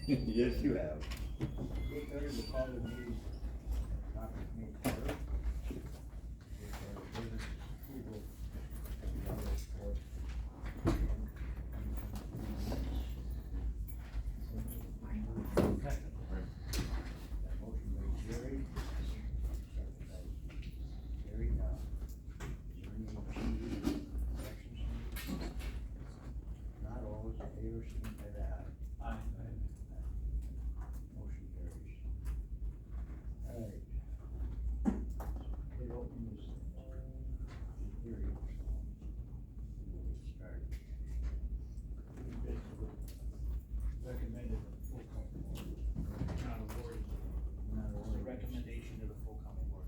Yes, you have. 8:30, we'll call the meeting, conference meeting to order. With our business approval of the August 4th, 2023 minutes. That motion by Jerry, second by Jerry. Is there any changes, corrections? Not all those in favor, signify by aye. Motion carries. Alright. Bid opening is theory. We'll get started. Recommended the full county board, not awarded, Not it's a only recommendation to the full county board.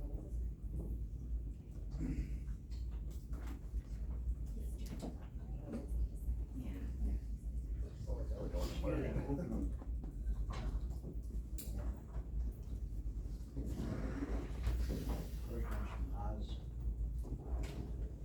First one's from Oz. Okay.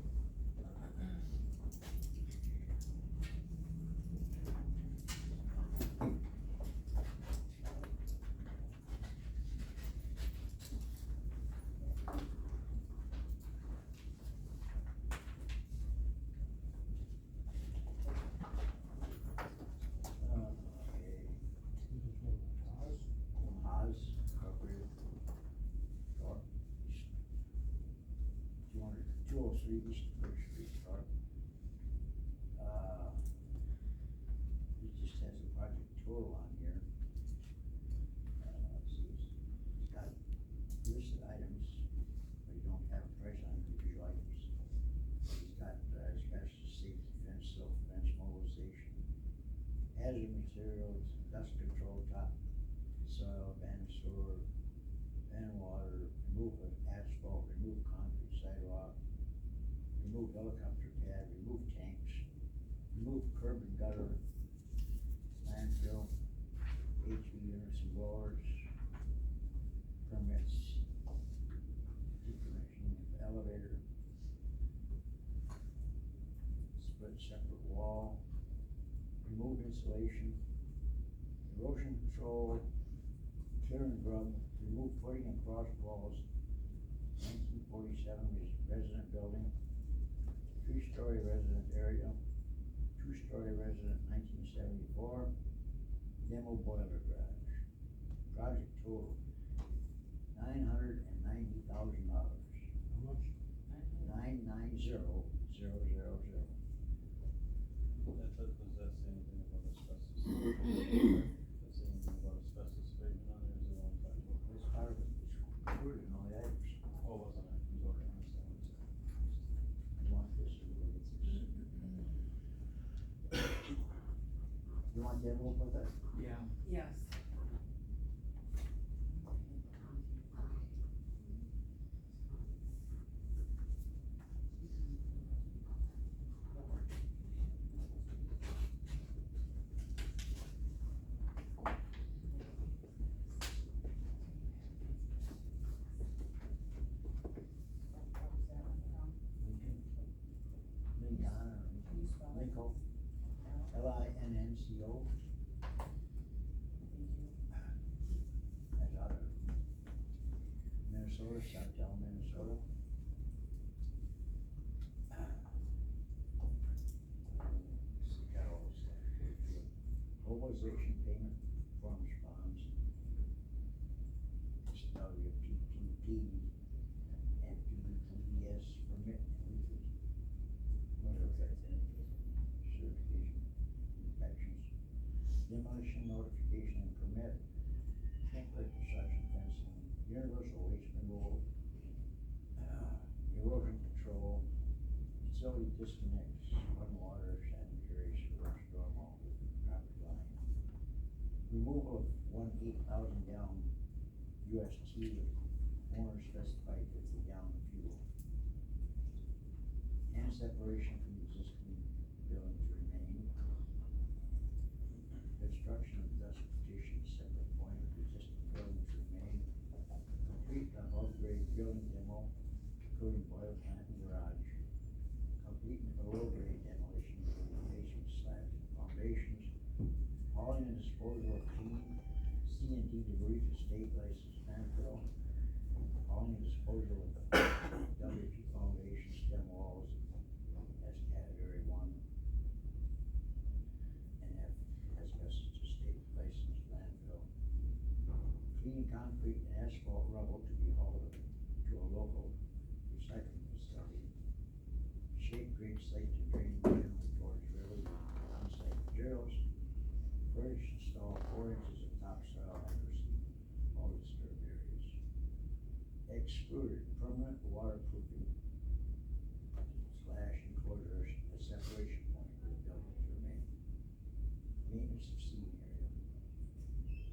From Oz Incorporated. Or 203 East Birch Street, York. It just has a project total on here. Let's see, it's got listed items, but you don't have a price on individual items. It's got asbestos, safety fence, silt fence, mobilization, hazard materials, dust control, top soil, abandoned sewer, abandoned water, remove of asphalt, remove concrete sidewalk, remove helicopter pad, remove tanks, remove curb and gutter, landfill, HV units and blowers, permits, decommissioning of elevator, split separate wall, remove insulation, erosion control, clear and grub, remove footing and cross walls, 1947 resident building, 3-story resident area, 2-story resident 1974, demo boiler garage. Project total, $990,000. How much? 990,000. Does that say anything about asbestos? Does that say anything about asbestos abatement on there, is it on top? This part of it is included in all the items. Oh, wasn't it? Okay, I understand what you're saying. You want this or you want this? You want the envelope with that? Yeah. Yes. Lincoln, Lincoln, That's out of Minnesota, Southtown, Minnesota. Got all this stuff. Mobilization payment forms bonds. It's WPPP and PPS permit and weekly. Whatever that's in. Certification, inspections, demolition notification and permit, temporary construction fencing, universal waste removal, erosion control, facility disconnects, run water, sanitary, sewer, storm all property line. Removal of 8,000 gallon UST with owner specified 50 gallon fuel. And separation from existing buildings remain. Construction of dust partition separate point of existing buildings remain. Complete above grade building demo, including boiler plant and garage. Complete below grade demolition, including facing slabs and foundations. Hauling and disposal of clean C&D debris to state licensed landfill, hauling and disposal of WP foundation stem walls as category 1. And F, asbestos to state licensed landfill. Clean concrete and asphalt rubble to be hauled to a local recycling facility. Shape grade site to drain generally towards river with on-site materials. Furnish install 4 inches of topsoil hydroseed, all disturbed areas. Excluded permanent waterproofing / enclosure a separation point with building to remain. Maintenance of seating area.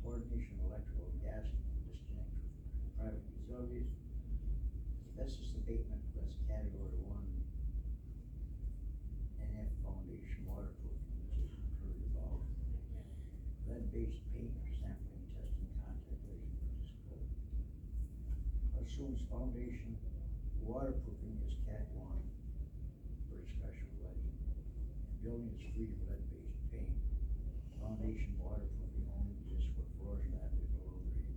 Coordination of electrical and gas disconnect with private utilities. Asbestos abatement plus category 1 NF foundation waterproofing, which is included above. Lead-based paint sampling, testing, contact laser versus cold. Assumes foundation waterproofing is Cat 1 for discussion of legend. Building is free of lead-based paint. Foundation waterproofing only exists where floors lab is below grade.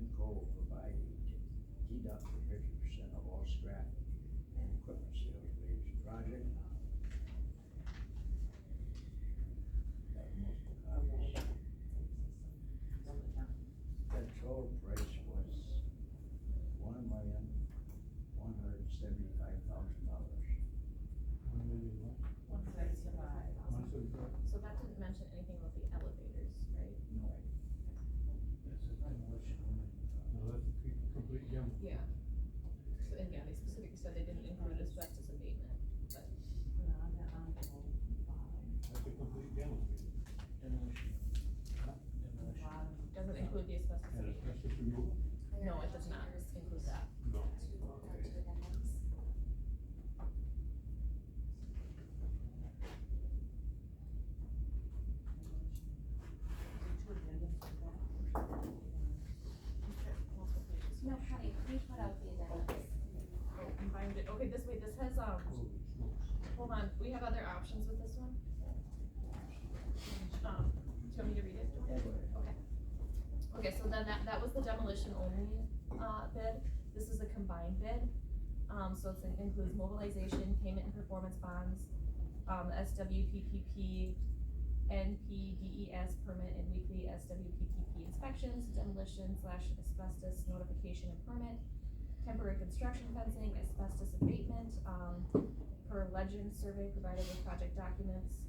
NCO will provide deduct for 50% of all scrap and equipment sales related to project. Got multiple copies. The total price was $1,175,000. So that didn't mention anything about the elevators, right? No. That's a demolition only. No, that's a complete demo. Yeah. So, and yeah, they specifically said they didn't include asbestos abatement, but. That's a complete demo. Demolition. Demolition. Doesn't include the asbestos And abatement. asbestos removal? No, it does not include that. No. No, honey, we put out the addendums. Oh, combined it, okay, this way, this has, Holy smokes. hold on, we have other options with this one. Do you want me to read it? Yeah, go ahead. Okay. Okay, so then that was the demolition only, bid. This is a combined bid. So it includes mobilization, payment and performance bonds, SWPPP, NPDES permit and weekly SWPPP inspections, demolition / asbestos notification and permit, temporary construction fencing, asbestos abatement, per legend survey provided with project documents,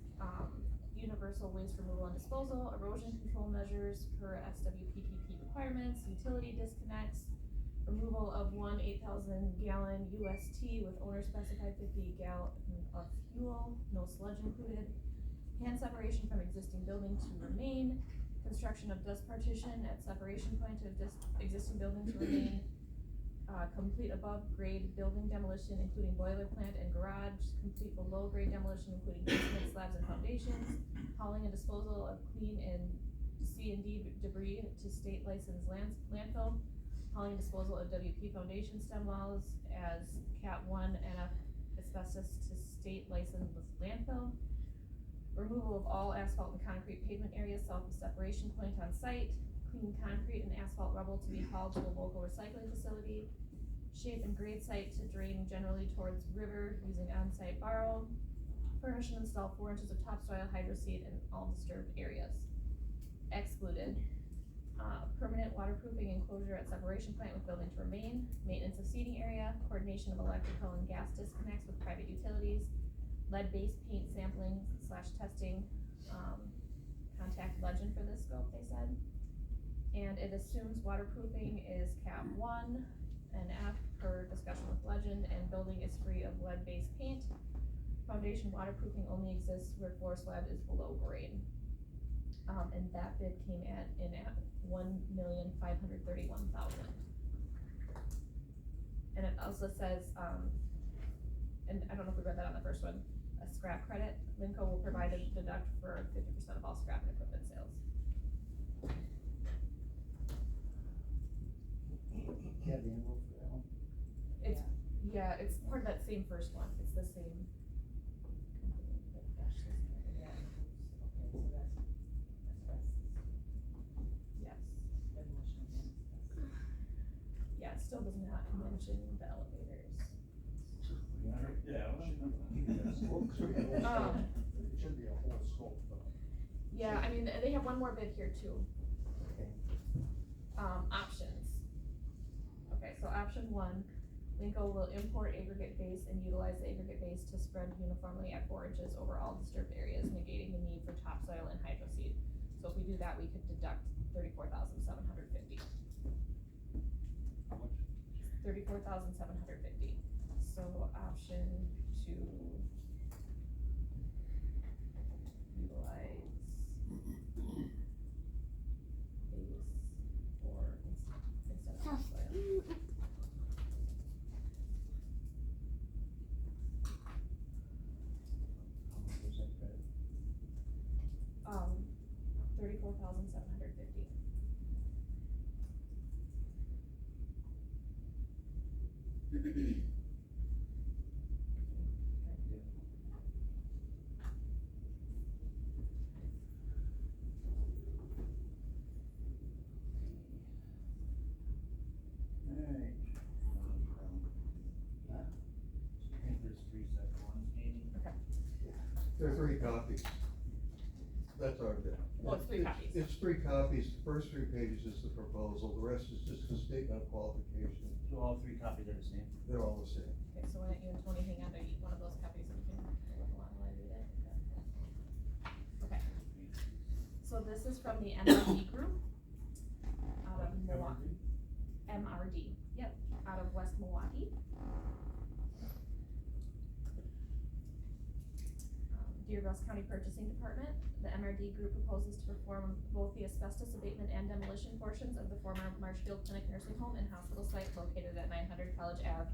universal waste removal and disposal, erosion control measures per SWPPP requirements, utility disconnects, removal of one 8,000 gallon UST with owner specified 50 gallon of fuel, no sludge included, hand separation from existing building to remain, construction of dust partition at separation point of existing building to remain, complete above grade building demolition including boiler plant and garage, complete below grade demolition including basement slabs and foundations, hauling and disposal of clean and C&D debris to state licensed landfill, hauling and disposal of WP foundation stem walls as Cat 1 NF asbestos to state licensed landfill, removal of all asphalt and concrete pavement areas south of separation point on site, clean concrete and asphalt rubble to be hauled to a local recycling facility, shape and grade site to drain generally towards river using on-site borrow, furnish and install 4 inches of topsoil hydroseed in all disturbed areas. Excluded, permanent waterproofing enclosure at separation point with building to remain, maintenance of seating area, coordination of electrical and gas disconnects with private utilities, lead-based paint sampling / testing, contact legend for this scope, they said. And it assumes waterproofing is Cat 1 and F per discussion with legend, and building is free of lead-based paint. Foundation waterproofing only exists where floor slab is below grade. And that bid came in at $1,531,000. And it also says, and I don't know if we read that on the first one, a scrap credit. Linco will provide a deduct for 50% of all scrap and equipment sales. You have the envelope for that one? It's, yeah, it's part of that same first one, it's the same. mention the elevators. Yeah, well, It should be a whole scope, but. Yeah, I mean, they have one more bid here too. Okay. Options. Okay, so option one, Linco will import aggregate base and utilize the aggregate base to spread uniformly at 4 inches over all disturbed areas, negating the need for topsoil and hydro seed. So if we do that, we could deduct $34,750. how much? $34,750. So option two, utilize base for instead of topsoil. How much was that credit? 34,750. Alright. Huh? I think there's 3 separate ones, Amy. There are 3 copies. That's our bid. Oh, it's 3 copies. It's 3 copies, the first 3 pages is the proposal, the rest is just a statement of qualification, So all 3 copies are the same? they're all the same. Okay, so why don't you and Tony hang on to each one of those copies and we can look along while I read it. Okay. So this is from the MRD group out of Milwaukee. MRD, yep, out of West Milwaukee. Dear Rusk County Purchasing Department, the MRD group proposes to perform both the asbestos abatement and demolition portions of the former Marshfield Clinic Nursing Home and Hospital site located at 900 College Ave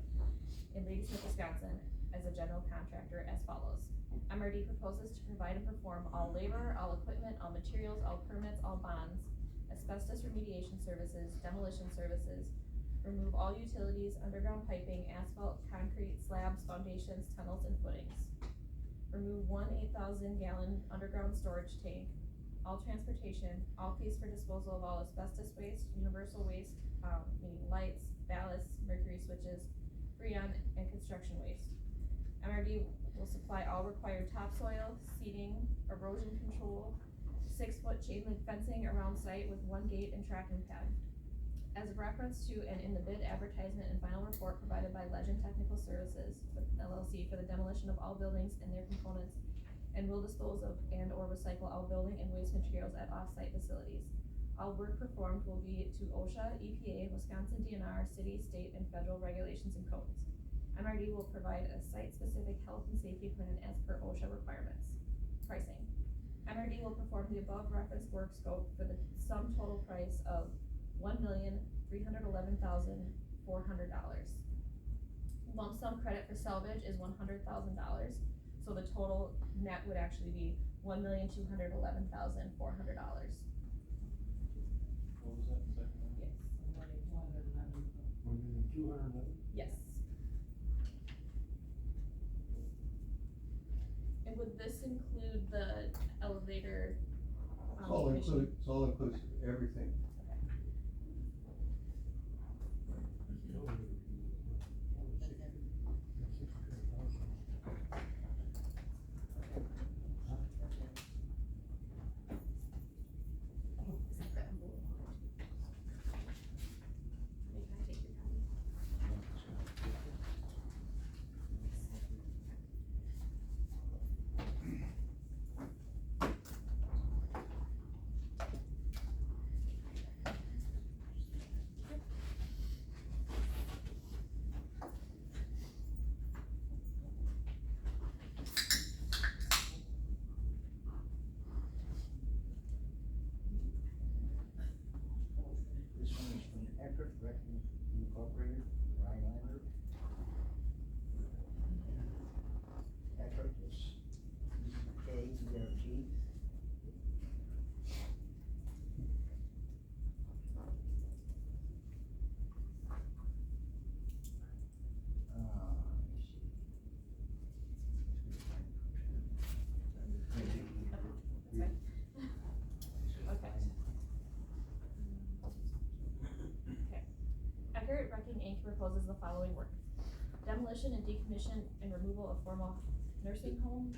in Ladysmith, Wisconsin, as a general contractor as follows. MRD proposes to provide and perform all labor, all equipment, all materials, all permits, all bonds, asbestos remediation services, demolition services, remove all utilities, underground piping, asphalt, concrete, slabs, foundations, tunnels, and footings. Remove 1 8,000 gallon underground storage tank, all transportation, all fees for disposal of all asbestos waste, universal waste, meaning lights, ballasts, mercury switches, freon, and construction waste. MRD will supply all required topsoil, seeding, erosion control, 6-foot chain link fencing around site with 1 gate and tracking pad. As a reference to and in the bid advertisement and final report provided by Legend Technical Services LLC for the demolition of all buildings and their components, and will dispose of and or recycle all building and waste materials at off-site facilities. All work performed will be to OSHA, EPA, Wisconsin DNR, city, state, and federal regulations and codes. MRD will provide a site-specific health and safety plan as per OSHA requirements. Pricing. MRD will perform the above referenced work scope for the sum total price of $1,311,400. Lump sum credit for salvage is $100,000, so the total net would actually be $1,211,400. What was that second one? Yes. 1,200,000. Yes. And would this include the elevator? It's all inclusive, everything. proposes the following work. Demolition and decommission and removal of former nursing home,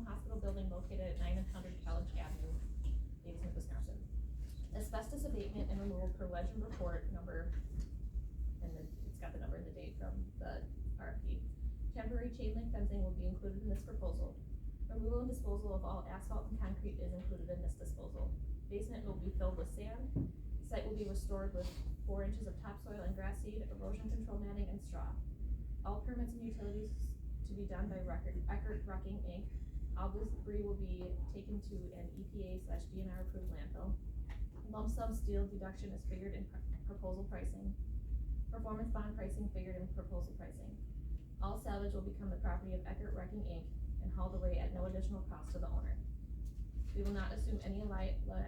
hospital building located at 900 College Avenue, Davisville, Wisconsin. Asbestos abatement and removal per legend report number, and then it's got the number and the date from the RFP. Temporary chain link fencing will be included in this proposal. Removal and disposal of all asphalt and concrete is included in this disposal. Basement will be filled with sand. Site will be restored with 4 inches of topsoil and grass seed, erosion control matting, and straw. All permits and utilities to be done by Eckert Rucking Inc. All debris will be taken to an EPA/DNR approved landfill. Lump sum steel deduction is figured in proposal pricing. Performance bond pricing figured in proposal pricing. All salvage will become the property of Eckert Wrecking Inc. and hauled away at no additional cost to the owner. We will not assume any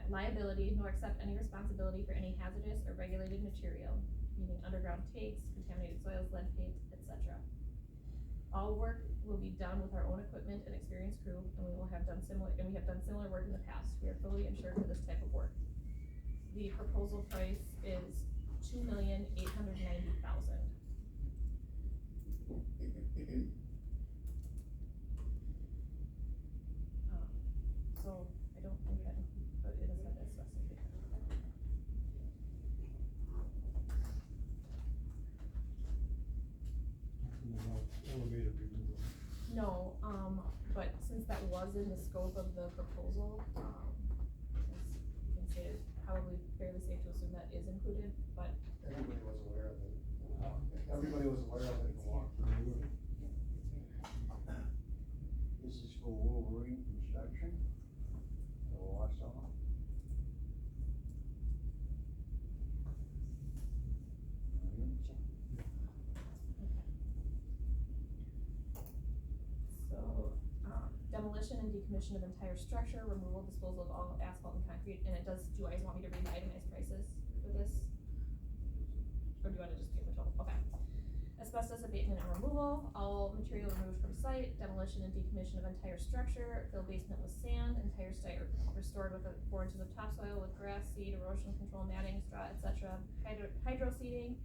liability nor accept any responsibility for any hazardous or regulated material, meaning underground takes, contaminated soils, lead paint, etc. All work will be done with our own equipment and experienced crew, and we have done similar work in the past. We are fully insured for this type of work. The proposal price is $2,890,000. So I don't think that, but it is that specific. Elevator removal. No, but since that was in the scope of the proposal, you can say it's probably fairly safe to assume that is included, but Everybody was aware of it. Everybody was aware of it and walked through. This is for Wolverine Construction, the Wausau. so, demolition and decommission of entire structure, removal, disposal of all asphalt and concrete, and it does, do you guys want me to read the itemized prices for this? Or do you wanna just do the total? Okay. Asbestos abatement and removal, all material removed from site, demolition and decommission of entire structure, fill basement with sand, entire site restored with 4 inches of topsoil with grass, seed, erosion control, matting, straw, etc. Hydro seeding,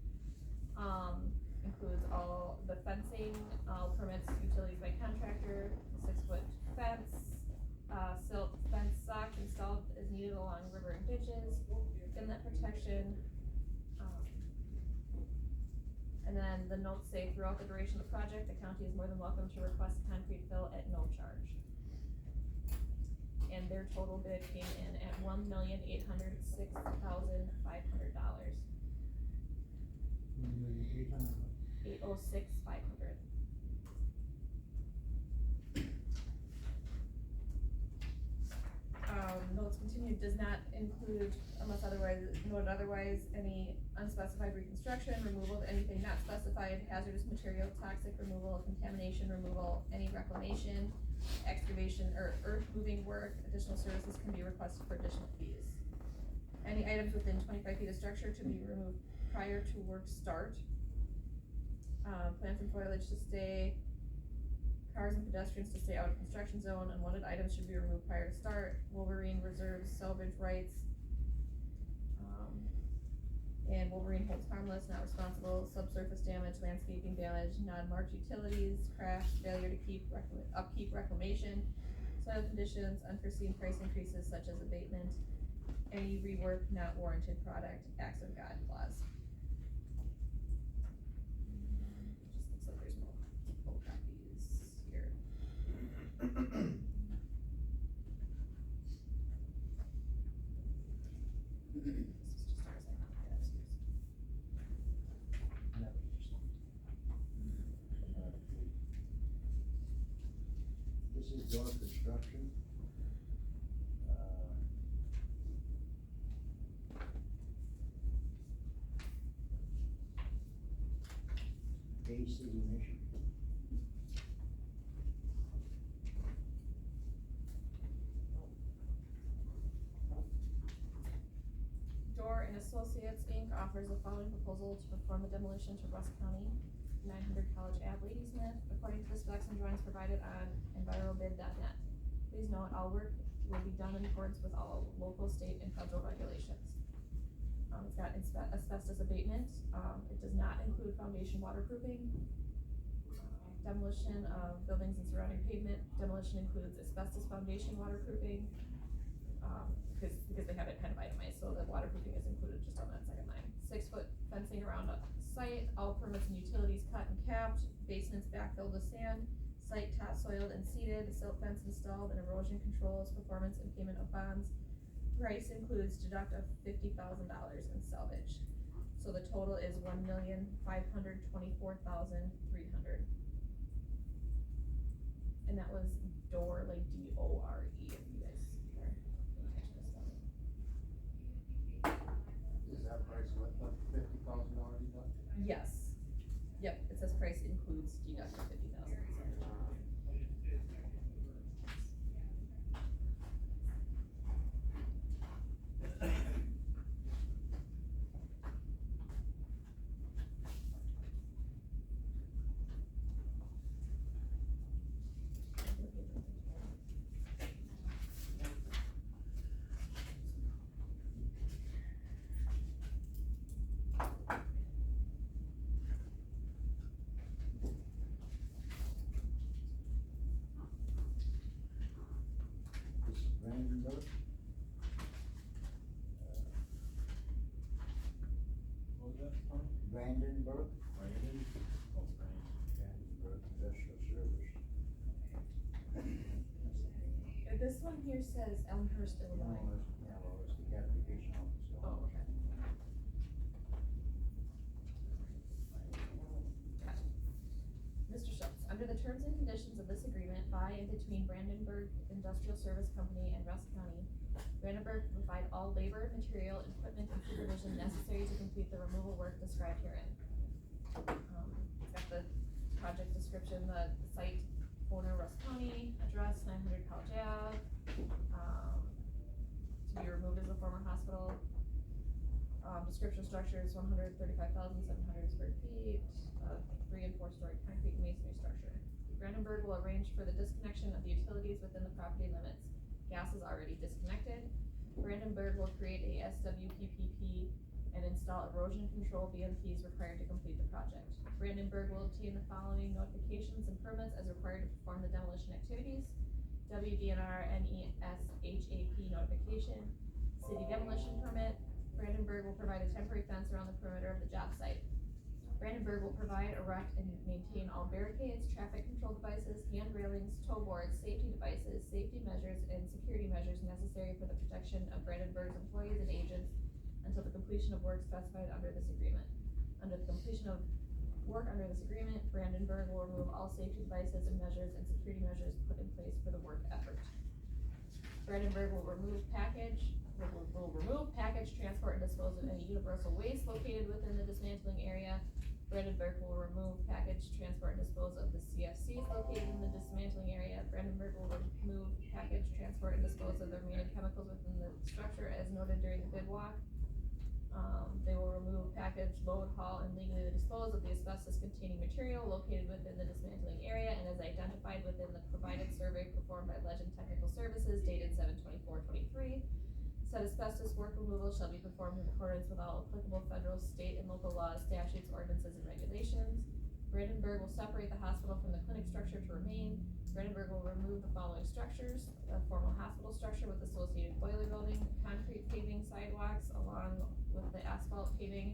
includes all the fencing, all permits, utilities by contractor, 6-foot fence, silt fence sock installed as needed along river and ditches, inlet protection, and then the notes say throughout the duration of the project, the county is more than welcome to request concrete fill at no charge. And their total bid came in at $1,806,500. $806,500. Notes continued does not include, unless otherwise noted otherwise, any unspecified reconstruction, removal of anything not specified, hazardous material, toxic removal, contamination removal, any reclamation, excavation, or earth moving work. Additional services can be requested for additional fees. Any items within 25 feet of structure to be removed prior to work start. Plants and foliage to stay, cars and pedestrians to stay out of construction zone. Unwanted items should be removed prior to start. Wolverine reserves salvage rights. And Wolverine holds harmless, not responsible, subsurface damage, landscaping damage, non-marked utilities, crash, failure to upkeep reclamation, soil conditions, unforeseen price increases such as abatement, any rework not warranted product, acts of God clause. Just looks like there's multiple copies here. This is just ours, I think, yeah, excuse. This is door construction. Bay City, Michigan. Door and Associates Inc. offers the following proposal to perform the demolition to Rusk County, 900 College Ave, Ladysmith, according to the specs and drawings provided on envirobid.net. Please note, all work will be done in accordance with all local, state, and federal regulations. It's got asbestos abatement, it does not include foundation waterproofing. Demolition of buildings and surrounding pavement, demolition includes asbestos foundation waterproofing. Because they have it kind of itemized, so the waterproofing is included just on that second line. 6-foot fencing around a site, all permits and utilities cut and capped, basements backfilled with sand, site topsoiled and seeded, silt fence installed, and erosion controls, performance and payment of bonds. Price includes deduct of $50,000 in salvage. So the total is $1,524,300. And that was DORE, like DORE, if you guys are paying attention to stuff. Is that price with the $50,000 deduct? Yes. Yep, it says price includes deduct of 50,000. This is Brandenburg. What was that from? Brandenburg. Brandon? Oh, Brandon. Brandenburg Industrial Service. This one here says Elmhurst, No, Illinois. yeah, well, it's the application office. so- Oh, okay. Mr. Schultz, under the terms and conditions of this agreement by and between Brandenburg Industrial Service Company and Rusk County, Brandenburg will provide all labor, material, equipment, and supervision necessary to complete the removal work described herein. It's got the project description, the site owner, Rusk County, address 900 College Ave, to be removed as a former hospital. Description structure is 135,700 square feet, 3 and 4 story concrete masonry structure. Brandenburg will arrange for the disconnection of the utilities within the property limits. Gas is already disconnected. Brandenburg will create a SWPPP and install erosion control BMPs required to complete the project. Brandenburg will obtain the following notifications and permits as required to perform the demolition activities: WDNR NESHAP notification, city demolition permit. Brandenburg will provide a temporary fence around the perimeter of the job site. Brandenburg will provide, erect, and maintain all barricades, traffic control devices, hand railings, tow boards, safety devices, safety measures, and security measures necessary for the protection of Brandenburg's employees and agents until the completion of work specified under this agreement. Under the completion of work under this agreement, Brandenburg will remove all safety devices and measures and security measures put in place for the work effort. Brandenburg will remove package, transport, and dispose of any universal waste located within the dismantling area. Brandenburg will remove, package, transport, and dispose of the CFCs located in the dismantling area. Brandenburg will remove, package, transport, and dispose of the remaining chemicals within the structure as noted during the bid walk. They will remove, package, load, haul, and legally dispose of the asbestos-containing material located within the dismantling area and as identified within the provided survey performed by Legend Technical Services dated 7/24/23. Said asbestos work removal shall be performed in accordance with all applicable federal, state, and local laws, statutes, ordinances, and regulations. Brandenburg will separate the hospital from the clinic structure to remain. Brandenburg will remove the following structures: a formal hospital structure with associated boiler building, concrete paving sidewalks along with the asphalt paving,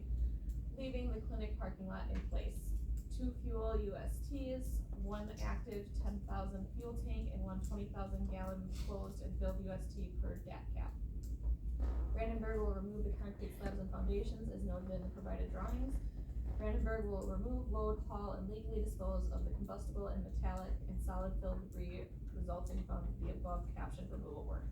leaving the clinic parking lot in place. 2 fuel USTs, 1 active 10,000 fuel tank, and 1 20,000 gallon closed and filled UST per DAT cap. Brandenburg will remove the concrete slabs and foundations as noted in the provided drawings. Brandenburg will remove, load, haul, and legally dispose of the combustible and metallic and solid filled debris resulting from the above captioned removal work.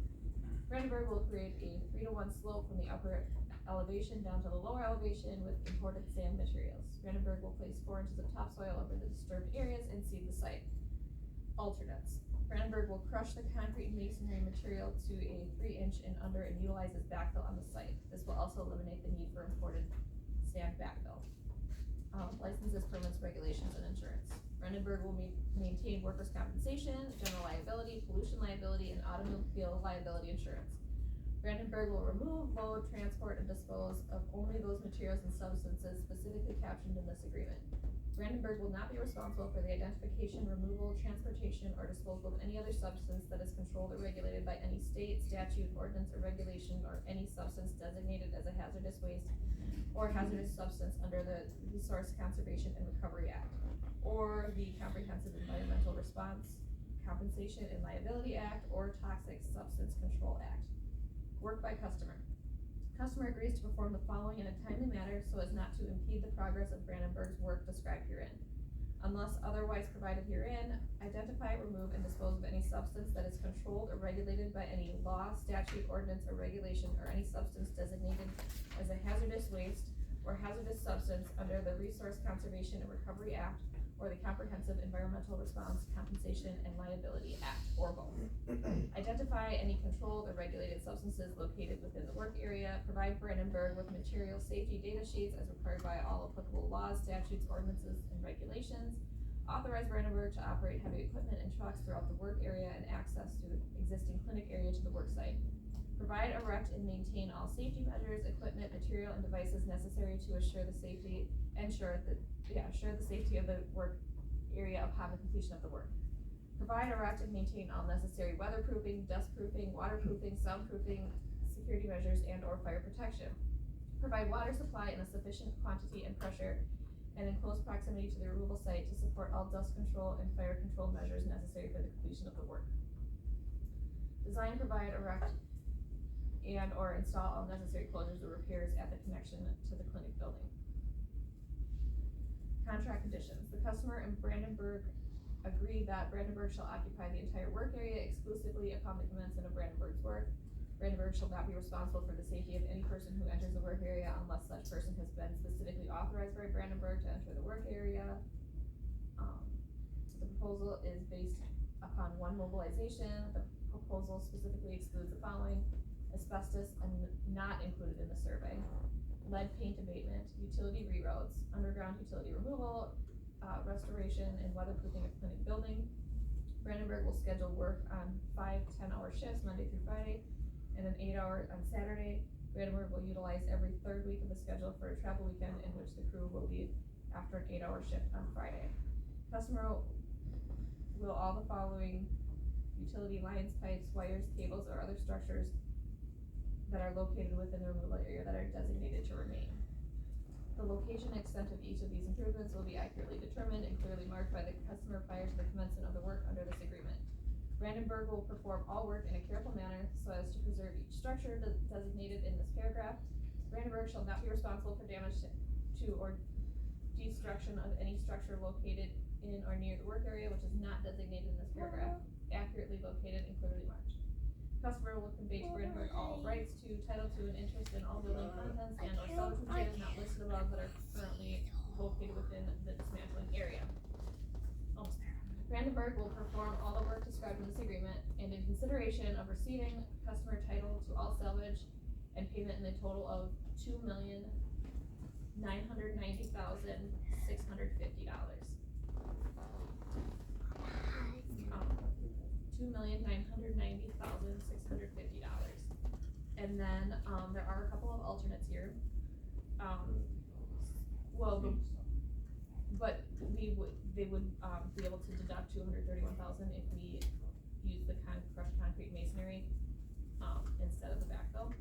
Brandenburg will create a 3-to-1 slope from the upper elevation down to the lower elevation with imported sand materials. Brandenburg will place 4 inches of topsoil over the disturbed areas and seed the site. Alternates. Brandenburg will crush the concrete and masonry material to a 3-inch and under and utilize as backfill on the site. This will also eliminate the need for imported sand backfill. Licenses, permits, regulations, and insurance. Brandenburg will maintain workers' compensation, general liability, pollution liability, and automobile liability insurance. Brandenburg will remove, load, transport, and dispose of only those materials and substances specifically captioned in this agreement. Brandenburg will not be responsible for the identification, removal, transportation, or disposal of any other substance that is controlled or regulated by any state, statute, ordinance, or regulation, or any substance designated as a hazardous waste or hazardous substance under the Resource Conservation and Recovery Act, or the Comprehensive Environmental Response, Compensation and Liability Act, or Toxic Substance Control Act. Work by customer. Customer agrees to perform the following in a timely manner so as not to impede the progress of Brandenburg's work described herein. Unless otherwise provided herein, identify, remove, and dispose of any substance that is controlled or regulated by any law, statute, ordinance, or regulation, or any substance designated as a hazardous waste or hazardous substance under the Resource Conservation and Recovery Act, or the Comprehensive Environmental Response, Compensation, and Liability Act, or both. Identify any controlled or regulated substances located within the work area. Provide Brandenburg with material safety data sheets as required by all applicable laws, statutes, ordinances, and regulations. Authorize Brandenburg to operate heavy equipment and trucks throughout the work area and access to the existing clinic area to the work site. Provide, erect, and maintain all safety measures, equipment, material, and devices necessary to assure the safety of the work area upon the completion of the work. Provide, erect, and maintain all necessary weatherproofing, dustproofing, waterproofing, soundproofing, security measures, and or fire protection. Provide water supply in a sufficient quantity and pressure and in close proximity to the removal site to support all dust control and fire control measures necessary for the completion of the work. Design, provide, erect, and or install all necessary closures or repairs at the connection to the clinic building. Contract conditions. The customer and Brandenburg agree that Brandenburg shall occupy the entire work area exclusively upon the commencement of Brandenburg's work. Brandenburg shall not be responsible for the safety of any person who enters the work area unless such person has been specifically authorized by Brandenburg to enter the work area. The proposal is based upon one mobilization. The proposal specifically excludes the following: asbestos and not included in the survey, lead paint abatement, utility reroads, underground utility removal, restoration and weatherproofing of clinic building. Brandenburg will schedule work on 5 10-hour shifts Monday through Friday and an 8-hour on Saturday. Brandenburg will utilize every third week of the schedule for a travel weekend in which the crew will leave after an 8-hour shift on Friday. Customer will all the following: utility lines, pipes, wires, cables, or other structures that are located within the removal area that are designated to remain. The location and extent of each of these improvements will be accurately determined and clearly marked by the customer prior to the commencement of the work under this agreement. Brandenburg will perform all work in a careful manner so as to preserve each structure designated in this paragraph. Brandenburg shall not be responsible for damage to or destruction of any structure located in or near the work area which is not designated in this paragraph, accurately located and clearly marked. Customer will convey to Brandenburg all rights to, title to, and interest in all building contents and or salvage materials not listed above that are currently located within the dismantling area. Almost there. Brandenburg will perform all the work described in this agreement, and in consideration of receiving customer title to all salvage and payment in the total of $2,990,650. $2,990,650. And then, there are a couple of alternates here. But they would, be able to deduct $231,000 if we use the crushed concrete masonry, instead of the backfill.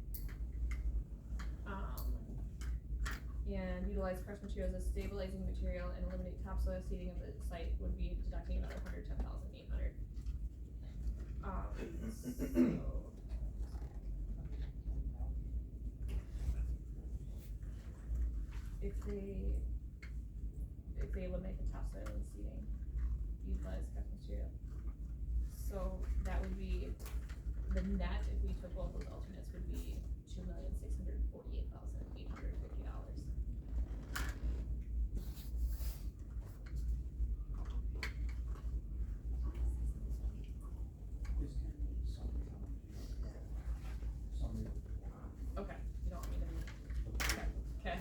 And utilize crushed materials as stabilizing material and eliminate topsoil seeding of the site would be deducting another $110,800. If they eliminate the topsoil and seeding, utilize crushed material. So that would be, the net, if we took both those alternates, would be $2,648,850. Okay, you don't want me to read it? Okay.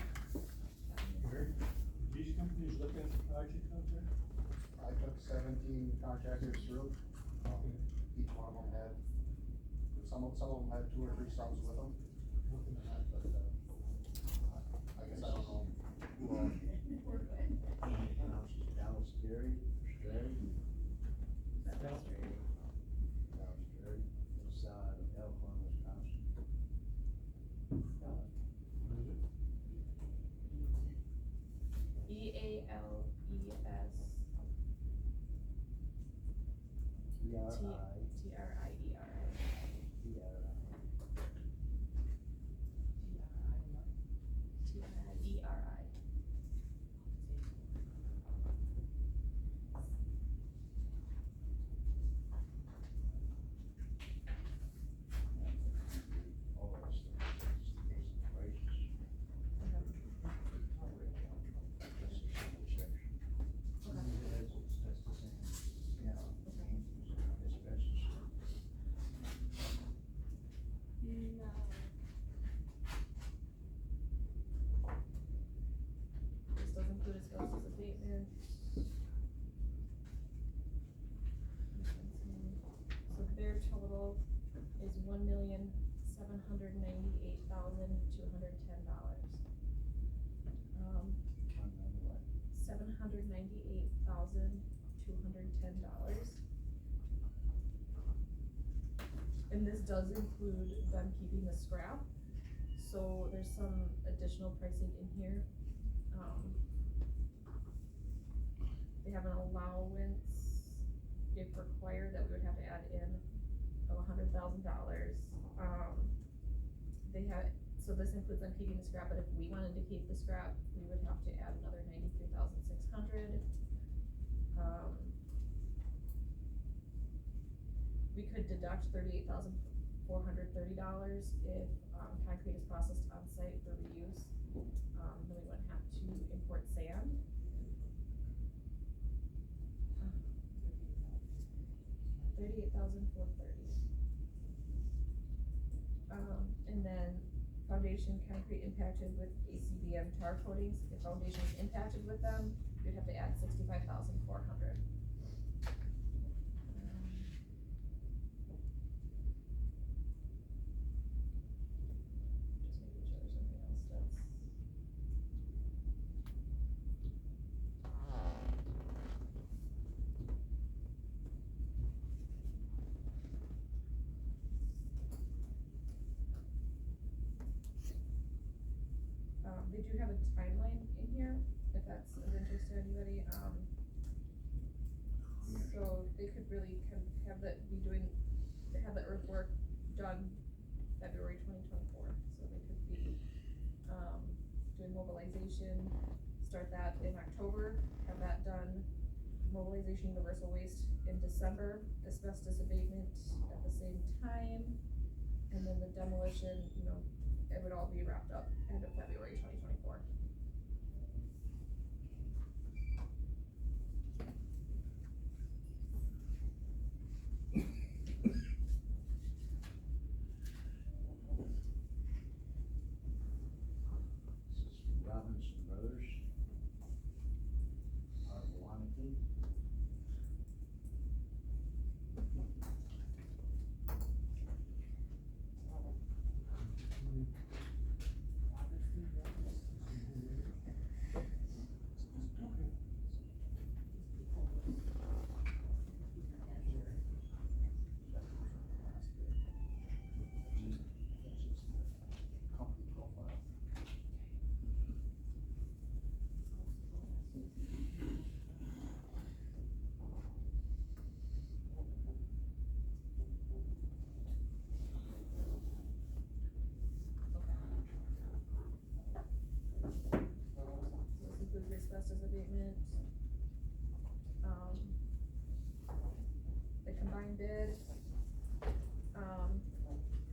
These companies look at the project out there? I took 17 contractors through. Each one of them had some of them had 2 or 3 subs with them. But, I guess I don't know who all. Pronounces Dallas Terry, Strary. Dallas Terry. Dallas Terry, it's, Elkhorn, Wisconsin. EALES. TRI. All that stuff, it's prices. That's a single section. That's the same. Yeah. Asbestos. No. This does include asbestos abatement. So their total is $1,798,210. On what? $798,210. And this does include them keeping the scrap, so there's some additional pricing in here. They have an allowance, if required, that we would have to add in of $100,000. They have, so this includes them keeping the scrap, but if we wanted to keep the scrap, we would have to add another $93,600. We could deduct $38,430 if, concrete is processed on site for reuse. Then we wouldn't have to import sand. $38,430. And then foundation concrete impacted with ACBM tar coatings, if foundation is impacted with them, you'd have to add $65,400. Just making sure there's something else that's. They do have a timeline in here, if that's of interest to anybody, so they could really have the earthwork done February 2024, so they could be, doing mobilization, start that in October, have that done, mobilization universal waste in December, asbestos abatement at the same time, and then the demolition, it would all be wrapped up end of February 2024. This is from Robinson Brothers. Out of Wanakee. Company profile. So this includes the asbestos abatement. The combined bid,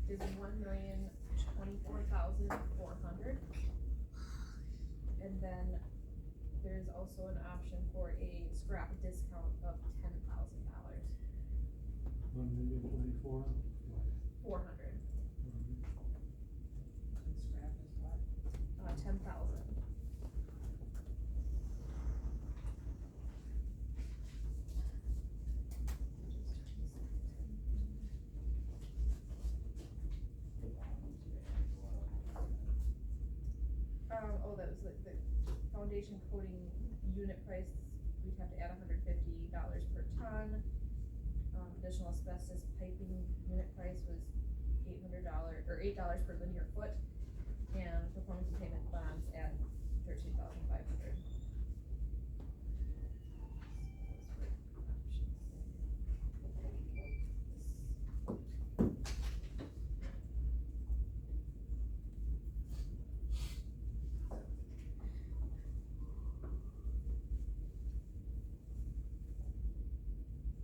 is $1,024,400. And then there's also an option for a scrap discount of $10,000. 1,024,400. 400, Scrap is what? 10,000. foundation coating unit price, we'd have to add $150 per ton. Additional asbestos piping unit price was $800, or $8 per linear foot, and performance and payment bonds at $13,500.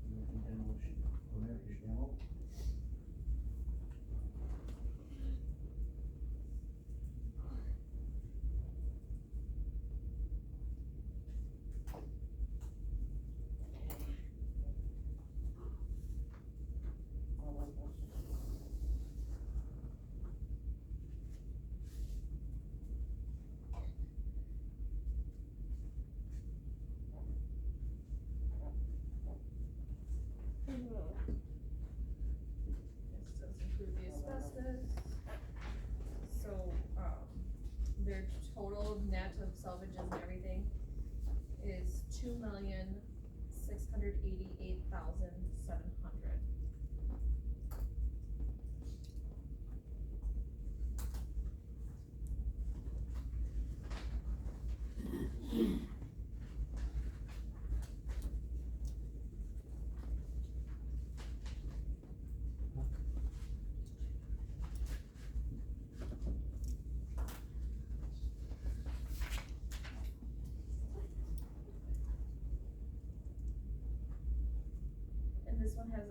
American demolition. American demo. This does include the asbestos. So, their total net of salvages and everything is $2,688,700. And this one has,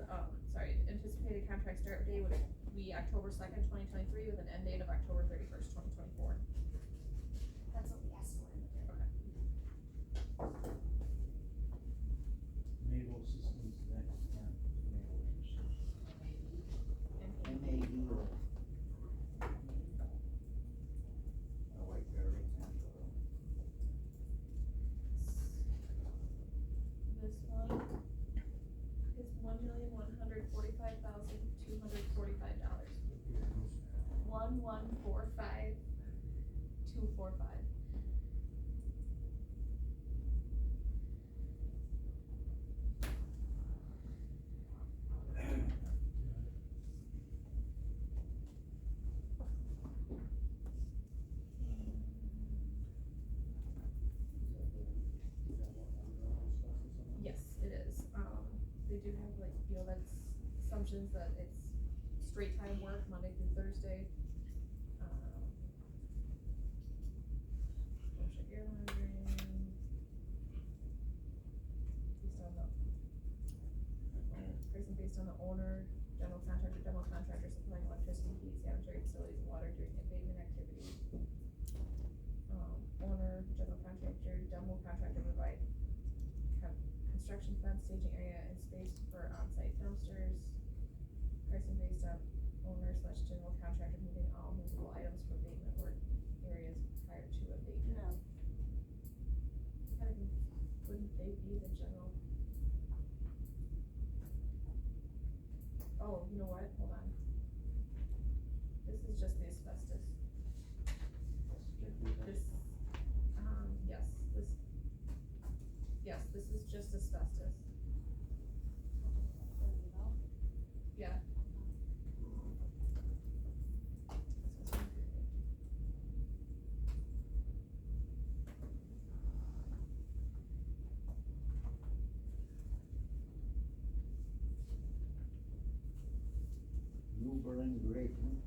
anticipated contract start date would be October 2nd, 2023, with an end date of October 31st, 2024. That's what we asked for in the bid. Naval systems, that, MAD. White Bear, This one is $1,145,245. 1,145,245. Yes, it is. They do have like, that's assumptions that it's straight time work, Monday through Thursday. Check air monitoring. Based on the, pricing based on the owner, general contractor supplying electricity, heat, sanitary facilities, and water during abatement activities. Owner, general contractor, demo contractor provide construction fence, staging area, and space for on-site dumpsters. Pricing based on owner/general contractor moving all movable items from abatement work areas prior to abatement. No. Wouldn't they be the general? Oh, you know what, hold on. This is just the asbestos. This, this is just asbestos. Yeah. New Berlin Grating.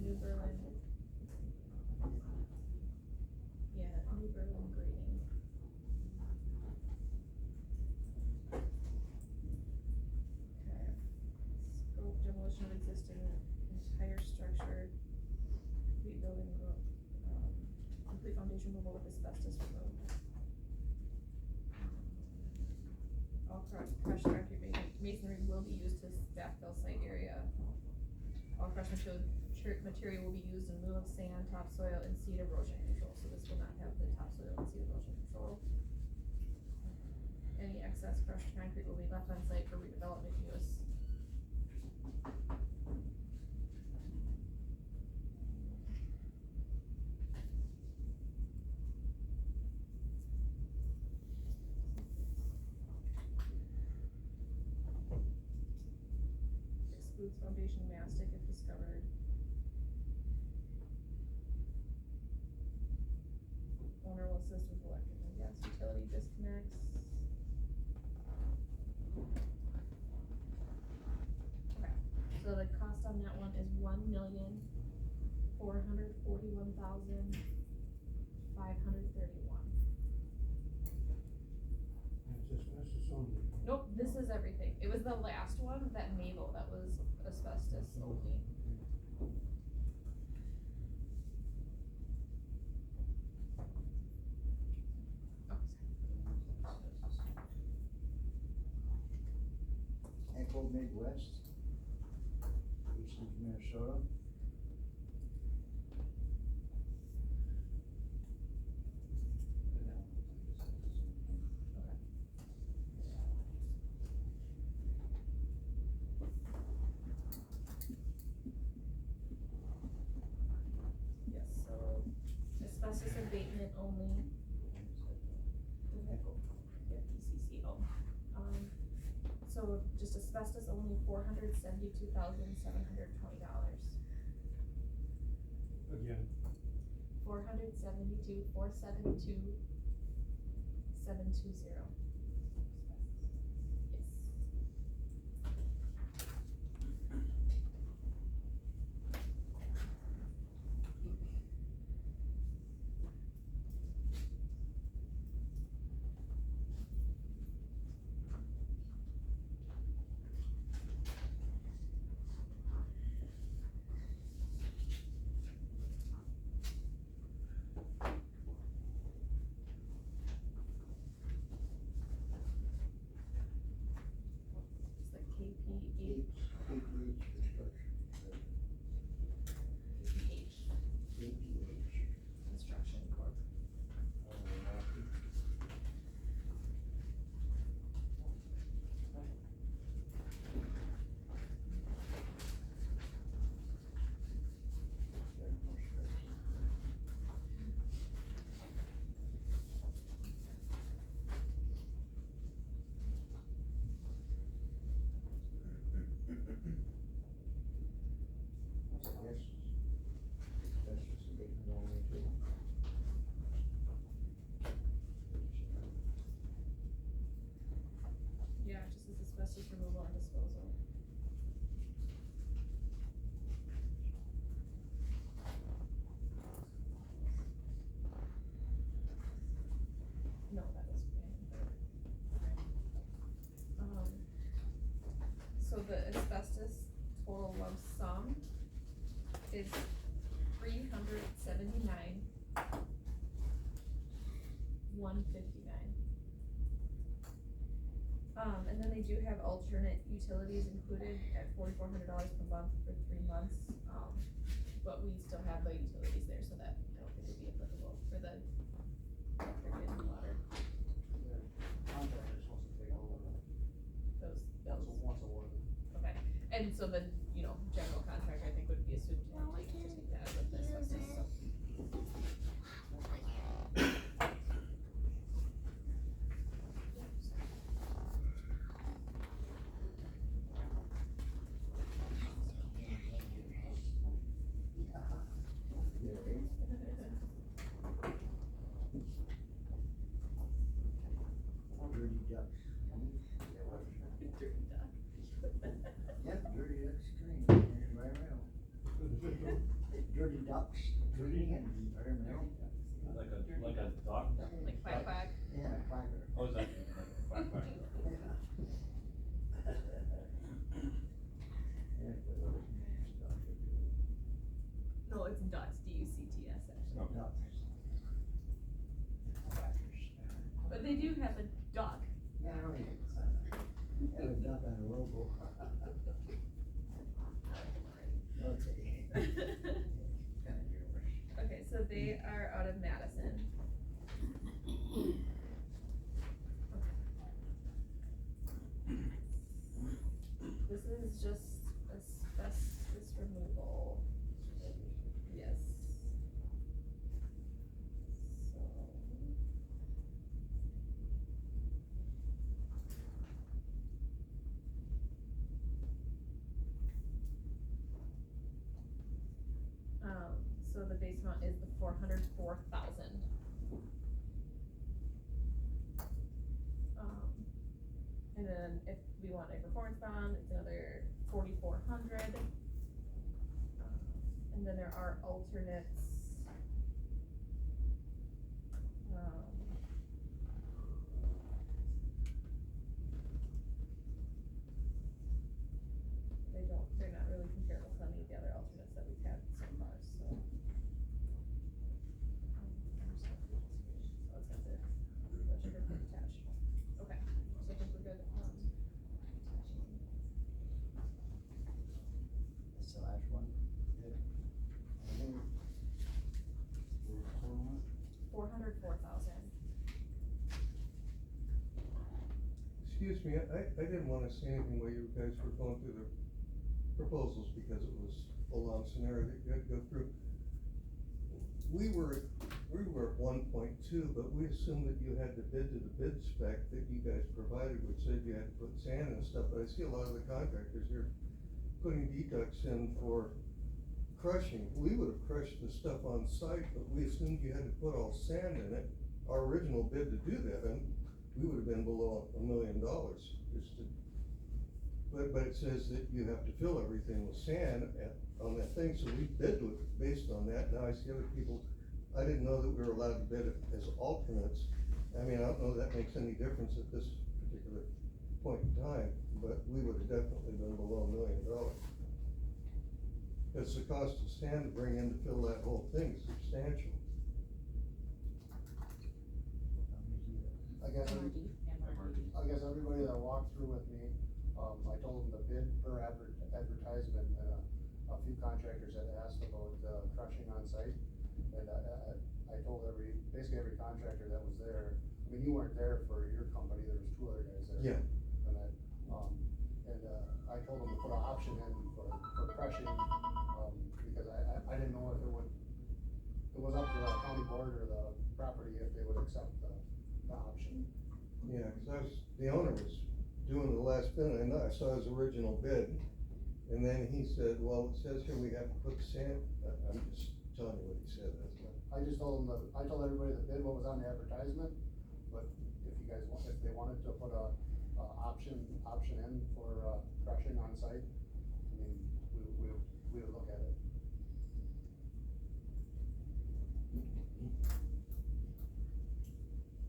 New Berlin. Yeah, New Berlin grading. Okay. Scope demolition of existing entire structure. Complete building, complete foundation removal with asbestos removed. All crushed concrete masonry will be used to backfill site area. All crushed material material will be used in lieu of sand, topsoil, and seed erosion control, so this will not have the topsoil and seed erosion control. Any excess crushed concrete will be left on site for redevelopment use. Excludes foundation mastic if discovered. Owner will assist with electric and gas utility disconnects. Okay, so the cost on that one is $1,441,531. That's asbestos only. Nope, this is everything. It was the last one, that Mabel, that was asbestos only. Oh, Echo Midwest, Eastern Minnesota. yes, so asbestos abatement only. Echo. Yeah, ECCO. So just asbestos only, $472,720. Again, 472,720. Yes. It's like KPH. KPH Construction. KPH KPH. Construction Corp. Yes. Asbestos abatement only too. Yeah, it just says asbestos removal and disposal. No, that was so the asbestos total lump sum is $379,159. And then they do have alternate utilities included at $4,400 per month for 3 months. But we still have the utilities there, so that I don't think would be applicable for the electric and water, The contractor is supposed to take over those. once a quarter. Okay, and so the, general contractor, I think, would be assumed to have to take that with the asbestos, so. Dirty ducks. Dirty duck. Yep, dirty ducks clean, environmental. Dirty ducks, cleaning and environmental. Like a duck? Like quack quack. Yeah, quacker. Oh, is that like a quack quack? No, it's ducks, D-U-C-T-S actually. Okay. But they do have a duck. Yeah, I mean, have a duck on a logo. Okay. so the base amount is the 404,000. And then if we want a performance bond, it's another 4,400. And then there are alternates. They're not really comparable to any of the other alternates that we've had so far, so. So it's got the sugar fruit attached. Okay, so I think we're good. That's the last one. $404,000. Excuse me, I didn't wanna say anything while you guys were going through the proposals because it was a long scenario that you had to go through. We were at 1.2, but we assumed that you had to bid to the bid spec that you guys provided, which said you had to put sand and stuff, but I see a lot of the contractors here putting deducts in for crushing. We would have crushed the stuff on site, but we assumed you had to put all sand in it, our original bid to do that, and we would have been below $1 million, just to, but it says that you have to fill everything with sand on that thing, so we bid with, based on that. Now I see other people, I didn't know that we were allowed to bid it as alternates. I mean, I don't know if that makes any difference at this particular point in time, but we would have definitely been below $1 million. Because the cost of sand to bring in to fill that whole thing is substantial. I guess everybody that walked through with me, I told them the bid per advertisement, a few contractors had asked about, crushing on site. And I told basically every contractor that was there, I mean, you weren't there for your company, there was 2 other guys there. Yeah. And I told them to put an option in for crushing, because I didn't know if it was up to the county board or the property if they would accept the option. Yeah, cause the owner was doing the last bid, and I saw his original bid, and then he said, well, it says here we have to put sand, I'm just telling you what he said, that's not. I just told them I told everybody the bid what was on the advertisement, but if you guys if they wanted to put a option in for crushing on site, I mean, we would look at it.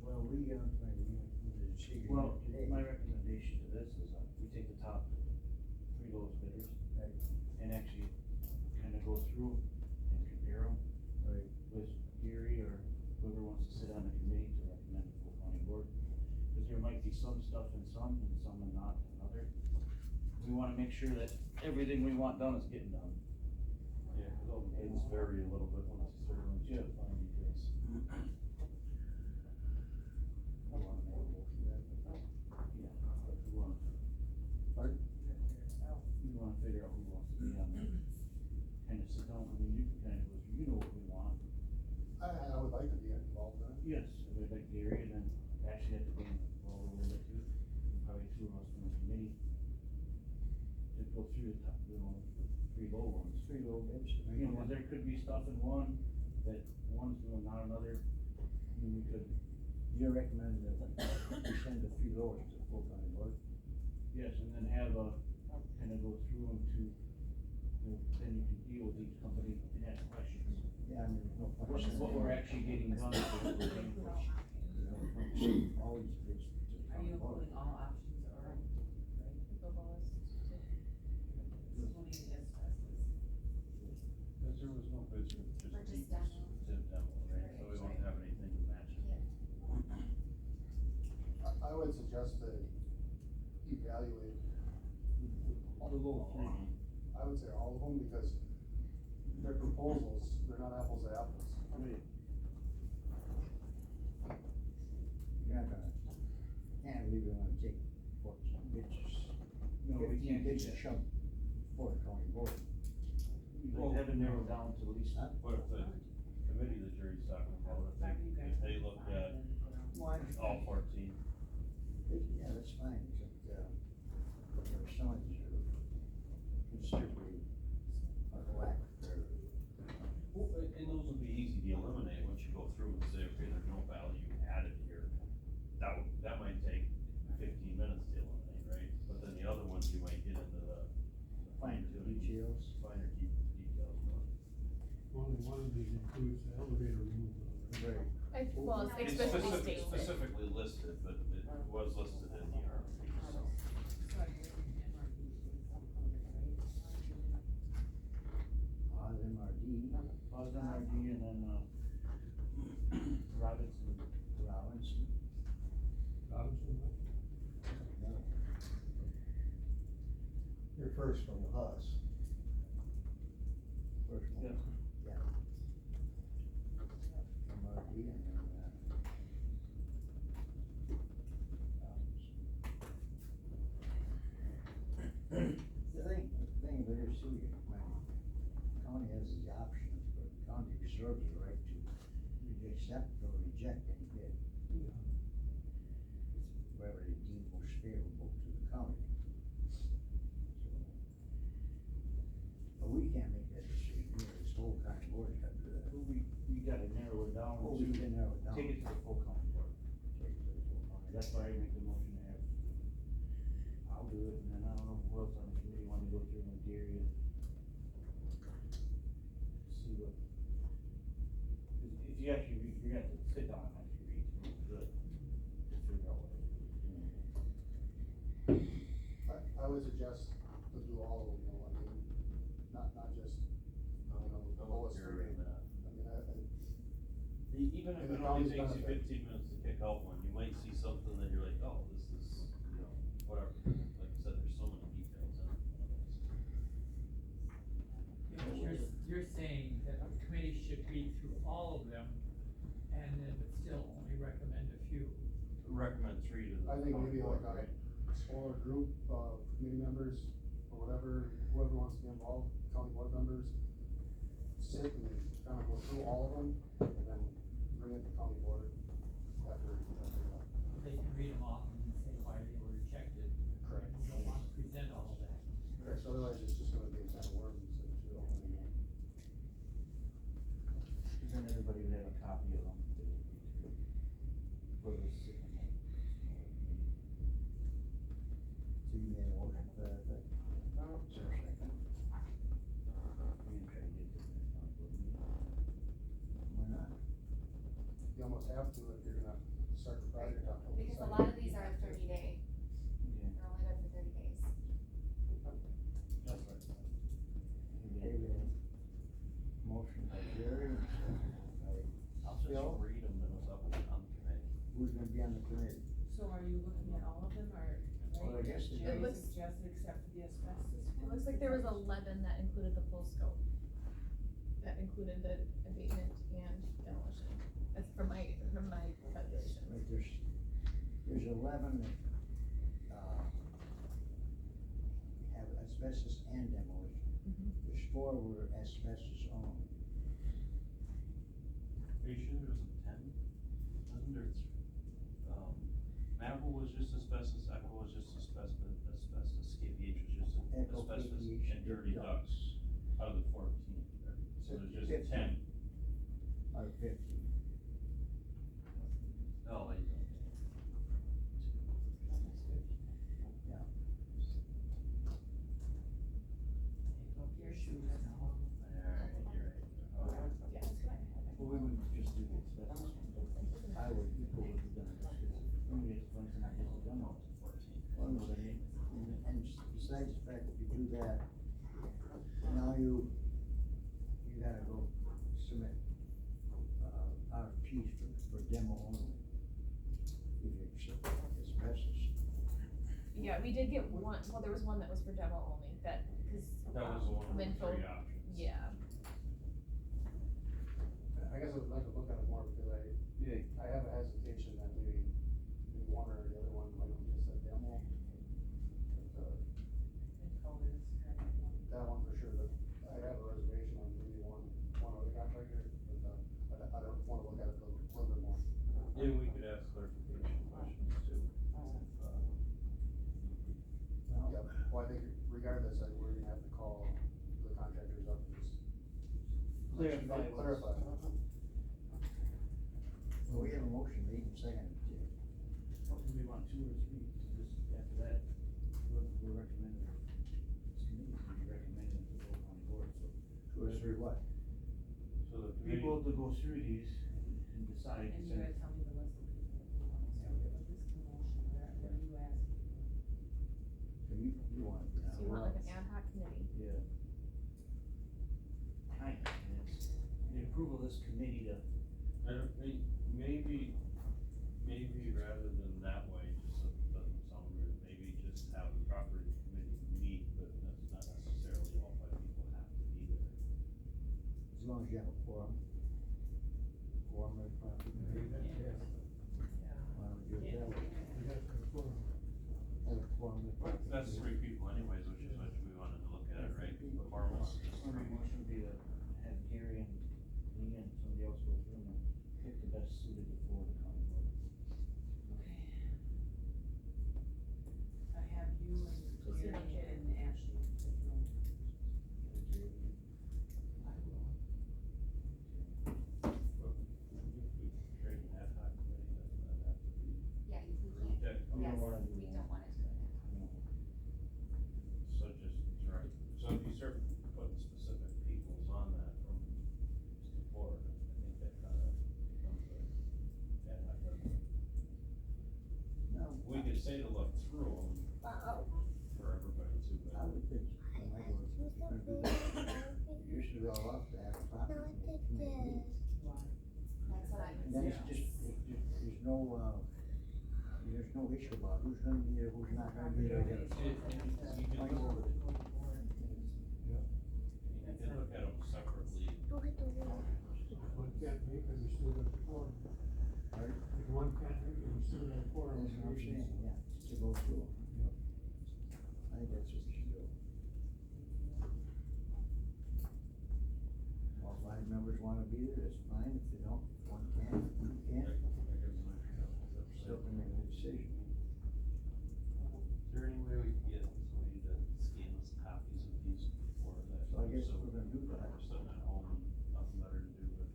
Well, we the decision Well, today. my recommendation to this is, we take the top 3 lowest bidders Right. and actually kinda go through and compare them Right. with Gary or whoever wants to sit on the committee to recommend the full county board. Cause there might be some stuff in some and some and not in other. We wanna make sure that everything we want done is getting done. Yeah, cause all the bids vary a little bit when it's certain ones you have to find details. Yeah, but we wanna. Pardon? We wanna figure out who wants to be on there. Kinda sit down, I mean, you can kinda go through, you know what we want. I would like to be involved in it. Yes, if we like Gary, and then actually have to be involved a little bit too, probably 2 of us from the committee. To go through the top, the 3 low ones. 3 low bids. You know, 'cause there could be stuff in one that one's doing, not another. I mean, we could. You're recommending that we send the 3 lowest to the full county board? Yes, and then have kinda go through them to, then you can deal with each company and ask questions. Yeah, I mean, no What question. we're actually getting done. You know, all these bids to the Are county you board. including all options or, right? The lowest. Including asbestos? Cause there was no bids for just Or just deep, demo. just demo, right, so we don't have anything to match it. I would suggest to evaluate The low 3. I would say all of them, because they're proposals, they're not apples to apples. Right. You're not gonna, can't believe you're gonna take what some bids. No, we can't do Bids that. to shove for the county board. We'd like to have it narrowed down to at least. Huh? But if the committee that Jerry's talking about, if they looked at all 14, Yeah, that's fine, except, there are some of these are considerably out of whack. well, facilities includes the elevator removal, right? Right. Well, it It's explicitly states it. specifically listed, but it was listed in the RFP, so. MRD, Buzz MRD and then, Robinson. Robinson. Robinson, right? You're first from the Haas. First one. Yeah. Yeah. MRD and then, the thing there is too, county has the options, but county reserves the right to accept or reject any bid. Whatever they deem most favorable to the county. So, but we can't make that decision here, this whole county board's got to do that. We gotta narrow it down. Oh, we can narrow it down. Take it to the full county board. Take it to the full county. That's why I make the motion to have, I'll do it, and then I don't know who else on the committee wanna go through and dare you. See what. 'Cause if you actually read, you're gonna have to sit down and actually read through it good, to figure out what it is. I would suggest to do all of them, though, I mean, not just, the lowest Hearing three. that. I mean, Even if And it the only county's takes you benefit. 15 minutes to pick out one, you might see something that you're like, oh, this is, whatever. Like I said, there's so many details in it. You're saying that the committee should read through all of them and then but still only recommend a few. Recommend 3 to the. I think county maybe board, like right? a smaller group, committee members, or whatever, whoever wants to be involved, county board members, sit and kind of go through all of them, and then bring it to county board after. They can read them off and say why they were rejected. Correct. And you don't want to present all of that. Correct, so otherwise it's just gonna be a kind of worm instead of just opening it. Then everybody would have a copy of them. They would read through. For the second one. So you made a motion for that, is there a second? We can try to get this next month, but we- Why not? You almost have to if you're gonna start the project on. Because a lot of these are 30-day, Yeah. they're only good for 30 days. That's right. Okay, we have motion by Jerry, and second by I'll just Phil. read them and it's up on the committee. Who's gonna be on the committee? So are you looking at all of them, or, Well, I guess it Jerry looks- suggested except for the asbestos? It looks like there was 11 that included the full scope. That included the abatement and demolition. That's from my calculations. Right, there's 11 that, have asbestos and demolition. There's 4 were asbestos only. Are you sure there wasn't 10? Wasn't there, Manifold was just asbestos, Echo was just asbestos, KPH was just Echo, asbestos, KPH, and dirty ducts out of the 14. So there's just 15. 10. Out of 15. Oh, I don't. Yeah. Take off your shoes now. Alright, you're right. Well, we wouldn't just do the asbestos one, but I would equal with the demo, because when we get to find something that gets done, it's 14. Well, no, and besides the fact that you do that, now you gotta go submit, RFPs for demo only. If you accept asbestos. Yeah, we did get one, well, there was one that was for demo only, that, cause. That was the one with the Winfield- 3 options. Yeah, I guess I would like to look at it more because Yeah. I have a hesitation that maybe one or the other one might be just a demo. But, that one for sure, but I have a reservation on maybe one other contractor, but, I don't wanna look at it a little bit more. Yeah, we could ask clarification questions too. Yeah, well, I think regardless, we're gonna have to call the contractors up and just. Clarify what's- Clarify. Well, we have a motion made and seconded. Do we want 2 or 3? Just after that, we're recommending, this committee will be recommending to the whole county board, so. Two or three what? So the people to go through these and decide. And you're gonna tell me the list of people who want to start with this motion, where you asking for? So you want, So you want like an ad hoc committee? Yeah. Kind of, and it's the approval of this committee to, I don't think, maybe rather than that way, just so it doesn't sound weird, maybe just have the property committee meet, but that's not necessarily all five people have to be there. as long as you have a quorum. Quorum of property. Yeah. Why don't we do it that way? We got the forum. Have a quorum of property. That's three people anyways, which is what we wanted to look at, right? The quorum is just my three. motion would be to have Gary and me and somebody else go through and pick the best suited for the county board. Okay. I have you and Just Gary like it. and Ashley, if you know. I will. But we create an ad hoc committee, doesn't that have to be? Yeah, we can't, Yeah, We yes, don't wanna do we that. don't want it to go down. So just, right, so if you start putting specific peoples on that from the board, I think that kind of becomes a, ad hoc, doesn't it? No. We could say to look through them for everybody too, I but would think, when I go, if you're gonna do that, you should all up to have a property committee. That's what I And would then say. it's just, there's no issue about who's gonna be there, who's not gonna be there. you can look over the, you can look at them separately. If one can't make it, we still got the forum. Right? If one can't make it, we still got a forum. That's what I'm saying, yeah, to go through. I think that's what we should do. All five members wanna be there, that's fine, if they don't, if one can't, two can't, still can make a decision. Is there any way we can get somebody to scan us copies of these before that? So I guess if we're gonna do that, We're sitting at home, nothing better to do, but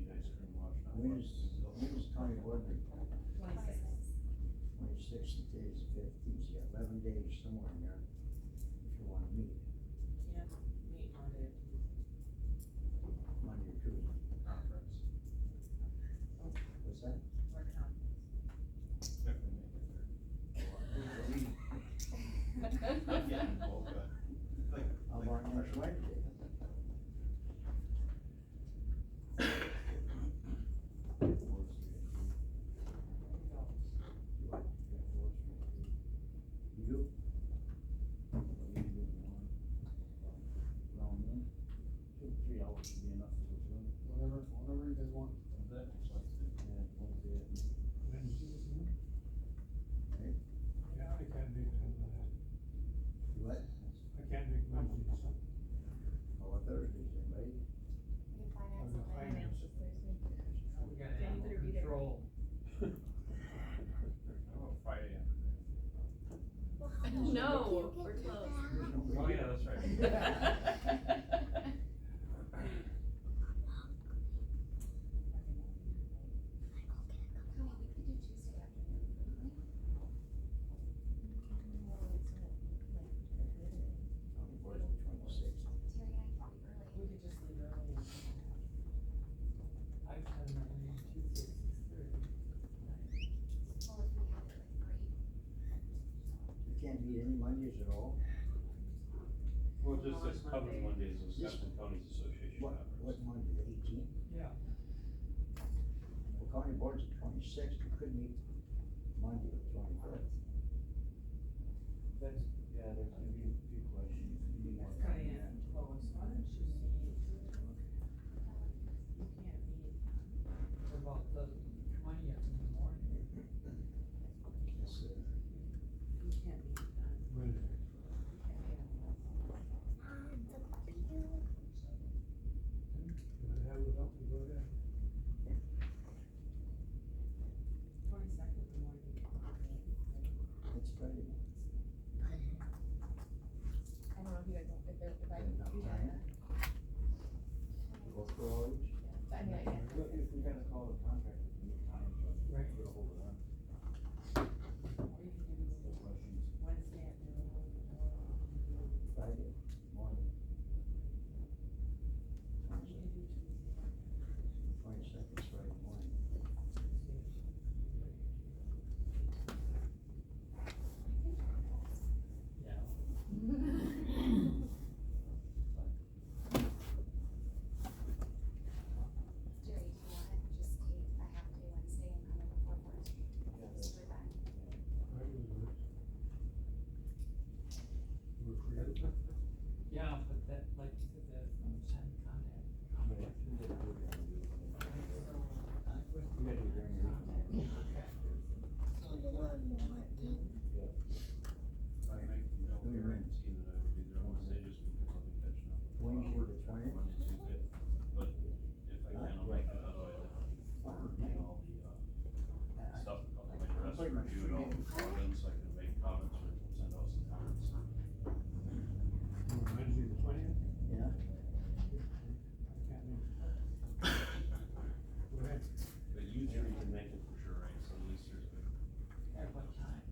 eat ice cream, watch when Netflix. is county board meeting? 26. 26th, and today's the 15th, you got 11 days somewhere in there, if you wanna meet, Can't meet Monday or Tuesday. Monday or Tuesday. Conference. What's that? Or conference. If we make it there. Yeah, okay. How about next Wednesday? You do? What do you do? Around noon? 3 hours should be enough to go through. Whatever you guys want. That makes sense. Yeah, Wednesday at noon. Wednesday, isn't it? Hey, Yeah, I can't make it on that. you what? I can't make Wednesday, so. How about Thursdays, anybody? We can finance Other it. finance. This Thursday. We got Yeah, you animal better be there. control. How about Friday afternoon? No, we're closed. Oh, yeah, that's right. Honey, we could do Tuesday afternoon, couldn't we? County board is the 26th. Terry and I can be early. We could just leave early. I have my meeting Tuesday, 6:30. Well, if we have it like 3. You can't meet any Mondays at all? Well, just this covered Monday. Mondays, Wisconsin Counties Association What conference. Monday, the 18th? Yeah. Well, county board's the 26th, you could meet Monday, the 25th. That's, yeah, there's gonna be a few questions. You need more That's time. kinda close, why don't you see? You can't meet, What about the 20th in the morning? Yes, sir. you can't meet on, Wednesday. you can't meet on Can I have it up and go there? 22nd in the morning. Monday? Monday, Tuesday, but if I can, I'll make it, otherwise I'll review all the, stuff, I'll make Russ review it all before then, so I can make comments or send out some comments. Wednesday the 20th? Yeah. Go ahead. But you three can make it for sure, right, so at least there's good. At what time?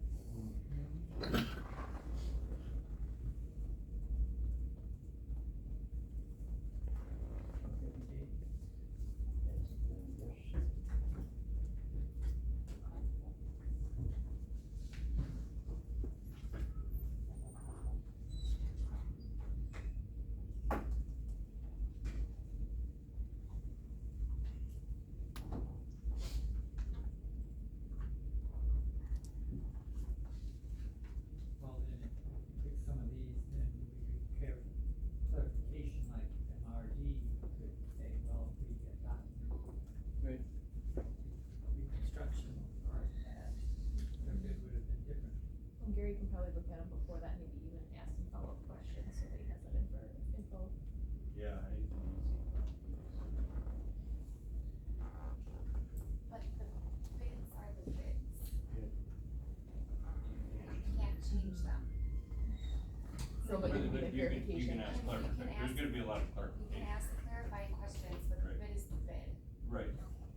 Well, then if you pick some of these, then we could care clarification like MRD could say, well, if we get that. Right. Reconstruction or that, their bid would have been different. And Gary can probably look at them before that, maybe even ask some follow-up questions, so that he has that info. Yeah, anything easy. But the bids are the bids. Yeah. You can't change them. So, but you need a You verification. can ask clarification, there's gonna be a lot of You can clarification. ask clarifying questions, but the Right. bid is the bid. Right. Okay.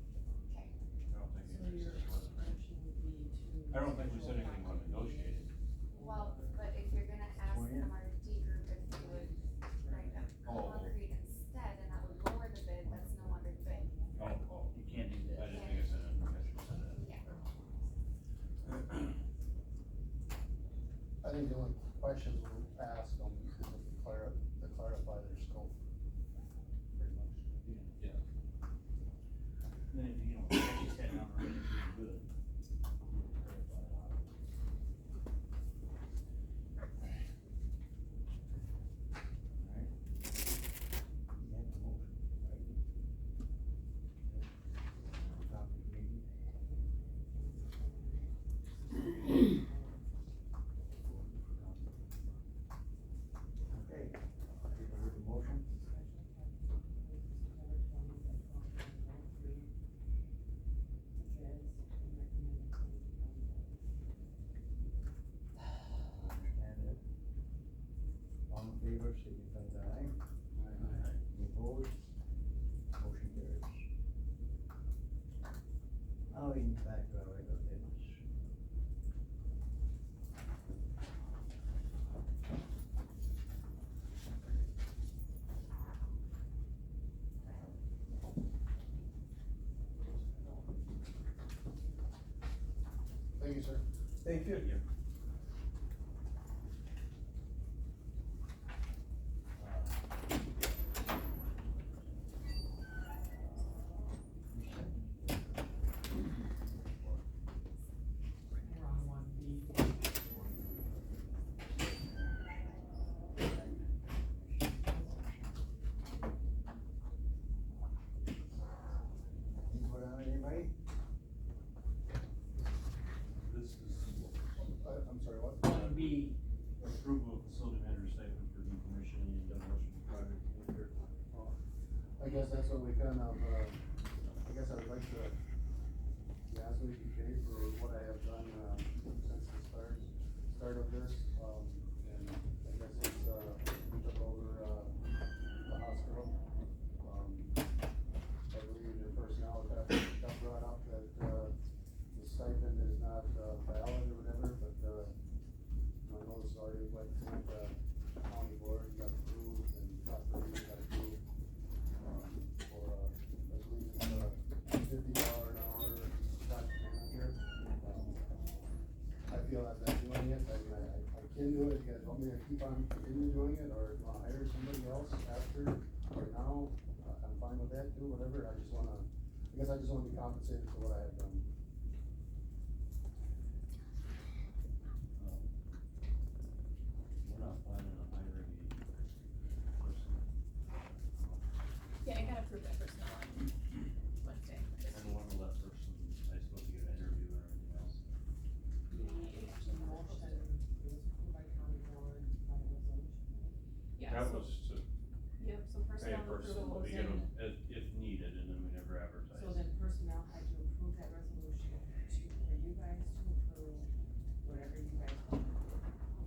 I don't think So we your said what- motion would be to. I don't think we said anything about negotiating. Well, but if you're gonna ask Oh, yeah. MRD group if you would write them Oh. concrete instead, and that would lower the bid, that's no longer the bid. Oh, You can't do I that. didn't think I said it, I should have said that. Yeah. I think the only questions we'll ask them is to clarify their scope, pretty much. Yeah. Then if you know, if you set down already, it's good. Alright. You have the motion, right? Copy, maybe? Okay, people with the motion? Understand it? All in favor, signify by aye. Any opposed? Motion carries. Now we can back to our regular business. Thank you, sir. Thank you. We're on 1B. Input on anybody? This is I'm sorry, what? 1B, approval of facility manager stipend for decommissioning and demolition project manager. I guess that's what we kind of, I guess I would like to, ask me to be paid for what I have done, since the start of this, and I guess it's, we took over, the hospital. I believe the personnel got brought up that, the stipend is not, valid or whatever, but, I know this already went to the county board, got approved, and got approved, for, I believe it's $50 an hour project manager. I feel I've been doing it, I mean, I can do it, you guys want me to keep on continue doing it, or if you wanna hire somebody else after, or now, I'm fine with that too, whatever, I guess I just wanna be compensated for what I have done. We're not planning on hiring a person. Yeah, I got approved that personnel on Wednesday. And when will that person, I suppose, get an interview or anything else? The motion, it was approved by county board by resolution. Yeah, That so- was to, Yep, So pay a personnel person, approval we goes get in, them if needed, and then we never advertise. So then personnel had to approve that resolution for you guys to approve whatever you guys want.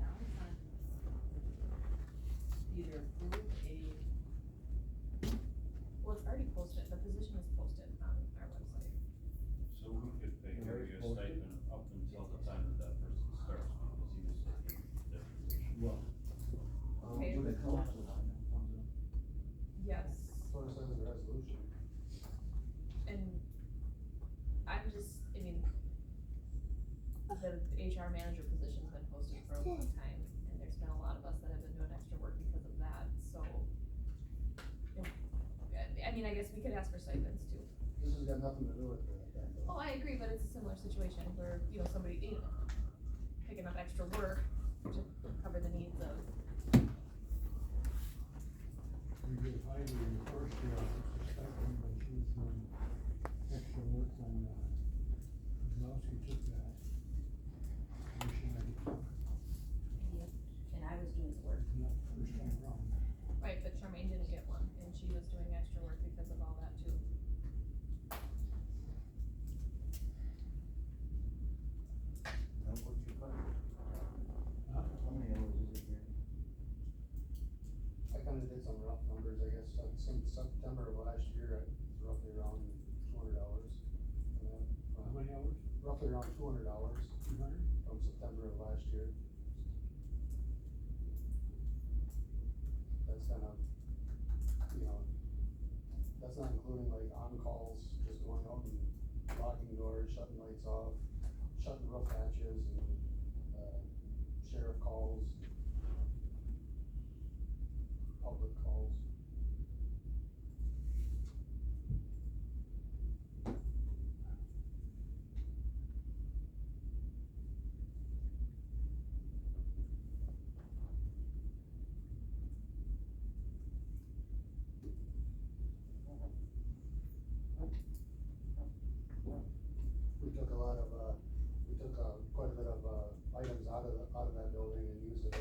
Now it's on either approve well, it's already posted, the position is posted on our website. So we could pay Gary a stipend up until the time that person starts, because he was taking that position. Well, Okay. do the council, Yes, That's what it says in the resolution. and I'm just, I mean, the HR manager position's been posted for a long time, and there's been a lot of us that have been doing extra work because of that, so. I mean, I guess we could ask for stipends too. This has got nothing to do with that. Oh, I agree, but it's a similar situation where, you know, somebody, you know, picking up extra work to cover the needs of, We gave Heidi in the first year, it's a stipend, but she was doing extra work on, Rusk, he took that. Commission that he took, And I was doing the work. not the first time around. right, but Charmaine didn't get one, and she was doing extra work because of all that too. now what's your budget? Huh? How many hours is it here? I kinda did some rough numbers, I guess, since September of last year, it's roughly around $200. How many hours? Roughly around $200 200? from September of last year. That's kind of, you know, that's not including like on-calls, just going out and locking doors, shutting lights off, shutting roof hatches and, sheriff calls, public calls. We took a lot of, quite a bit of, items out of that building and used it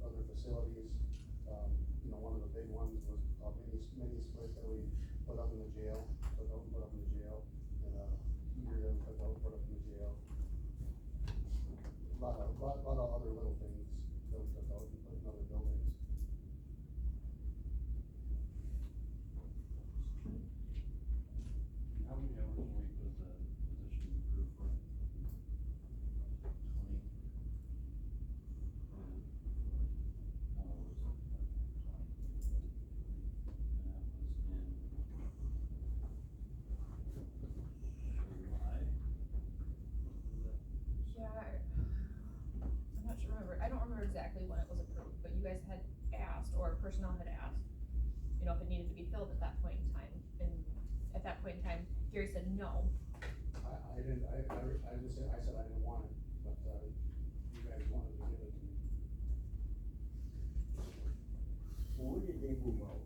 other facilities. You know, one of the big ones was a mini split that we put up in the jail, took out and put up in the jail, and a heater that we took out, put up in the jail. Lot of other little things that we took out and put in other buildings. How many hours a week was the position approved for? 20? No, it was 20. And that was in July? Yeah, I'm not sure, I don't remember exactly when it was approved, but you guys had asked, or personnel had asked, you know, if it needed to be filled at that point in time, and at that point in time, Gary said no. I didn't, I just said, I said I didn't want it, but, you guys wanted to give it to me. Well, when did they move out?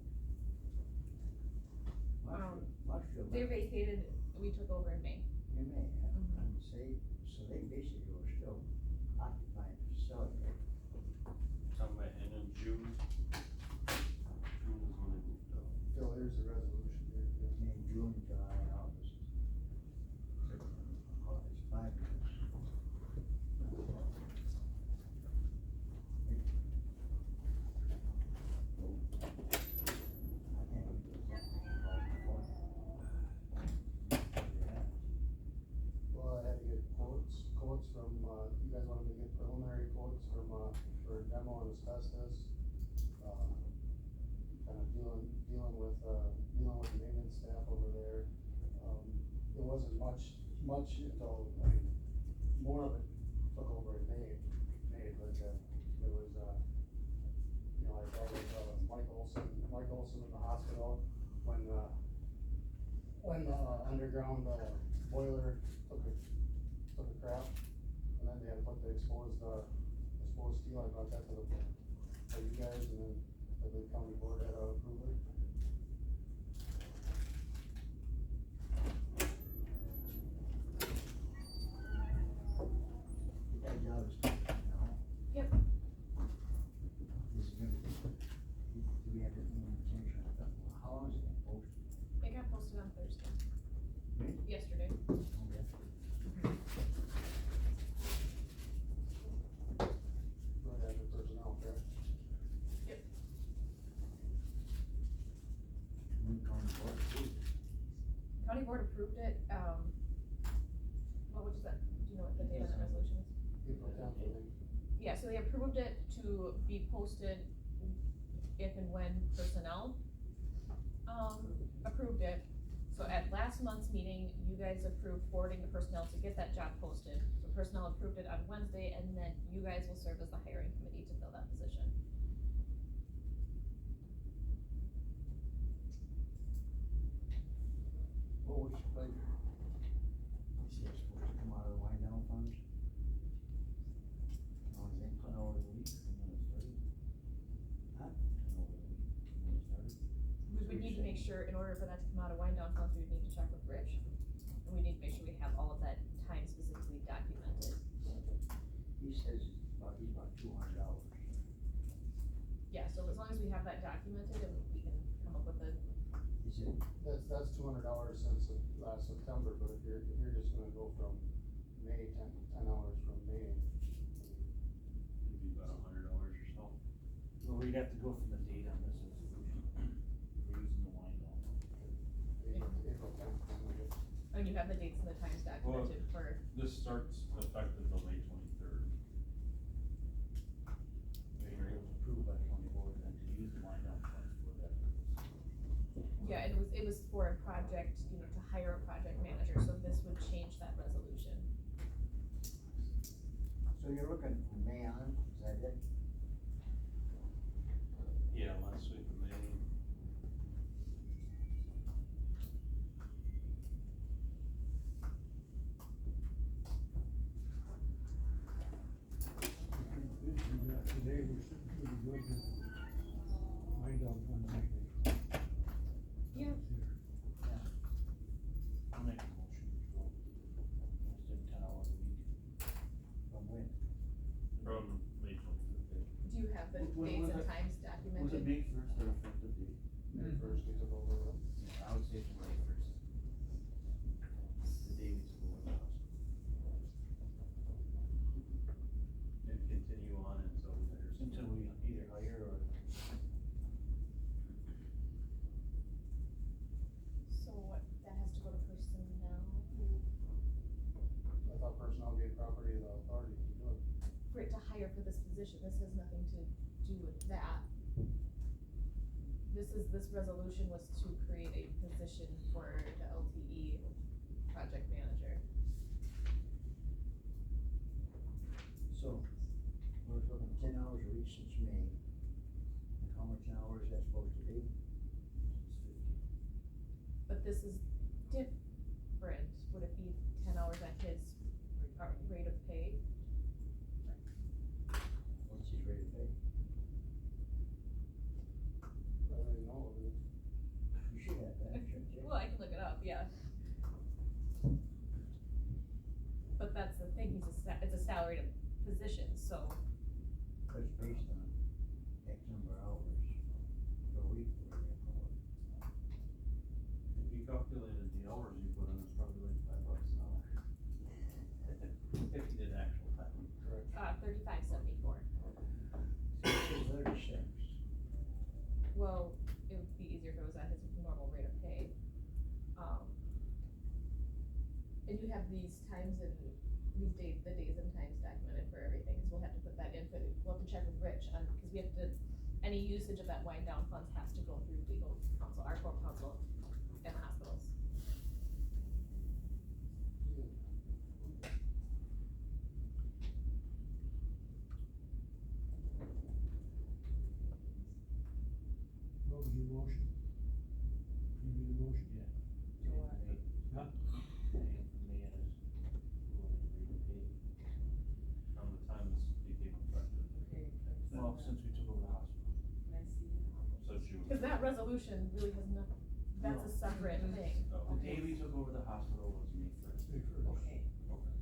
They vacated, we took over in May. In May, and say, so they basically were still occupying the facility, right? Talking about, and in June is when they moved out. Phil, here's the resolution here. May, June, July, August. Well, it's 5 years. Well, I had to get quotes from, you guys wanted me to get preliminary quotes from, for demo and asbestos. Kind of dealing with the maintenance staff over there. It wasn't much until, I mean, more of it took over in May, but, there was, you know, I dealt with, Mike Olson in the hospital when the underground, boiler took a crap, and then they had to put the exposed steel, I brought that to you guys, and then the county board had to approve it. That job is taken now. Yep. This is gonna be, do we have to, change our when county board approved it? County board approved it, what was that, do you know what the date on that resolution is? April 10th, I think. Yeah, so they approved it to be posted if and when personnel, approved it. So at last month's meeting, you guys approved forwarding the personnel to get that job posted. So personnel approved it on Wednesday, and then you guys will serve as the hiring committee to fill that position. What was your pleasure? You say it's supposed to come out of the wind down funds? I don't think 10 hours a week from when it started. Huh? 10 hours a week from when it started. We would need to make sure, in order for that to come out of wind down funds, we would need to check with Rich. And we need to make sure we have all of that time specifically documented. He says he's about $200. Yeah, so as long as we have that documented and we can come up with a, Is it, That's $200 since last September, but if you're just gonna go from May, 10 hours from May. It'd be about $100 or so. Well, we'd have to go from the date on this resolution. We're using the wind down. April 10th. and you have the dates and the times documented for, This starts effective till May 23rd. It was approved by county board and to use the wind down funds for that. yeah, and it was for a project, you know, to hire a project manager, so this would change that resolution. so you're looking from May on, is that it? Yeah, last week of May. Today, we're sitting pretty good with wind down fund lately. Yeah. I'll make a motion to go, instead of 10 hours a week. From when? From May 23rd. Do you have the When dates was and it? times Was it documented? May first or effective date? May 1st, we took over. Yeah, I would say from May first. The day we took over the hospital. And continue on until we hire someone. Until we either hire or. So what, that has to go to personnel, I thought personnel gave property the authority to do it. for it to hire for this position, this has nothing to do with that. This resolution was to create a position for the LTE project manager. So, we're looking 10 hours a week since May, and how much hours is that supposed to be? But this is different, would it be 10 hours at his rate of pay? What's his rate of pay? I don't even know. You should have that, shouldn't you? Well, I can look it up, yeah. But that's the thing, it's a salaried position, so, But it's based on X number of hours per week, whatever you call it. If you calculated the hours you put in, it's probably like $5 an hour. If you did actual time. Correct. 35.74. So it says 36. Well, it would be easier if it was at his normal rate of pay. And you have these times and these days, the days and times documented for everything, so we'll have to put that in for we'll have to check with Rich on, because we have to, any usage of that wind down funds has to go through legal counsel, our corp counsel, and the hospitals. What was your motion? You made a motion? Yeah. To what? Huh? Paying for May as whoever's rate of pay. From the time this became effective. Okay, Well, since we took over the hospital. can I see it? So June. Cause that resolution really has no, that's a separate thing. Oh, The day we took over the hospital was May first. May first. Okay. okay.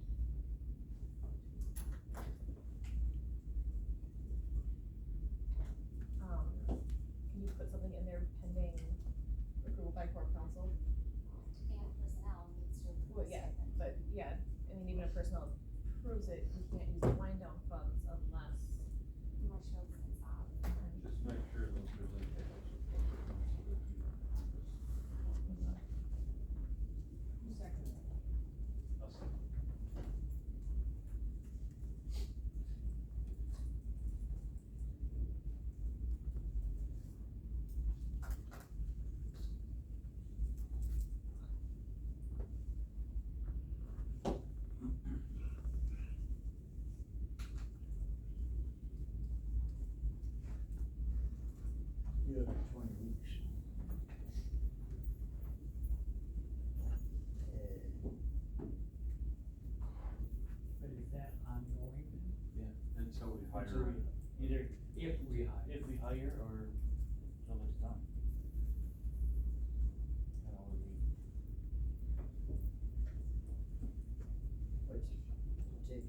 Can you put something in there pending approval by corp counsel? And personnel needs to approve. Well, yeah, statement. but yeah, I mean, even if personnel approves it, we can't use the wind down funds unless. Unless you'll consent. Just make sure that there's any hiccups with corporate counsel that you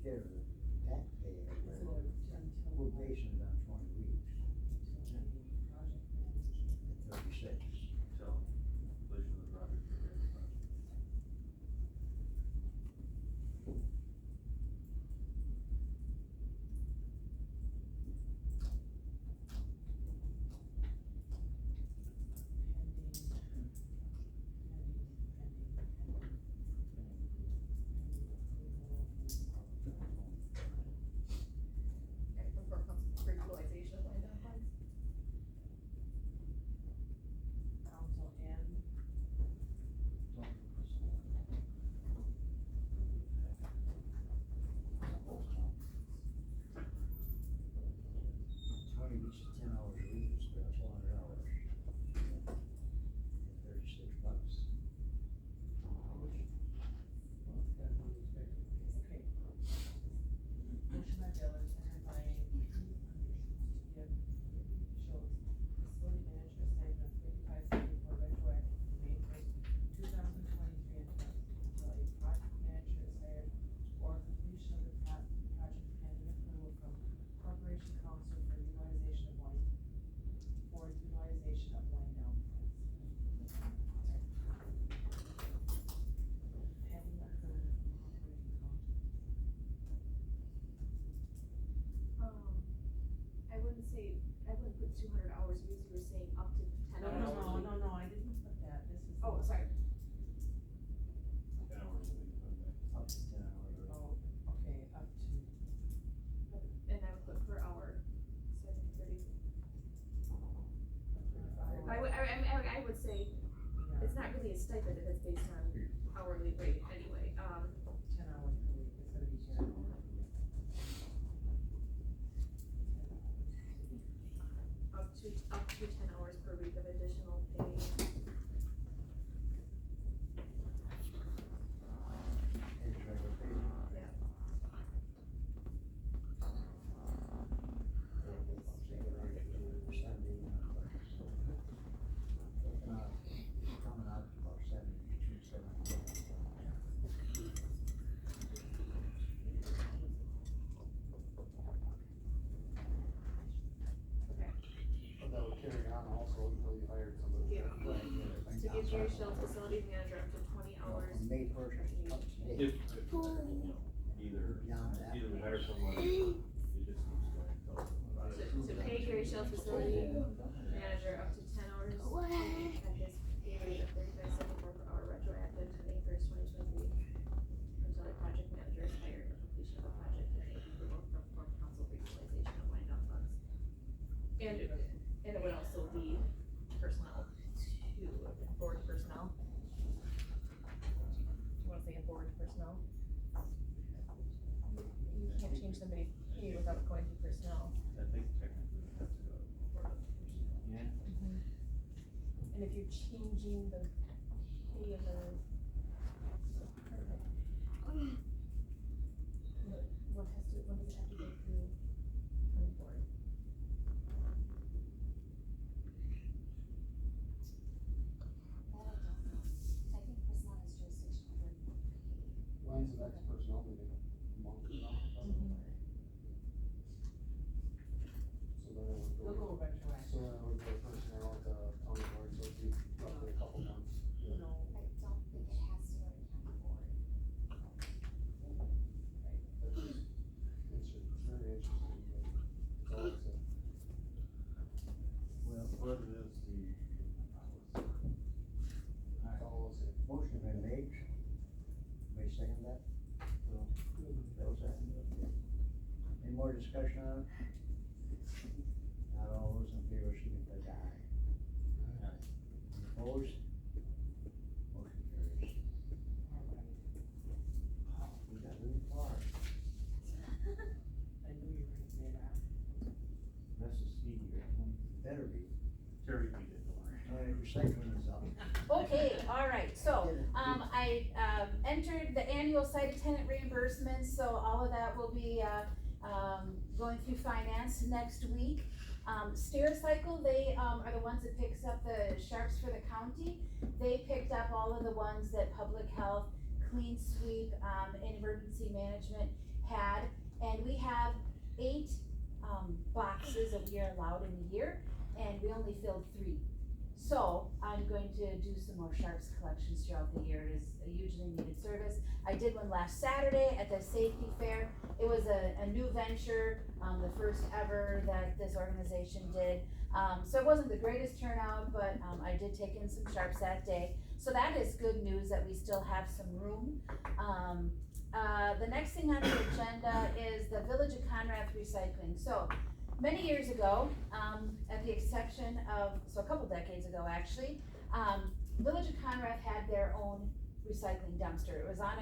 care of the taxpayer, So we're until. basing it on 20 weeks, Until the project manager. at 36. Till completion of the project or the project. And before council for utilization of land down funds. Council and Twenty weeks to 10 hours a week is about $400. At $36. Okay. Motion by Bill and second by Schultz to give Schultz, facility manager, a stipend of $55.74 retroactive from May 1st, 2023 until a project manager is hired or completion of the project pending approval from Corporation Council for utilization of wind down funds. Pending approval from Corporation Council. I wouldn't say, I wouldn't put 200 hours, because you were saying up to 10 No, hours. no, I didn't put that, this is. Oh, sorry. 10 hours a week, okay. Up to 10 hours a week. Oh, okay, up to. And I would put per hour, 30. I would say, it's not really a stipend if it's based on hourly rate anyway, 10 hours per week, it's gonna be 10 hours. up to 10 hours per week of additional pay. It's regular pay. Yeah. Coming out to about 72, 73. Okay. But that would carry on also until you hired somebody. Yeah. Right, To give Gary Schultz, facilities manager, up to 20 hours. From May 1st up to May. If, either, Beyond that. either we hire someone, it just needs to go. To pay Gary Schultz, facility manager, up to 10 hours at his pay rate of $35.74 per hour retroactive to May 1st, 2023. Until a project manager is hired or completion of the project and any approval from Fourth Council for utilization of wind down funds. And it would also be personnel too, board personnel. You wanna say a board personnel? You can't change somebody's pay without going through personnel. I think technically we have to go for the personnel. Yeah. And if you're changing the pay of the. When does it have to go through county board? I think personnel has jurisdiction over pay. When's the next personnel meeting? A month from now? So then it would We'll go, go retroactive. so then it would go personnel at the county board, so it'd be roughly a couple months. Yeah. No, I don't think it has to go to county board. It's very interesting, but it's all it's a. Well, What is the policy? It's all it's a. motion been made. May second that? Bill seconded it. Any more discussion on it? Not all those in favor, signify by aye. Opposed? Motion carries. We got really far. I knew you were gonna say that. That's a speedy, right? Better be. Terry, we did, don't worry. All right, recycling is up. Okay, all right, so, I, entered the annual site attendant reimbursements, so all of that will be, going through finance next week. Stericycle, they, are the ones that picks up the sharps for the county. They picked up all of the ones that public health, clean sweep, and emergency management pad, and we have 8, boxes that we are allowed in a year, and we only filled 3. So I'm going to do some more sharps collections throughout the year. It is a hugely needed service. I did one last Saturday at the safety fair. It was a new venture, the first ever that this organization did. So it wasn't the greatest turnout, but I did take in some sharps that day. So that is good news that we still have some room. The next thing on the agenda is the Village of Conrath recycling. So many years ago, at the exception of, so a couple decades ago actually, Village of Conrath had their own recycling dumpster. It was on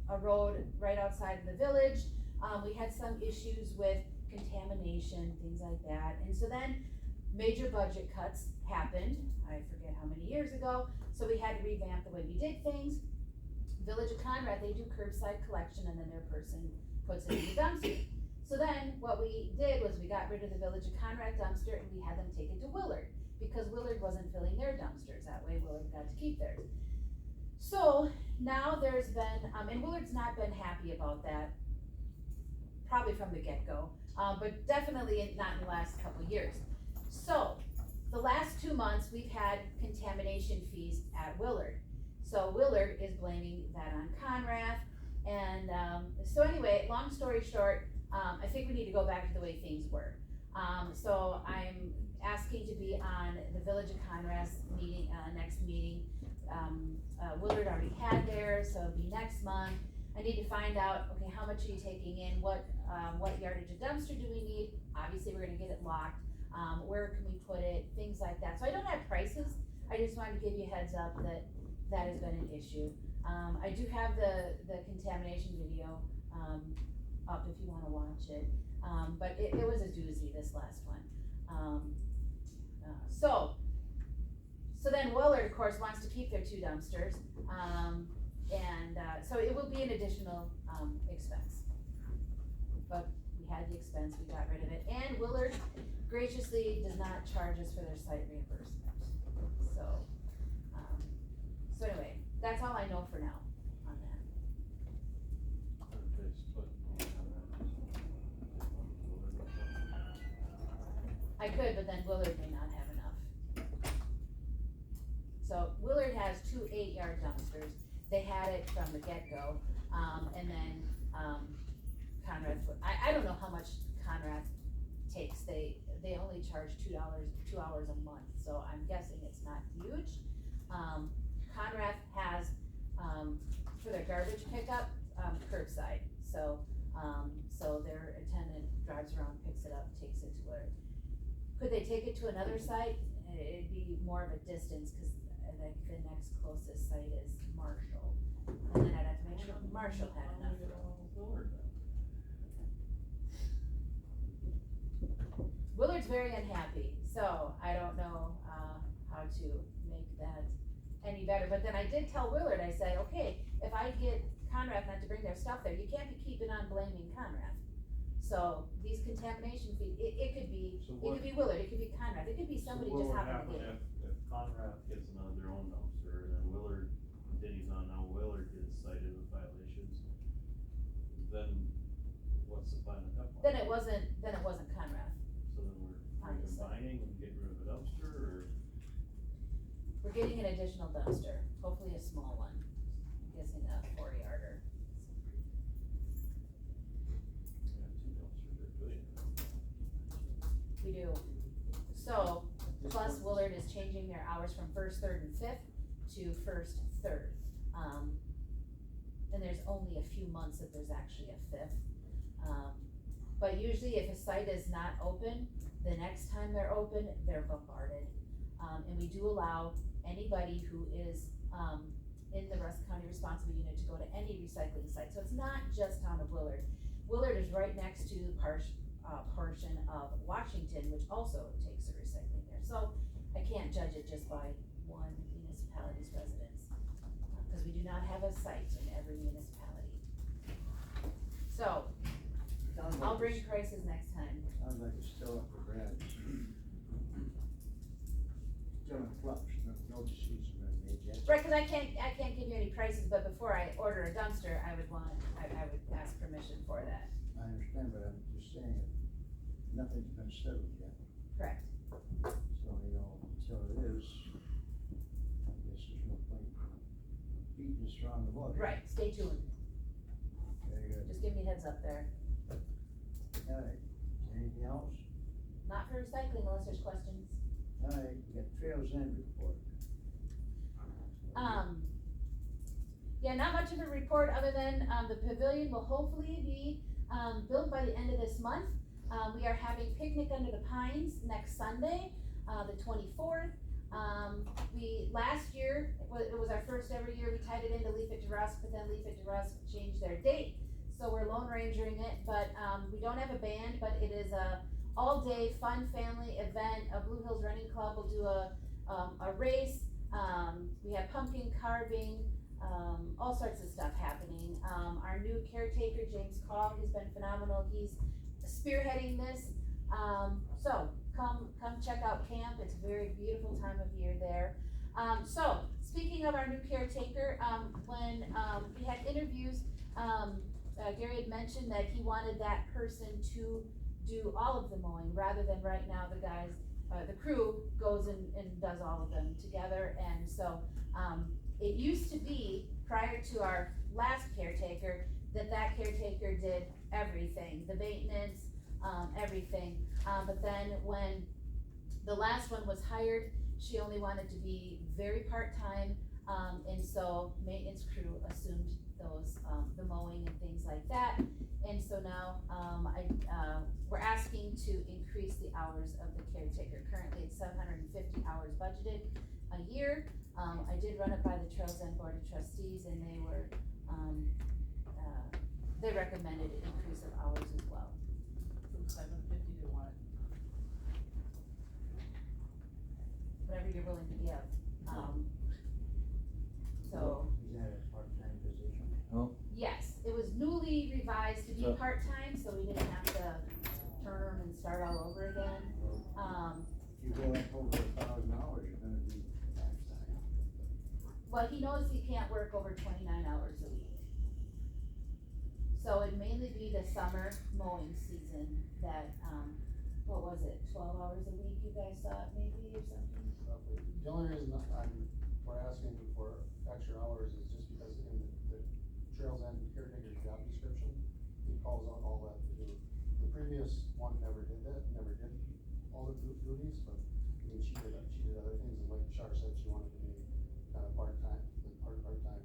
a road right outside of the village. We had some issues with contamination, things like that. And so then major budget cuts happened, I forget how many years ago, so we had to revamp the way we did things. Village of Conrath, they do curbside collection and then their person puts it in the dumpster. So then what we did was we got rid of the Village of Conrath dumpster and we had them take it to Willard because Willard wasn't filling their dumpsters. That way Willard got to keep theirs. So now there's been, and Willard's not been happy about that, probably from the get-go, but definitely not in the last couple of years. So the last 2 months we've had contamination fees at Willard. So Willard is blaming that on Conrath. And so anyway, long story short, I think we need to go back to the way things were. So I'm asking to be on the Village of Conrath's meeting, next meeting. Willard already had theirs, so it'll be next month. I need to find out, okay, how much are you taking in? What yardage of dumpster do we need? Obviously, we're gonna get it locked. Where can we put it? Things like that. So I don't have prices. I just wanted to give you a heads up that that has been an issue. I do have the contamination video up if you wanna watch it. But it was a doozy, this last one. So then Willard, of course, wants to keep their 2 dumpsters. So it will be an additional expense. But we had the expense, we got rid of it. And Willard graciously does not charge us for their site reimbursement. So anyway, that's all I know for now on that. I could, but then Willard may not have enough. So Willard has 2 8-yard dumpsters. They had it from the get-go, and then Conrath, I don't know how much Conrath takes. They only charge $2 a month, so I'm guessing it's not huge. Conrath has, for their garbage pickup, curbside, so their attendant drives around, picks it up, takes it to where. Could they take it to another site? It'd be more of a distance, cause the next closest site is Marshall, and then I'd have to make sure Marshall had enough. Willard's very unhappy, so I don't know, how to make that any better, but then I did tell Willard, I said, okay, if I get Conrath not to bring their stuff there, you can't be keeping on blaming Conrath. So these contamination fees, it could be Willard, it could be Conrath, it could be somebody just happened to get it. If Conrath gets their own dumpster, and then Willard continues on, now Willard gets cited with violations, then what's the plan at that point? Then it wasn't Conrath. So then we're Obviously. combining and getting rid of a dumpster, or? We're getting an additional dumpster, hopefully a small one, I'm guessing a 4-yarder. We have 2 dumpsters that do it. We do. So, plus Willard is changing their hours from 1st, 3rd, and 5th to 1st, 3rd. And there's only a few months that there's actually a 5th. But usually if a site is not open, the next time they're open, they're bombarded. And we do allow anybody who is, in the Rusk County Responsible Unit to go to any recycling site. So it's not just town of Willard. Willard is right next to portion of Washington, which also takes the recycling there. So I can't judge it just by one municipality's residents, because we do not have a site in every municipality. So, I'll bring prices next time. Sounds like it's still up for grabs. Still in flux, no decisions have been bids yet? Right, cause I can't give you any prices, but before I order a dumpster, I would ask permission for that. I understand, but I'm just saying, nothing's been settled yet, Correct. so, until it is, I guess there's no point beating this around the bush. Right, stay tuned. Very good. Just give me a heads up there. Alright, anything else? Not for recycling unless there's questions. Alright, we got Trails End report. Yeah, not much of a report other than, the pavilion will hopefully be, built by the end of this month. We are having Picnic Under the Pines next Sunday, the 24th. Last year, it was our first ever year, we tied it into Leaf It to Rusk, but then Leaf It to Rusk changed their date. So we're Lone Rangering it, but, we don't have a band, but it is a all-day fun family event. Blue Hills Running Club will do a race. We have pumpkin carving, all sorts of stuff happening. Our new caretaker, James Call, he's been phenomenal. He's spearheading this. So come check out camp. It's a very beautiful time of year there. So speaking of our new caretaker, when we had interviews, Gary had mentioned that he wanted that person to do all of the mowing rather than right now the crew goes and does all of them together. And so it used to be, prior to our last caretaker, that caretaker did everything, the maintenance, everything. But then when the last one was hired, she only wanted to be very part-time, and so maintenance crew assumed those, the mowing and things like that. And so now, we're asking to increase the hours of the caretaker. Currently, it's 750 hours budgeted a year. I did run it by the Trails End Board of Trustees, and they were, they recommended an increase of hours as well. From 750 to what? Whatever you're willing to give. So, Is that a part-time position? yes, it was newly revised to be So- part-time, so we didn't have to term and start all over again. If you go up over 1,000 hours, you're gonna be half-time. Well, he knows he can't work over 29 hours a week. So it'd mainly be the summer mowing season that, what was it, 12 hours a week you guys thought maybe or something? Roughly. The only reason we're asking for extra hours is just because in the Trails End caretaker's job description, it calls out all that to do. The previous one never did that, never did all the duties, but, I mean, she did other things, and like Shar said, she wanted to be kind of part-time, like part-time.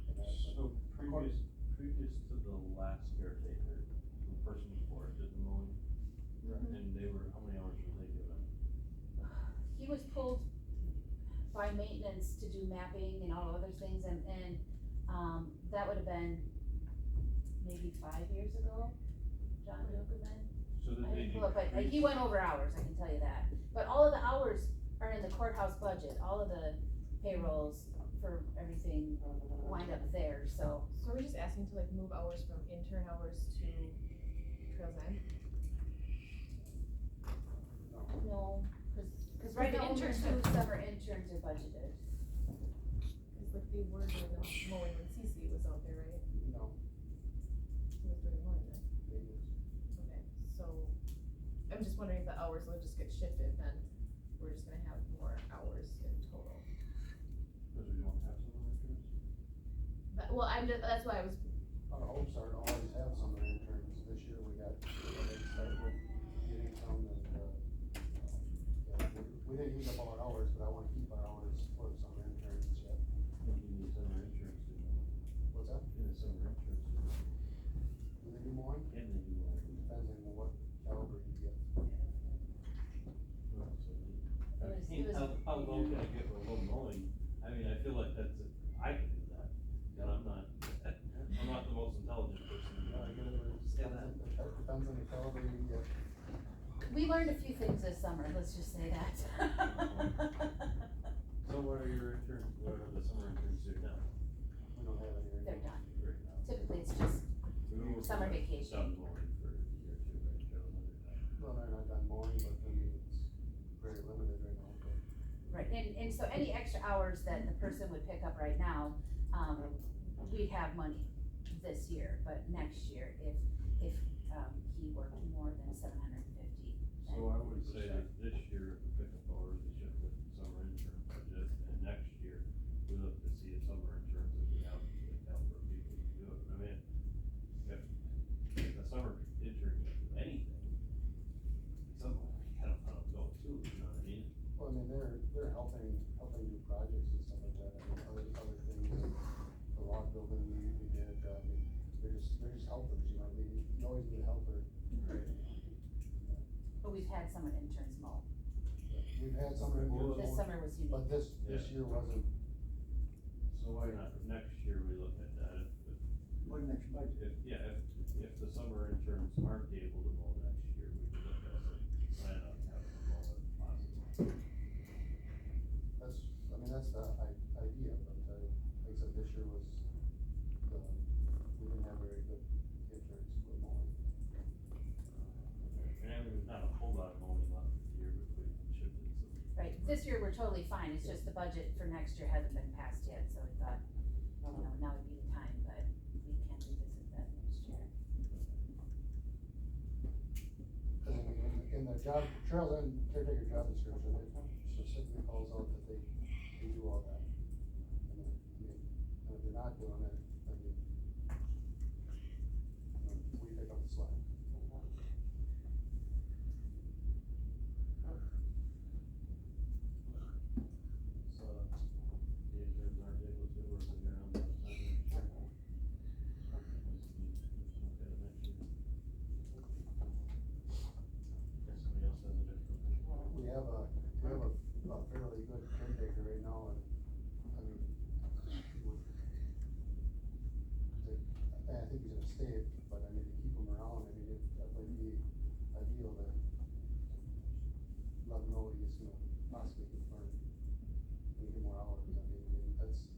in that, So but- previous to the last caretaker, the person before did the mowing, and they were, how many hours were they given? He was pulled by maintenance to do mapping and all other things, and, that would have been maybe 5 years ago, John Yokerman. So did I they didn't pull it, but he went over hours, I can tell you that. But all of the hours are in the courthouse budget, all of the payrolls for everything wind up there, so. So are we just asking to like move hours from intern hours to Trails End? No, cause right The now only interns 2 have- summer interns are budgeted. Cause like they were doing the mowing when CC was out there, right? No, Who was doing the mowing then? maintenance. Okay, so I'm just wondering if the hours will just get shifted, then we're just gonna have more hours in total. Cause we don't have some other kids? But, well, that's why I was, Our hopes are to always have summer interns. This year we got, they started with getting some and, yeah, we didn't use up all our hours, but I wanna keep our hours for the summer interns yet. You need summer insurance to know. What's that? You need summer insurance to know. Do they do mowing? Can they do that? Depends on what caliber you get. Well, so they- It was- I mean, it was- how low can I get with low mowing? I mean, I feel like I could do that, but I'm not the most intelligent person. Say that. Depends on the caliber you get. we learned a few things this summer, let's just say that. So what are your interns, what are the summer interns do now? We don't have any. They're done. Right now. Typically, it's just We were summer working on vacation. Sun mowing for a year or two, right, Joe, another time. Well, they're not done mowing, but I mean, it's very limited right now, but. Right, and so any extra hours that the person would pick up right now, we'd have money this year, but next year, if, he worked more than 750. So I would say that this year, if we pick up hours, we should put summer intern budget, and next year, we look to see if summer interns that we have, like, help for people to do it. I mean, if a summer intern can do anything, someone can help go too, you know what I mean? Well, I mean, they're helping do projects and stuff like that, I mean, other things, the log building we did, I mean, they're just helpers, you know, you always need a helper. But we've had summer interns mow. We've had some interns. This summer was unique. But this year wasn't. So why not, next year we look at that, What next budget? if the summer interns aren't able to mow next year, we could look at it, plan on having them mow if possible. That's the idea, but, like I said, this year was, we didn't have very good interns for mowing. And I mean, not a whole lot of mowing left of the year, but we should do some. Right, this year we're totally fine, it's just the budget for next year hasn't been passed yet, so we thought, now would be the time, but we can revisit that next year. Cause in the job, trails and caretaker job description, it specifically calls out that they do all that. And if they're not doing it, I mean, we pick up the slack. So, the interns aren't able to work in their own time. Guess somebody else has a different. We have a fairly good caretaker right now, and, I mean, I think he's gonna stay, but I mean, to keep him around, I mean, that might be ideal to let him know he's gonna possibly get burned, and get more hours, I mean, that's the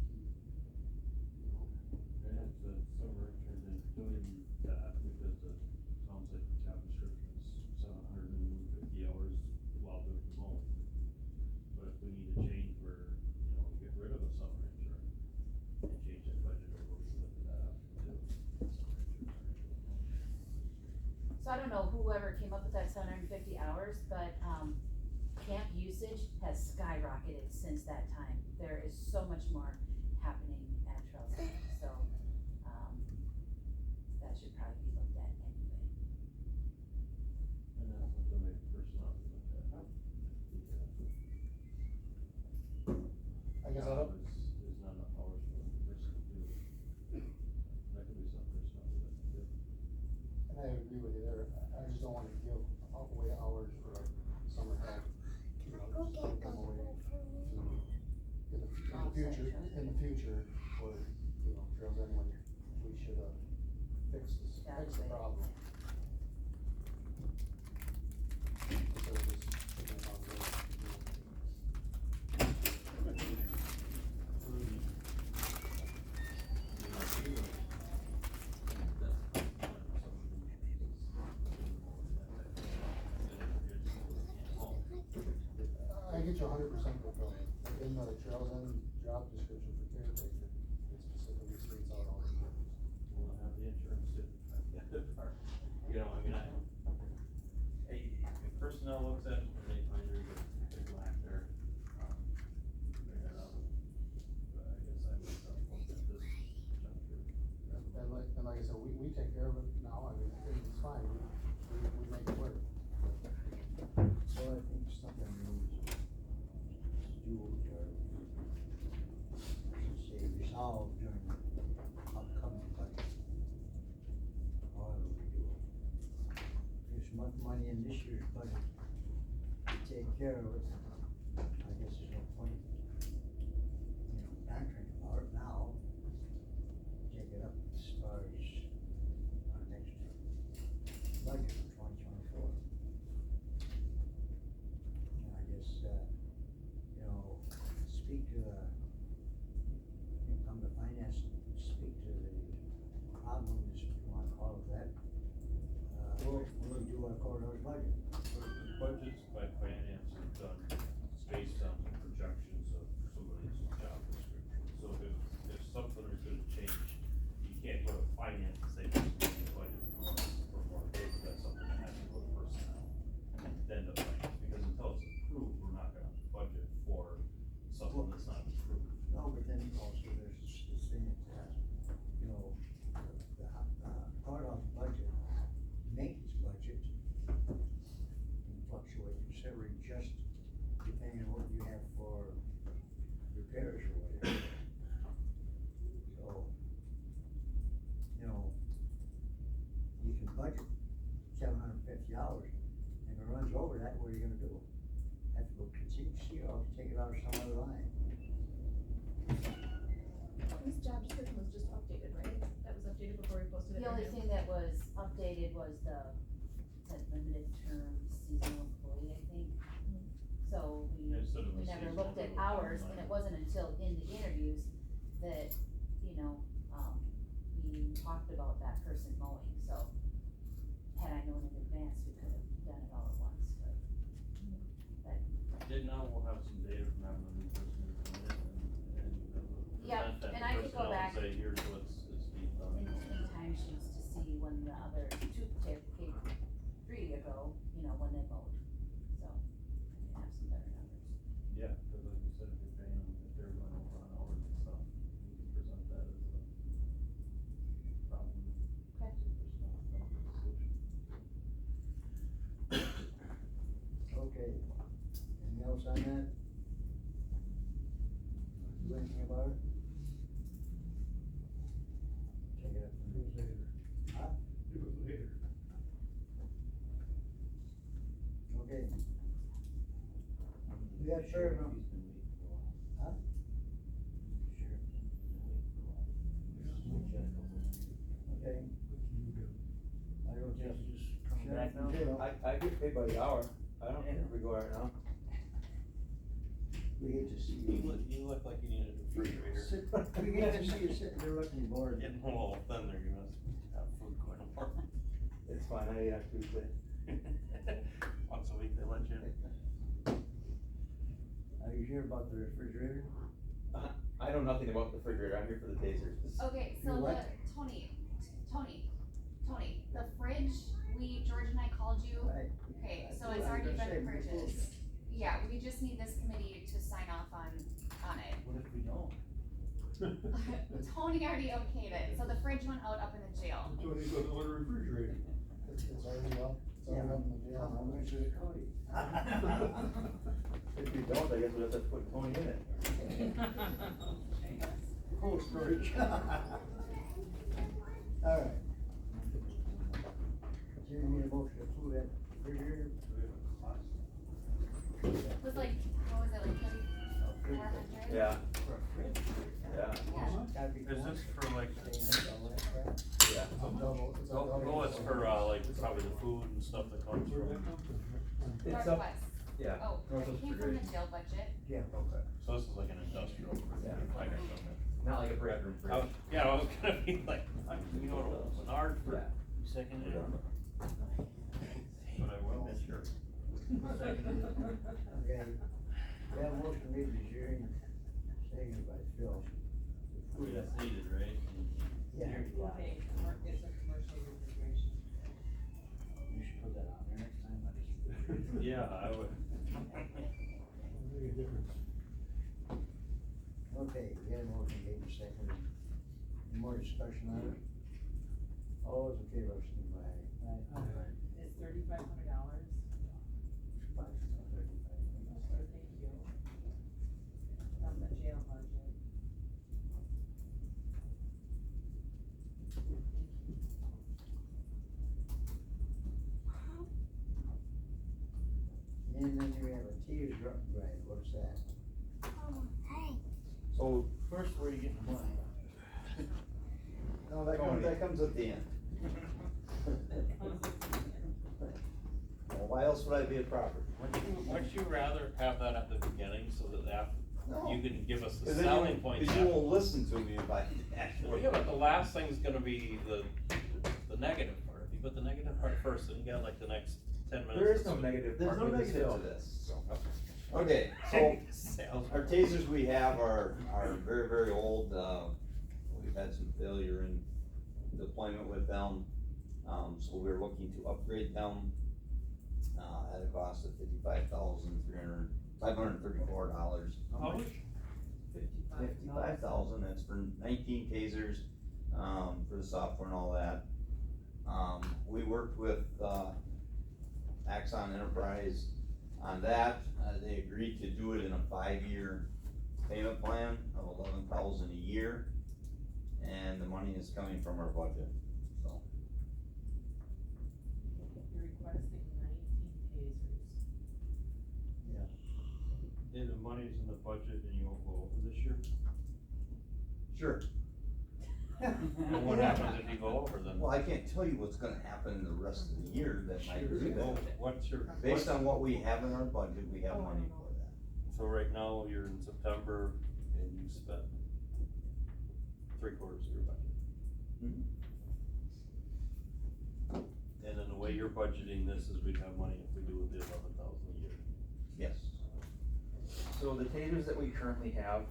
key. You know, And if the summer intern is doing that, because sounds like the job description is 750 hours while doing the mowing. But if we need to change where, get rid of a summer intern and change that budget over, we look at that option too. So I don't know whoever came up with that 750 hours, but, camp usage has skyrocketed since that time. There is so much more happening at Trails Camp, so, that should probably be looked at anyway. And that's something maybe personnel can look at. I guess I don't, Is not enough hours for the person to do. That could be some personnel that can do. and I agree with you there, I just don't wanna give away hours for like summer help, you know, just take them away to, in the future, for, trails end when we should, fix the problem. Instead of just sitting down there, I get you 100% with Bill. In the trails end job description for caretaker, it specifically states out all the things. We'll have the insurance too. If personnel looks at it, and they find there's a big lack there, bring that up. But I guess I would, look at this juncture. And like I said, we take care of it now, I mean, it's fine, we make it work. So I think something needs to do, say, resolve during the upcoming budget. However we do it. There's enough money in this year's budget to take care of it. I guess there's no point, bantering about it now. Take it up as far as our next budget for 2024. And I guess, speak to come to finance, speak to the problems, if you wanna call it that. We'll do our quarterly budget. Budgets by finance are done was said limited term seasonal employee, I think. So Instead of a we never seasonal, looked at they would hours, find and it like- wasn't until in the interviews that, we talked about that person mowing, so. Had I known in advance, we could have done it all at once, but. Now we'll have some data from having a new person who's come in and Yeah, present that and to I could go personnel and back say, here's what's being done. in time sheets to see when the other two paid 3 ago, when they mowed, so. I can have some better numbers. Yeah, cause like you said, if you're paying them, if they're going over on hours and stuff, you can present that as a problem. Okay. to personnel, come up with a solution. Okay, anything else on that? Do anything about it? Take it up from Do it later. Huh? Do it later. Okay. We got sheriff, He's been waiting for a while. huh? Sheriff's been waiting for a while. Switch that a couple of times. Okay, What can you do? I don't just, Coming back now? I get paid by the hour, I don't care if we go out now. we hate to see You you. look like you need a refrigerator. We hate to see you sitting there looking bored. Getting a little thin there, you must have food going on. It's fine, I eat on Tuesday. Once a week they let you in. Are you sure about the refrigerator? I know nothing about the refrigerator, I'm here for the tasers. Okay, so You what? Tony, the fridge, George and I called you. Right. Okay, so I it's was already gonna say, been we approved purchased. Yeah, we just need this committee to sign off on it. What if we don't? Tony already okayed it, so the fridge went out up in the jail. Tony doesn't want a refrigerator. It's already up, Yeah, in the jail. how much is it cost? If you don't, I guess we'll have to put Tony in it. Cold storage. Alright. So you need a motion to approve that refrigerator? It was like, what was it, like 3,400? Yeah, yeah, Yeah. Gotta be Is this cold. for like, All that crap. yeah. It's a double, it's a double. it's for like probably the food and stuff that comes Where from. that come from? It's up, Northwest. yeah. Oh, Northwest it came from the refrigeration. jail budget. Yeah. Okay. So this is like an industrial. Yeah. I got something. Not like a break room fridge. Yeah, I was gonna be like, you know, Menard for Yeah. second. Yeah. But I will. Sure. Okay. We have a motion made by Jerry, seconded by Phil. Food that's needed, right? Yeah. Okay, it's a commercial refrigeration. You should put that on there next time, I just. Yeah, I would. Make a difference. Okay, we had a motion made and seconded. Any more discussion on it? All those in favor, signify by aye. It's $3,500. Thank you. From the jail budget. And then we have a tears drop drive, what's that? So, First, where are you getting the money? No, that comes at the end. Well, why else would I be a property? Would you rather have that at the beginning so that No. you can give us the 'Cause then selling points? Cause you won't listen to me if I Well, actually. yeah, but the last thing's gonna be the negative part. If you put the negative part first, then you got like the next 10 minutes. There is to no sort- negative There's part no to this negative bill. to this, so. Okay, so, Sales. our tasers we have are very, very old, we've had some failure in deployment with them. So we're looking to upgrade them, at a cost of $55,534. How much? 55,000, that's for 19 tasers, for the software and all that. We worked with, Axon Enterprise on that, they agreed to do it in a 5-year payment plan of 11,000 a year. And the money is coming from our budget, so. You're requesting 19 tasers. And the money's in the budget and you won't go over this year? Sure. And what happens if you go over then? Well, I can't tell you what's gonna happen in the rest of the year that might do Well, that. what's your? Based on what we have in our budget, we have money for that. So right now, you're in September and you spent 3/4 of your budget. Mhm. And then the way you're budgeting this is we'd have money if we do the 11,000 a year. Yes. So the tasers that we currently have,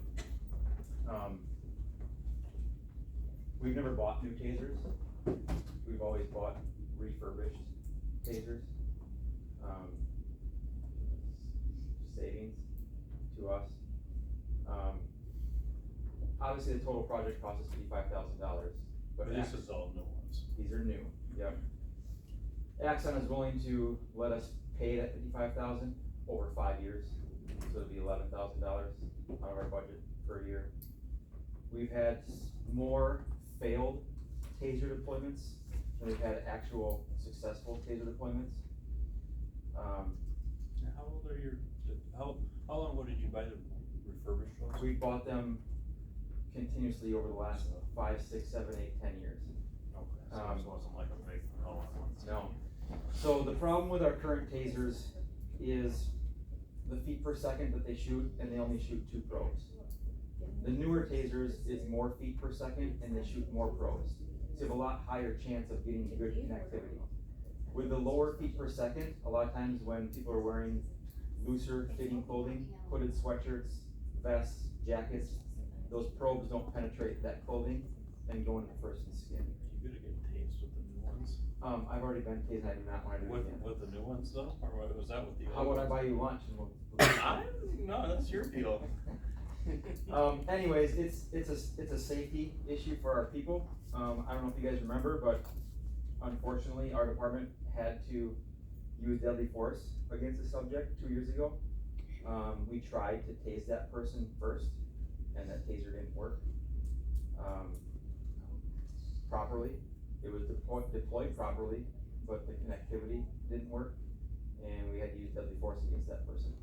we've never bought new tasers. We've always bought refurbished tasers. Savings to us. Obviously the total project cost is $55,000, but But this is all new ones. these are new, yep. Axon is willing to let us pay that $55,000 over 5 years, so it'll be $11,000 out of our budget per year. We've had more failed taser deployments than we've had actual successful taser deployments. And how old are your, how long ago did you buy the refurbished ones? We bought them continuously over the last 5, 6, 7, 8, 10 years. Okay, so this wasn't like a big, all at once. No. So the problem with our current tasers is the feet per second that they shoot, and they only shoot 2 probes. The newer tasers is more feet per second, and they shoot more probes. So you have a lot higher chance of getting good connectivity. With the lower feet per second, a lot of times when people are wearing looser fitting clothing, hooded sweatshirts, vests, jackets, those probes don't penetrate that clothing and go into the person's skin. Are you gonna get tased with the new ones? I've already been tased, and I do not want to do it again. With the new ones though, or was that with the old? How about I ones? buy you lunch and we'll. No, that's your deal. Anyways, it's a safety issue for our people. I don't know if you guys remember, but unfortunately, our department had to use deadly force against a subject 2 years ago. We tried to tase that person first, and that taser didn't work properly. It was deployed properly, but the connectivity didn't work, and we had to use deadly force against that person.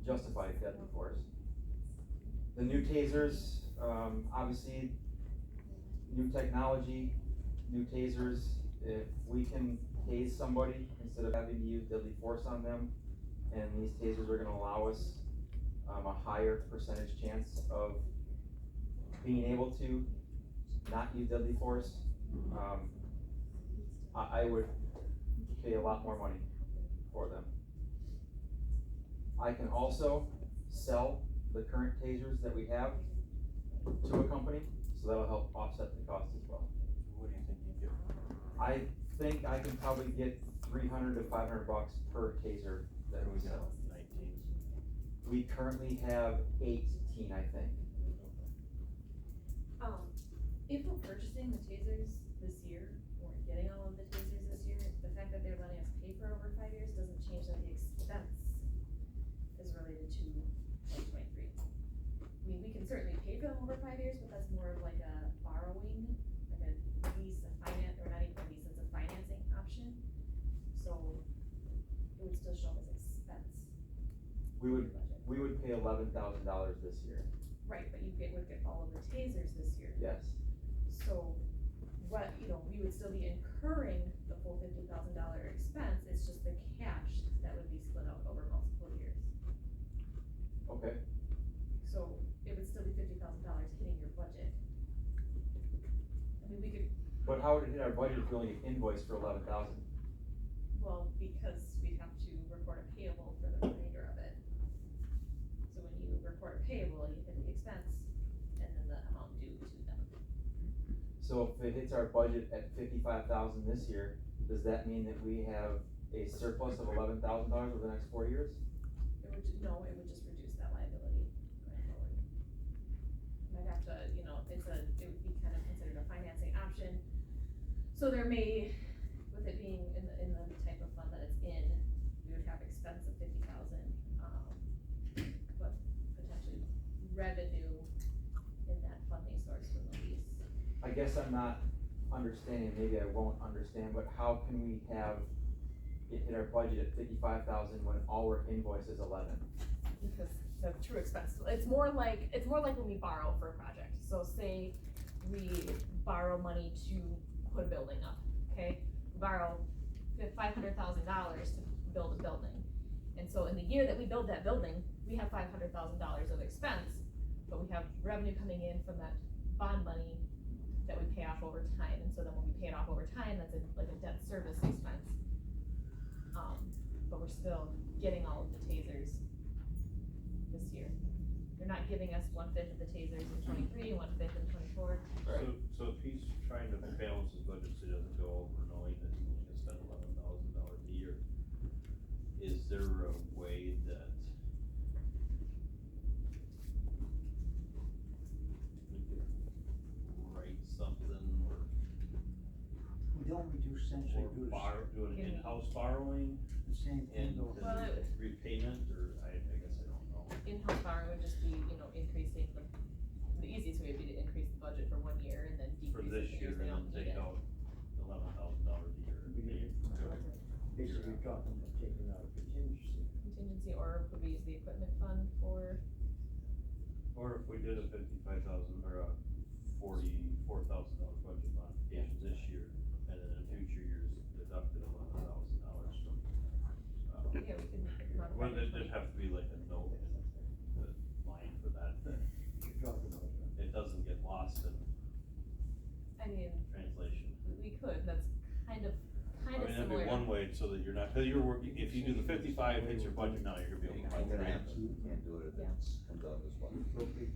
Justified deadly force. The new tasers, obviously, new technology, new tasers. If we can tase somebody instead of having to use deadly force on them, and these tasers are gonna allow us a higher percentage chance of being able to not use deadly force, I would pay a lot more money for them. I can also sell the current tasers that we have to a company, so that'll help offset the cost as well. What do you think you get? I think I can probably get $300 to $500 per taser that we sell. 19. We currently have 18, I think. If we're purchasing the tasers this year, or getting all of the tasers this year, the fact that they're letting us pay for over 5 years doesn't change that the expense is related to 2023. I mean, we can certainly pay for them over 5 years, but that's more of like a borrowing, like a lease, a finance, or not even a lease, it's a financing option. So it would still show up as expense. We would Budget. pay $11,000 this year. Right, but you would get all of the tasers this year. Yes. So, what, we would still be incurring the full $50,000 expense, it's just the cash that would be split out over multiple years. Okay. So, it would still be $50,000 hitting your budget. I mean, we could, But how would it hit our budget if we only get invoiced for $11,000? well, because we'd have to record a payable for the remainder of it. So when you record a payable, you hit the expense, and then the amount due to them. So if it hits our budget at $55,000 this year, does that mean that we have a surplus of $11,000 over the next 4 years? It would, no, it would just reduce that liability going forward. Might have to, it would be kind of considered a financing option. So there may, with it being in the type of fund that it's in, we would have expense of $50,000, but potentially revenue in that funding source from the lease. I guess I'm not understanding, maybe I won't understand, but how can we have it hit our budget at $55,000 when all we're invoiced is 11? Because the true expense. It's more like when we borrow for a project. So say we borrow money to put a building up, okay? We borrow $500,000 to build a building. And so in the year that we build that building, we have $500,000 of expense, but we have revenue coming in from that bond money that we pay off over time. And so then when we pay it off over time, that's like a debt service expense. But we're still getting all of the tasers this year. They're not giving us 1/5 of the tasers in 23 and 1/5 in 24. So if he's trying to balance his budget so he doesn't go over knowing that he's only gonna spend $11,000 a year, is there a way that we could write something or Don't we do essentially do do an in-house borrowing the same thing and though? then repayment, or I guess I don't know. In-house borrowing would just be, increasing the easiest way would be to increase the budget for 1 year and then For decrease this it year if they and don't then need take it. out $11,000 a year. Basically, you're talking about taking out a contingency. Contingency, or could we use the equipment fund for, Or if we did a 55,000 or a $44,000 budget modification this year, and then in future years deducted $11,000 from. yeah, we could. modify Well, it. there'd have to be like a note in the line for that, You're talking about that. it doesn't get lost in I mean, translation. we could, that's kind of I mean, that'd be similar. one way so that you're not, cause you're working, if you do the 55, hits your budget now, you're gonna be able to I'm find gonna grants. have to, you can't do it if Yeah. it's comes out this way.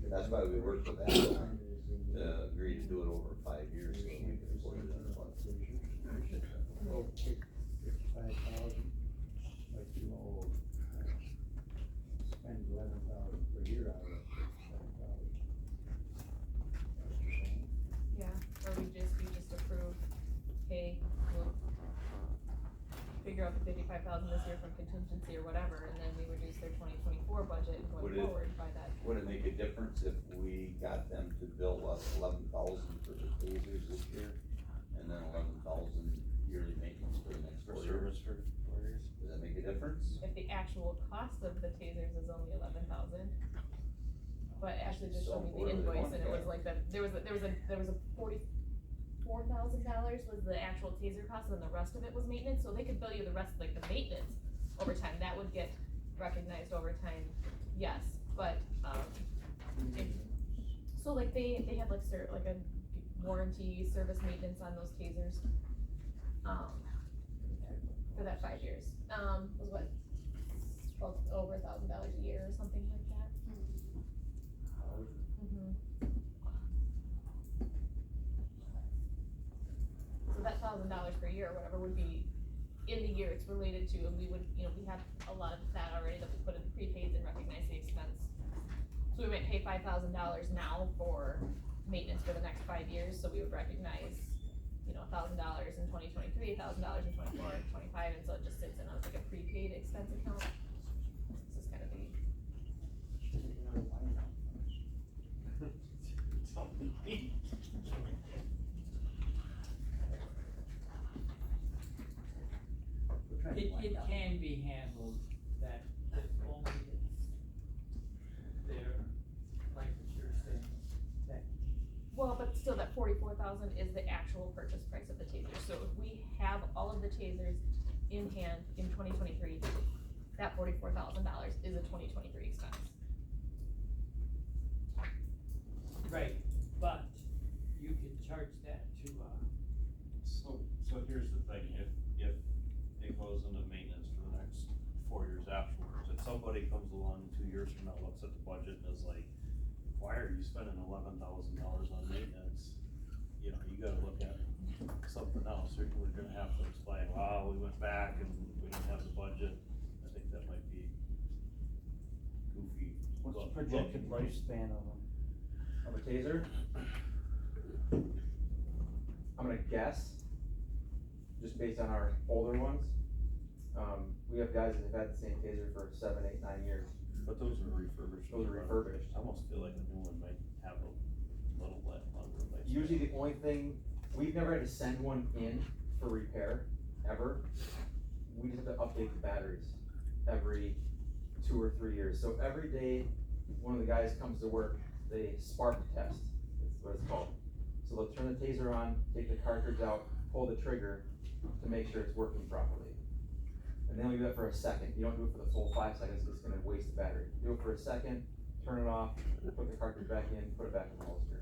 That's why we worked with Apple to agree to do it over 5 years, so we can put it in the budget. Well, take 55,000, but you know, spend 11,000 per year out of it, 7,000. That's what you're saying? Yeah, or we just approve, hey, we'll figure out the 55,000 this year from contingency or whatever, and then we reduce their 2024 budget going Would it- forward by that. Would it make a difference if we got them to bill us 11,000 for the tasers this year, and then 11,000 yearly maintenance for the next For 4 years? service for 4 years. Does that make a difference? If the actual cost of the tasers is only 11,000, but Ashley just showed me So the where do they invoice want and it was that? like there was a $44,000 was the actual taser cost, and then the rest of it was maintenance, so they could bill you the rest, like the maintenance over time, that would get recognized over time, yes, but, if, so like they had like like a warranty, service maintenance on those tasers, for that 5 years, was what, well, over $1,000 a year or something like that. Mhm. So that $1,000 per year or whatever would be in the year it's related to, and we would, we have a lot of that already that we put in the prepaids and recognize the expense. So we might pay $5,000 now for maintenance for the next 5 years, so we would recognize, $1,000 in 2023, $1,000 in 24, 25, and so it just sits in as like a prepaid expense account. This is kind of the, We're trying to It find out. can be handled that only it's there, like what you're saying, that well, but still that 44,000 is the actual purchase price of the tasers. So if we have all of the tasers in hand in 2023, that $44,000 is a 2023 expense. right, but you can charge that to, So here's the thing, if it goes into maintenance for the next 4 years afterwards, if somebody comes along 2 years from now, looks at the budget and is like, why are you spending $11,000 on maintenance? You gotta look at something else, we're gonna have to explain, wow, we went back and we didn't have the budget, I think that might be goofy. What's the projected lifespan of them? Of a taser? I'm gonna guess, just based on our older ones, we have guys that have had the same taser for 7, 8, 9 years. But those are refurbished. Those are refurbished. I almost feel like a new one might have a little less longer lifespan. Usually the only thing, we've never had to send one in for repair, ever. We just have to update the batteries every 2 or 3 years. So every day one of the guys comes to work, they spark test, that's what it's called. So they'll turn the taser on, take the cartridge out, pull the trigger to make sure it's working properly. And they only do that for a second, you don't do it for the full 5 seconds, it's gonna waste the battery. Do it for a second, turn it off, put the cartridge back in, put it back in the holster.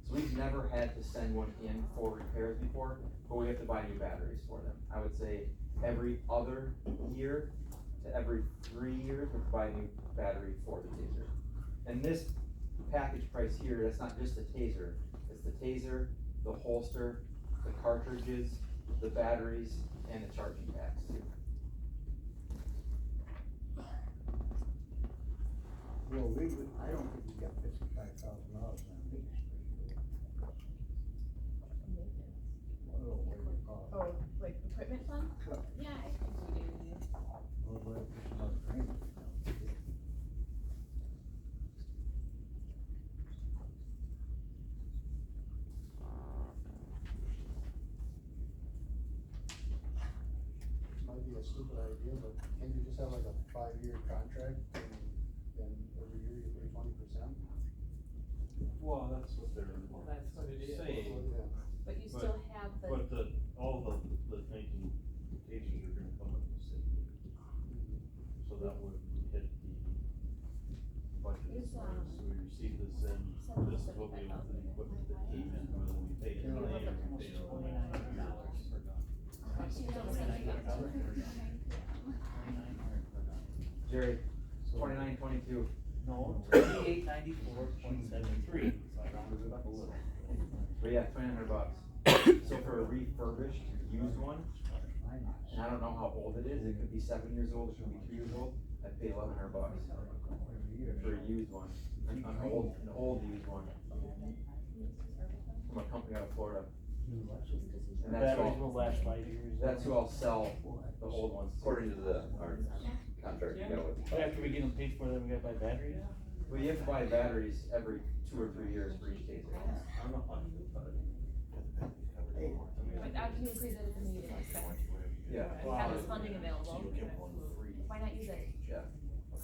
So we've never had to send one in for repairs before, but we have to buy new batteries for them. I would say every other year to every 3 years, we buy a new battery for the taser. And this package price here, that's not just the taser, it's the taser, the holster, the cartridges, the batteries, and the charging packs too. Well, I don't think we got $55,000 on these. What do you call it? Oh, like equipment fund? Yeah, I think we do. Well, what if there's another grant? Might be a stupid idea, but can you just have like a 5-year contract and every year you pay 20%? Well, that's what they're That's what it is. saying, But you still have the, but all the thinking tasers are gonna come with the city. So that would hit the budget Is, as far as we receive this in, this is what we, the equipment that came in, whether we paid it in May or we paid it in $2,900 per gun. Jerry, 29, 22. No, 2894.73, so I rounded it up a little. But yeah, $2,900. So for a refurbished used one, and I don't know how old it is, it could be 7 years old, it could be 2 years old, I'd pay $1,100 for a used one, an old used one. From a company out of Florida. And that's Batteries who will last 5 years. that's who I'll sell the old ones to. According to our contract, you know, But after we get them paid for, then we gotta buy batteries? Well, you have to buy batteries every 2 or 3 years for each taser. I don't know how to do it, but Hey, but you agree that it's a need, like, so Yeah. we have this funding available, so you'll get one free. why not use it?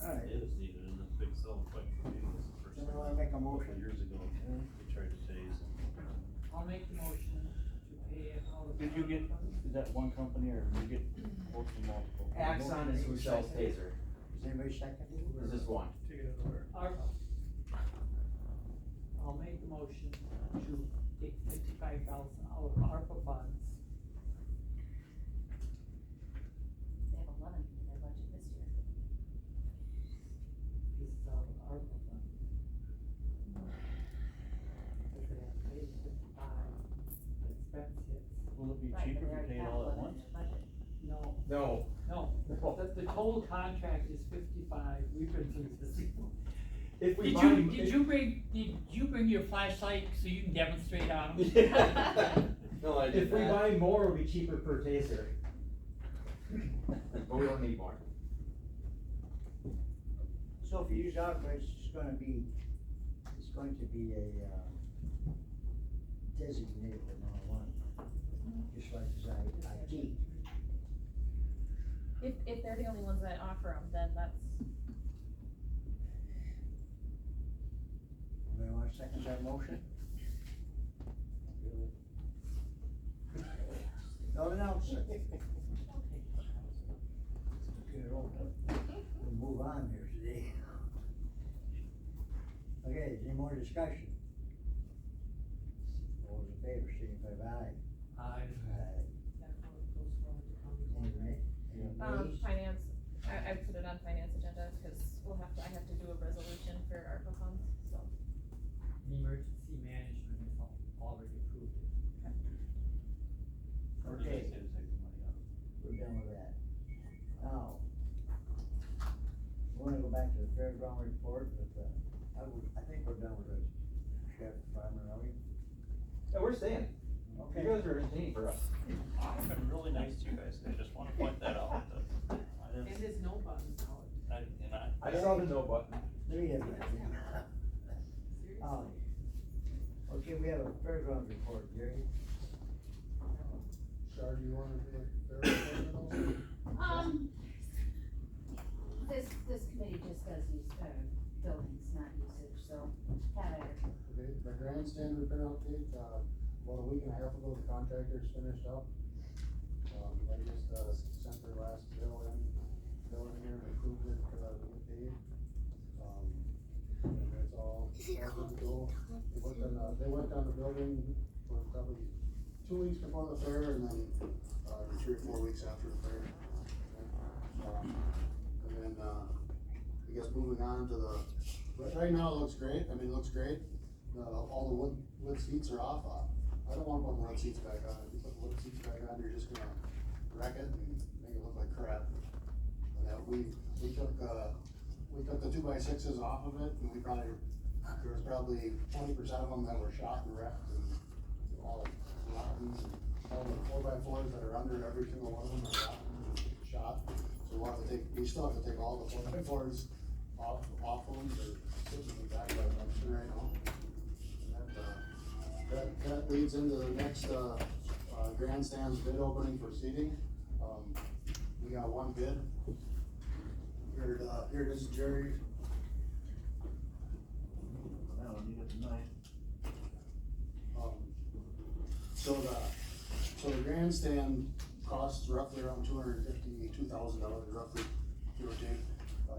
Alright. It is needed in this big selling point for me, this is the first Somebody time. wanna make a A couple motion? years ago, we tried to tase and I'll make the motion to pay all the. Did you get, is that one company or did you get quotes from multiple? Axon is who sells taser, Is anybody second? there's just one. ARPA. I'll make the motion to take 55,000 out of ARPA funds. They have 11 in their budget this year. This is out of ARPA funds. If they have to pay 55, the expense hits. Will it be Right, cheaper but if they we pay it already all have at 11 once? in their budget. No, No. no, the total contract is 55, we've been through this. If we Did buy. you bring your flashlight so you can demonstrate on them? no, I If did we not. buy more, it'll be cheaper per taser. But we don't need more. So if you use ARPA, it's going to be a, designated amount of money, just like as IT. If they're the only ones that offer them, then that's, Anybody wanna second that motion? No, announce it. We'll move on here today. Okay, is any more discussion? All those in favor, signify by aye. Aye. Aye. That one goes forward to county board, Any right? nays? finance, I put it on finance agenda, cause I have to do a resolution for ARPA funds, so. Emergency management is already approved. or does Okay. it say to take the money out? We're done with that. Now, we're gonna go back to the fairground report, but, I think we're done with the sheriff department, are we? Yeah, we're staying. Okay. You guys are entertaining for us. I've been really nice to you guys, I just wanna point that out, that I And didn't, there's no buttons out, I saw the no button. Let me get that. seriously. Okay, we have a fairground report, Jerry. Shar, do you wanna do a fair also? This committee just does use, buildings, not grandstand repair update, about a week and a half ago, the contractors finished up. They just, sent their last bill in here and approved it, to get paid. And it's all good to go. They worked on the building for probably 2 weeks before the fair and then, 3 or 4 weeks after the fair. And then, I guess moving on to right now it looks great, I mean, it looks great. All the wood seats are off. I don't wanna put the wood seats back on. If you put the wood seats back on, you're just gonna wreck it and make it look like crap. And we took the 2x6s off of it, and there was probably 20% of them that were shot and wrecked, and all rotten, all the 4x4s that are under every single one of them are rotten and shot. So we still have to take all the 4x4s off of them, they're sitting in the back of the dumpster right now. And that leads into the next, grandstand's bid opening for seating. We got one bid. Here it is, Jerry. That one you got tonight. So the grandstand costs roughly around $252,000, roughly, give or take.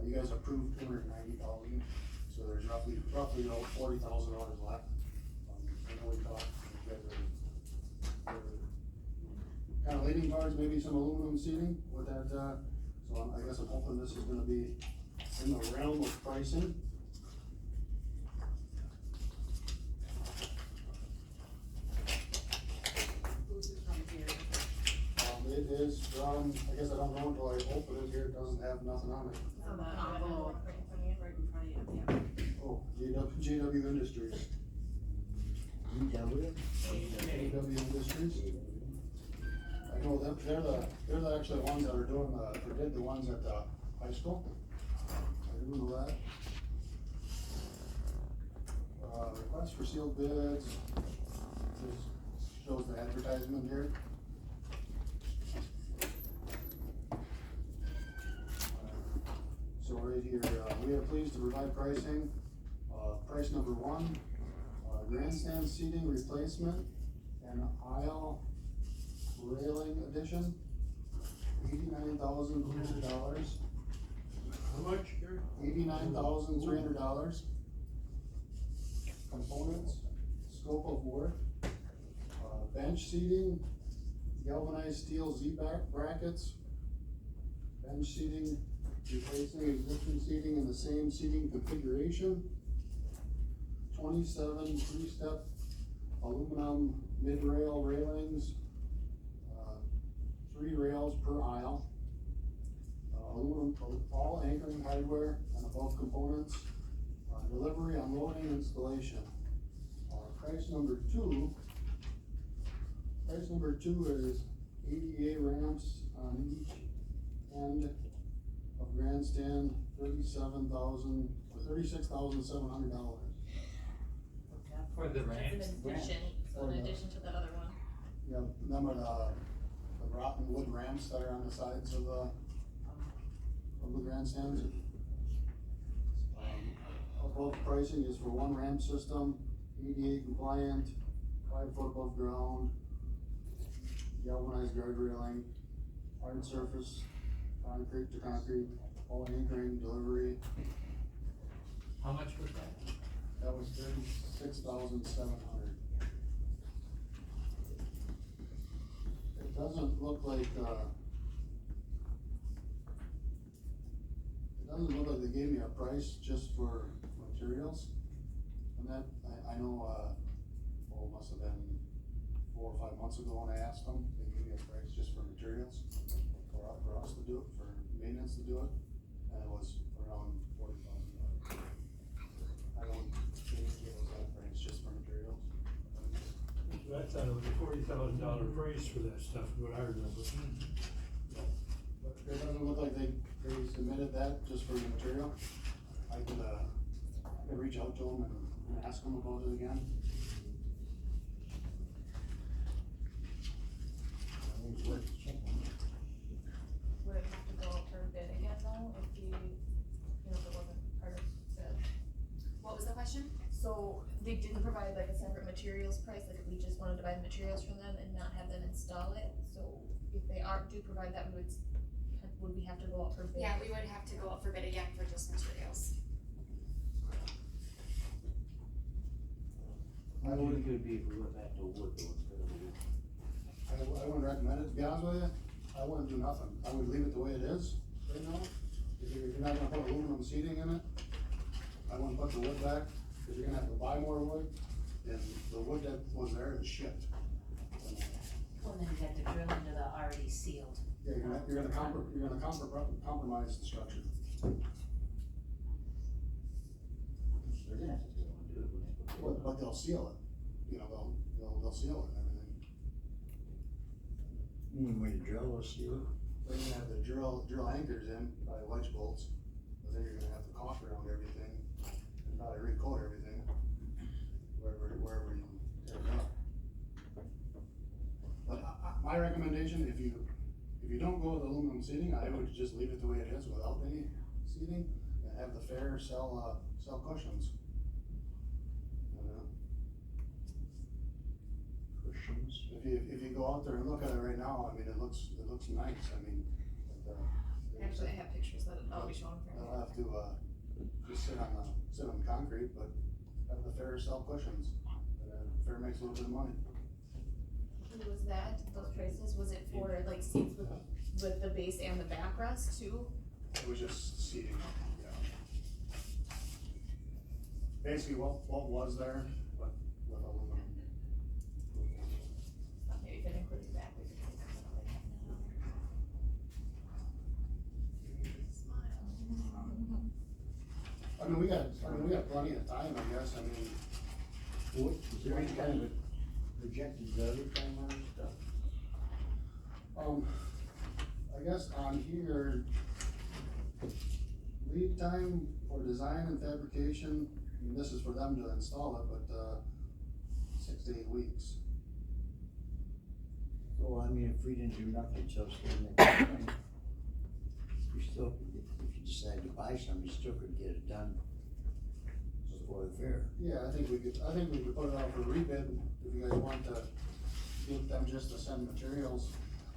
You guys approved $290,000, so there's roughly about $40,000 left. I know we talked, you guys are kind of leaning towards maybe some aluminum seating with that, so I guess I'm hoping this is gonna be in the realm of pricing. Who's it from here? It is from, I guess I don't know until I open it here, it doesn't have nothing on it. It's on the envelope, right in front of you, yeah. Oh, JW Industries. JW Industries. I know them, they're the actually ones that are doing or did the ones at the high school. I do know that. Request for sealed bids, just shows the advertisement here. So right here, we are pleased to provide pricing. Price number 1, grandstand seating replacement and aisle railing addition, $89,300. How much, Gary? $89,300. Components, scope of work, bench seating, galvanized steel Z-back brackets, bench seating, replacing existing seating in the same seating configuration, 27 three-step aluminum mid-rail railings, 3 rails per aisle, aluminum all anchoring hardware and above components, delivery, unloading, installation. Price number 2 is ADA ramps on each end of grandstand, $36,700. For the ramps? That's an addition, so in addition to the other one. Yeah, them are the rotten wood ramps that are on the sides of the grandstands. Above pricing is for 1 ramp system, ADA compliant, 5 foot above ground, galvanized guard railing, hard surface, concrete to concrete, all anchoring, delivery. How much was that? That was $36,700. It doesn't look like, they gave me a price just for materials. And that, I know, it must have been 4 or 5 months ago when I asked them, they gave me a price just for materials, for us to do it, for maintenance to do it, and it was around $40,000. I don't think it was that price just for materials. I thought it was a $40,000 price for that stuff, what I remember. But it doesn't look like they submitted that just for the material. I could reach out to them and ask them about it again. Would it have to go out for bid again though, if you know, if it wasn't part of the, What was the question? So they didn't provide like a separate materials price, like if we just wanted to buy the materials from them and not have them install it, so if they do provide that, would we have to go out for bid? Yeah, we would have to go out for bid again for just materials. I would think it would be if we went back to wood though instead of wood. I wouldn't recommend it, to be honest with you, I wouldn't do nothing, I would leave it the way it is right now. If you're not gonna put aluminum seating in it, I wouldn't put the wood back, cause you're gonna have to buy more wood, and the wood that was there is shipped. Well, then you have to drill into the already sealed. Yeah, you're gonna compromise the structure. They're gonna have to go and do it when they put the wood on. But they'll seal it, you know, they'll seal it and everything. When you drill, they'll seal it. Then you're gonna have to drill anchors in by wedge bolts, but then you're gonna have to caulk around everything, and probably recoat everything, wherever you tear it up. But my recommendation, if you don't go with aluminum seating, I would just leave it the way it is without any seating, and have the fair sell cushions. You know? Cushions. If you go out there and look at it right now, I mean, it looks nice, I mean, but, Actually, I have pictures that I'll be showing for you. they'll have to, just sit on the concrete, but have the fair sell cushions, and then fair makes a little bit of money. Was that, those prices, was it for like seats with the base and the backrest too? It was just seating, yeah. Basically what was there, but with aluminum. Maybe if it included back, we could take that out like I mean, we got plenty of time, I guess, I mean, What, is there any kind of a projected value time on this stuff? I guess on here, lead time for design and fabrication, I mean, this is for them to install it, but, 6 to 8 weeks. Well, I mean, if we didn't do nothing till next spring, we still, if you decide to buy some, you still could get it done before the fair. Yeah, I think we could put it out for rebid, if you guys want to get them just to send materials.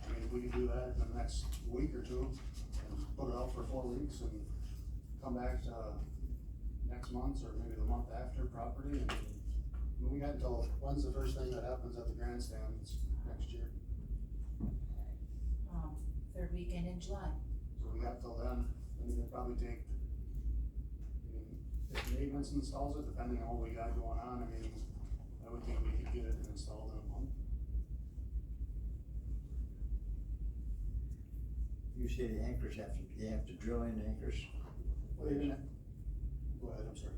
I mean, we could do that in the next week or two, and put it out for 4 weeks, and come back to next month, or maybe the month after property, and we got until, when's the first thing that happens at the grandstands next year? Third weekend in July. So we got till then, and it'll probably take, I mean, if maintenance installs it, depending on what we got going on, I mean, I would think we could get it installed in a month. You say the anchors you have to drill in anchors? Well, you're gonna, go ahead, I'm sorry.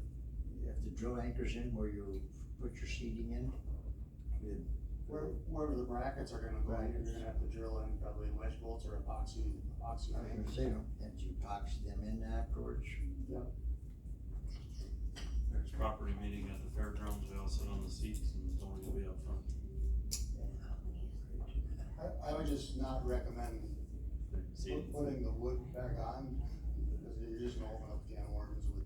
You have to drill anchors in where you put your seating in? Wherever the brackets are gonna go, you're gonna have to drill in probably wedge bolts or epoxy I was paint. gonna say, and you epoxy them in afterwards? Yep. Next property meeting at the fairgrounds, we all sit on the seats and Tony will be up front. I would just not recommend Seating. putting the wood back on, because you're just gonna open up a can of worms with,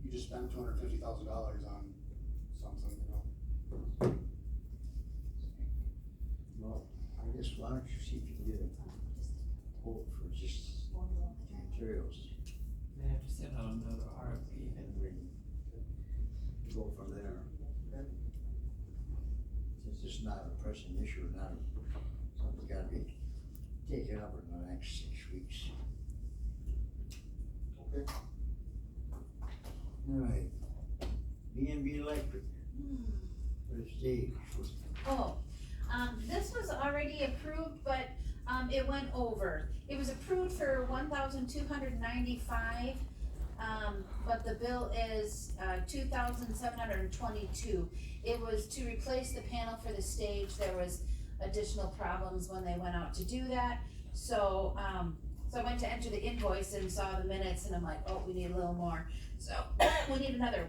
you just spent $250,000 on something, you know? Well, I guess why don't you see if you can get a quote for just materials, They have to send out another RFP. and we can go from there. Since it's not a pressing issue, not something gotta be taken up in the next 6 weeks. Okay. Alright, B&B Electric, for the stage. Oh, this was already approved, but, it went over. It was approved for 1,295, but the bill is, 2,722. It was to replace the panel for the stage. There was additional problems when they went out to do that. So I went to enter the invoice and saw the minutes, and I'm like, oh, we need a little more. So, we need another,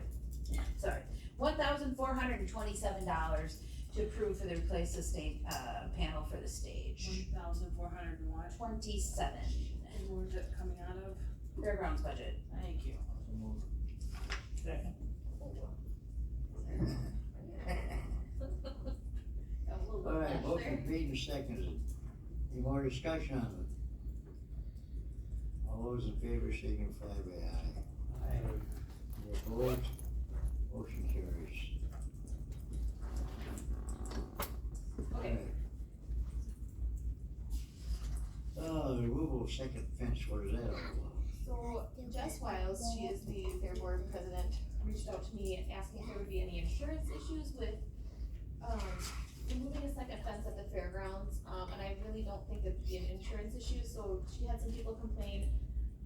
sorry, $1,427 to approve for the replace the stage, panel for the stage. 1,400 and what? 27. And where's it coming out of? Fairgrounds budget. Thank you. Second. Motion made and seconded. Any more discussion on it? All those in favor signify by aye. Any opposed? Motion carries. Okay. Removal of second fence, what is that all about? So Jess Wiles, she is the Fair Board president, reached out to me asking if there would be any insurance issues with, removing a second fence at the fairgrounds. And I really don't think it'd be an insurance issue, so she had some people complain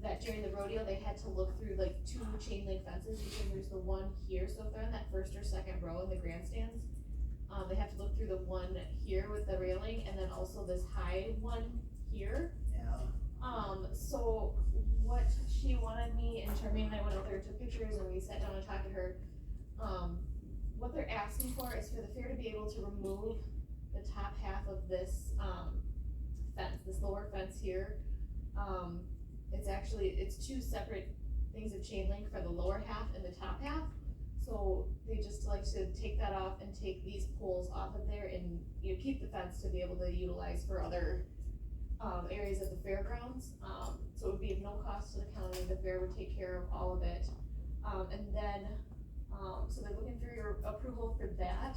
that during the rodeo, they had to look through like 2 chain link fences, because there's the one here, so if they're in that first or second row in the grandstands, they have to look through the one here with the railing, and then also this high one here. Yeah. So what she wanted me, and Charmaine and I went out there and took pictures, and we sat down and talked to her. What they're asking for is for the fair to be able to remove the top half of this, fence, this lower fence here. It's 2 separate things of chain link for the lower half and the top half. So they just like to take that off and take these poles off of there and, you know, keep the fence to be able to utilize for other areas of the fairgrounds. So it would be of no cost to the county, the fair would take care of all of it. And then, so they're looking for your approval for that.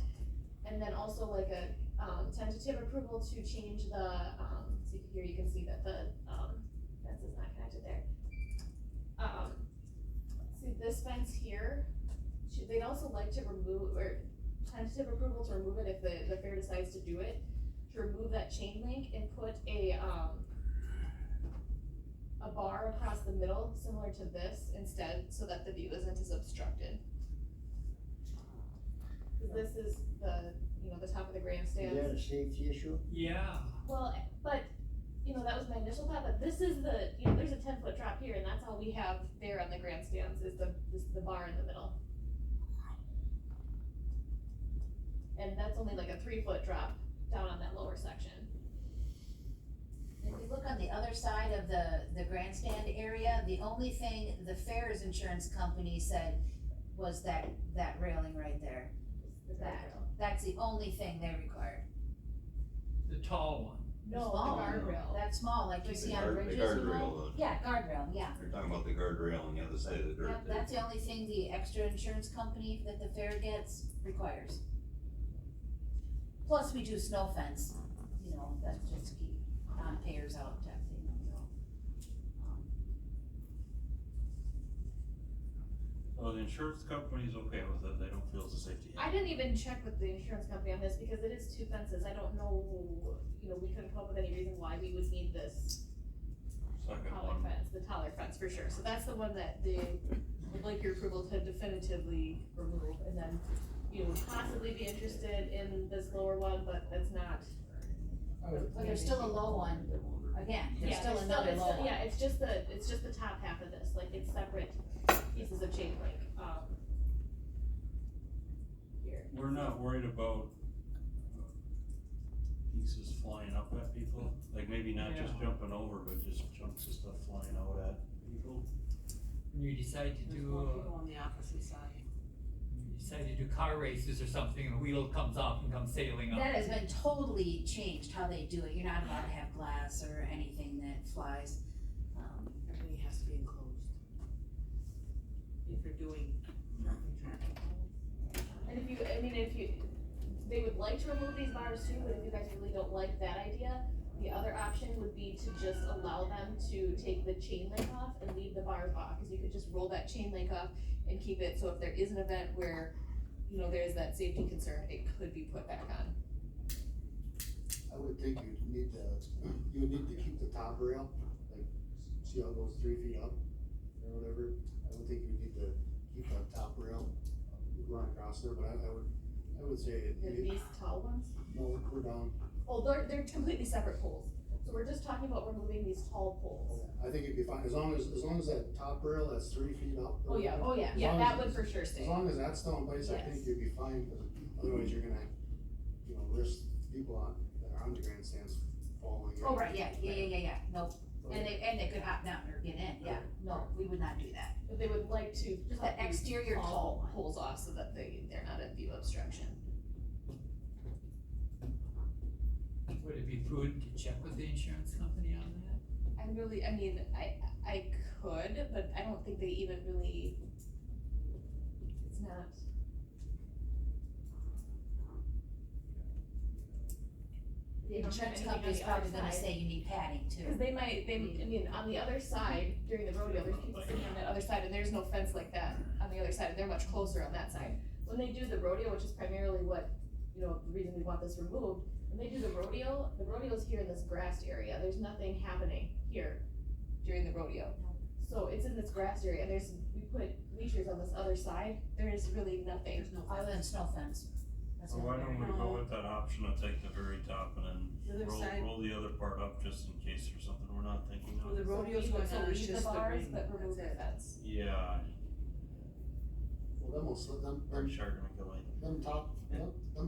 And then also like a, tentative approval to change the, see here you can see that the, fence is not connected there. See this fence here, they'd also like to remove, or tentative approval to remove it if the fair decides to do it, to remove that chain link and put a bar across the middle, similar to this instead, so that the view isn't as obstructed. This is the, you know, the top of the grandstand. Is that a safety issue? Yeah. Well, but, you know, that was my initial thought, but this is the, you know, there's a 10-foot drop here, and that's all we have there on the grandstands, is the bar in the middle. And that's only like a 3-foot drop down on that lower section. If you look on the other side of the grandstand area, the only thing the fair's insurance company said was that railing right there. That's the only thing they required. The tall one. No, Small. the guardrail. That's small, like you see on bridges, you know? Yeah, guardrail, yeah. You're talking about the guardrail on the other side of the dirt. Yep, that's the only thing the extra insurance company that the fair gets requires. Plus, we do snow fence, you know, that's just to keep non-payers out type thing, you know. So the insurance company's okay with it, they don't feel it's a safety hazard. I didn't even check with the insurance company on this, because it is 2 fences, I don't know, you know, we couldn't come up with any reason why we would need this Second taller one. fence, the taller fence for sure, so that's the one that they would like your approval to definitively remove, and then you would possibly be interested in this lower one, but that's not. But there's still a low one, again, there's Yeah, still another it's low one. yeah, it's just the top half of this, like it's separate pieces of chain link, here. We're not worried about pieces flying up at people, like maybe not just Yeah. jumping over, but just chunks of stuff flying out at people. When you decide to There's do, more people on the opposite side. you decide to do car races or something, a wheel comes off and comes sailing up. That has been totally changed how they do it, you're not allowed to have glass or anything that flies. Everything has to be enclosed. If you're doing And if you, they would like to remove these bars too, but if you guys really don't like that idea, the other option would be to just allow them to take the chain link off and leave the bars off, cause you could just roll that chain link up and keep it, so if there is an event where, you know, there's that safety concern, it could be put back on. I would think you would need to keep the top rail, like, see how it goes 3 feet up or whatever. I would think you need to keep that top rail run across there, but I would say. These tall ones? No, we're down. Oh, they're completely separate poles, so we're just talking about removing these tall poles. I think it'd be fine, as long as that top rail that's 3 feet up. Oh yeah, As yeah, long that as- would for sure stay. As long as that's still in place, I Yes. think you'd be fine, because otherwise you're gonna, you know, risk people that are on the grandstands falling. Oh, right, yeah, nope, and they could hop down or get in, yeah, no, we would not do that. But they would like to Just cut that these exterior tall one. poles off so that they're not a view obstruction. prudent to check with the insurance company on that? I mean, I could, but I don't think they even really, it's not. The They don't have insurance anything on company's the probably other gonna side. say you need padding too. Cause I mean, on the other side, during the rodeo, there's people sitting on that other side, and there's no fence like that on the other side, and they're much closer on that side. When they do the rodeo, which is primarily what, the reason we want this removed, when they do the rodeo's here in this grassed area, there's nothing happening here during the rodeo. So it's in this grassed area, and we put bleachers on this other side, there is really nothing. There's no, other than snow fence. That's So the why only don't we area. go with that option of take the very top and The then other roll, side. roll the other part up just in case there's something we're not thinking Well, the of? rodeo's going on, it's leave the just the bars, ring, but remove that's the it. fence. Yeah, Well, them will slip, pretty sure gonna go like, them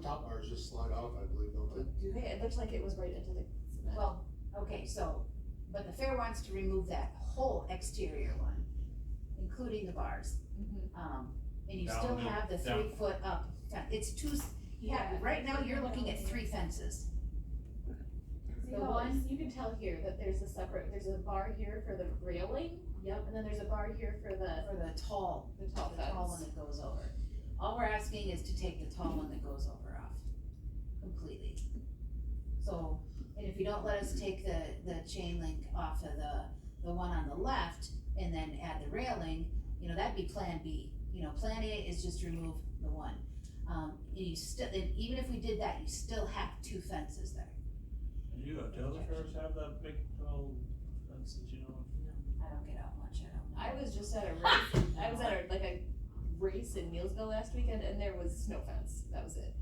top bars just slide off, I believe, don't they? Do they? It looks like it was right into the cement. Well, okay, so, but the fair wants to remove that whole exterior one, including the bars. Mhm. And you Down still the- have the down. 3 foot up, it's you have, Yeah. right now, you're looking at 3 fences. See The how one- you can tell here that there's a bar here for the railing. Yep. And then there's a bar here for the For the tall tall one fence. that goes over. All we're asking is to take the tall one that goes over off, completely. So, and if you don't let us take the chain link off of the one on the left and then add the railing, that'd be plan B. Plan A is just remove the one. And you still, and even if we did that, you still have 2 fences there. do other fairs have that big tall fence that you know of? I don't get out much, I don't know. I was just at a race, I was at a race in Neilsville last weekend, and there was no fence, that was it.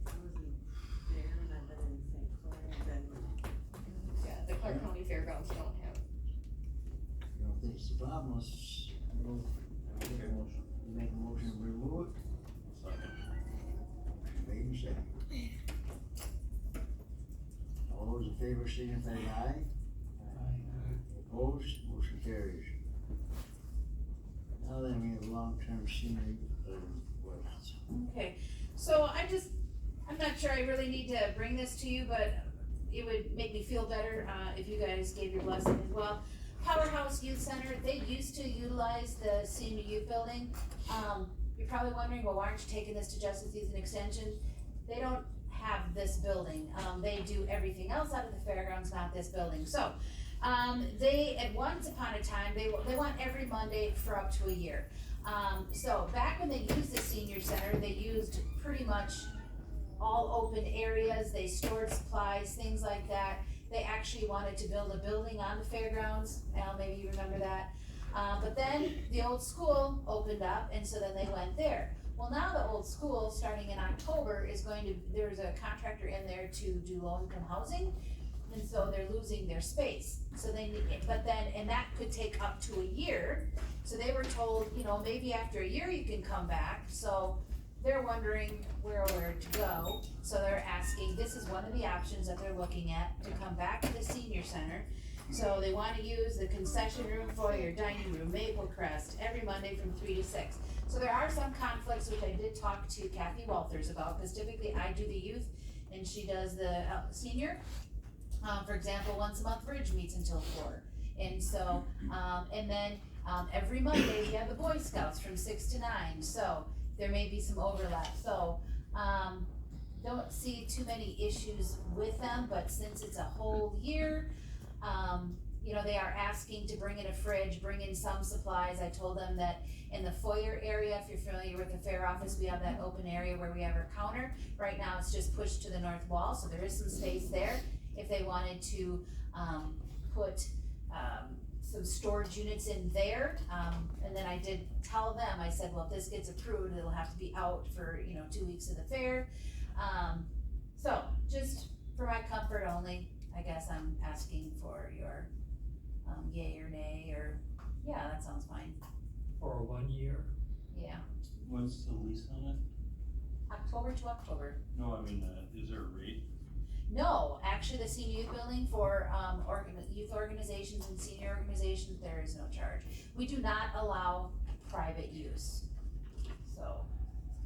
I wasn't there, and I've been in St. Clair, and then Yeah, the Clark County Fairgrounds don't have. You don't think it's a problem, let's remove, make a motion to remove it, Second. made and seconded. All those in favor signify by aye. Opposed, motion carries. Now then, we have long-term senior, requests. Okay, so I'm not sure I really need to bring this to you, but it would make me feel better, if you guys gave your blessing as well. Powerhouse Youth Center, they used to utilize the senior youth building. You're probably wondering, well, why aren't you taking this to Justice Youth and Extension? They don't have this building, they do everything else out of the fairgrounds, not this building, so. They, at once upon a time, they want every Monday for up to a year. So back when they used the senior center, they used pretty much all open areas, they stored supplies, things like that. They actually wanted to build a building on the fairgrounds, Al, maybe you remember that. But then the old school opened up, and so then they went there. Well, now the old school, starting in October, there's a contractor in there to do low-income housing, and so they're losing their space. So and that could take up to a year. So they were told, maybe after a year you can come back. So they're wondering where to go. So they're asking, this is one of the options that they're looking at, to come back to the senior center. So they wanna use the concession room, foyer, dining room, Maple Crest, every Monday from 3 to 6. So there are some conflicts, which I did talk to Kathy Walters about, because typically I do the youth and she does the senior. For example, once a month Ridge meets until 4. And so, and then every Monday we have the Boy Scouts from 6 to 9. So there may be some overlap. So don't see too many issues with them, but since it's a whole year, they are asking to bring in a fridge, bring in some supplies. I told them that in the foyer area, if you're familiar with the fair office, we have that open area where we have our counter. Right now, it's just pushed to the north wall, so there is some space there. If they wanted to put some storage units in there, and then I did tell them, I said, well, if this gets approved, it'll have to be out for 2 weeks of the fair. So just for my comfort only, I guess I'm asking for your yay or nay, or, yeah, that sounds fine. For 1 year? Yeah, What's the lease on it? October to October. No, I mean, is there a rate? No, actually, the senior youth building for youth organizations and senior organizations, there is no charge. We do not allow private use. So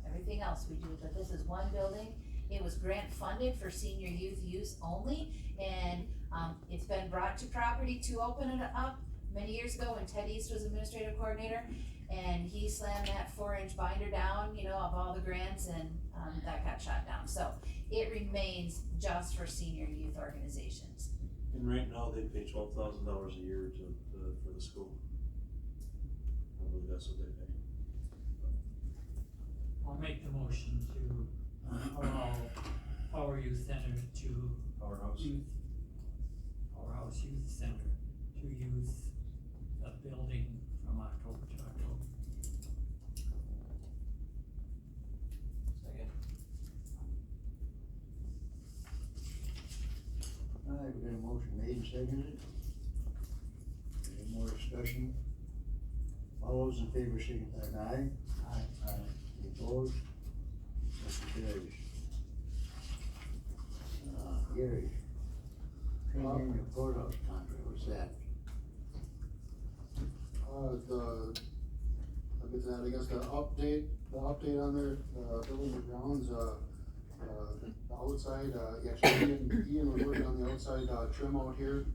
everything else we do, but this is one building. It was grant funded for senior youth use only, and, it's been brought to property to open it up many years ago when Ted East was administrative coordinator. And he slammed that 4-inch binder down, you know, of all the grants, and, that got shot down. So it remains just for senior youth organizations. And right now, they pay $12,000 a year for the school. I believe that's what they pay. I'll make the motion to allow Power Youth Center to Powerhouse. Powerhouse Youth Center to use the building from October to October. Second. Alright, we got a motion made and seconded. Any more discussion? All those in favor signify by aye. Aye. Any opposed? Motion carries. Gary, training your courthouse contract, what's that? I'll get to that, I guess the update on there, building the grounds, the outside, Ian was working on the outside, trim out here,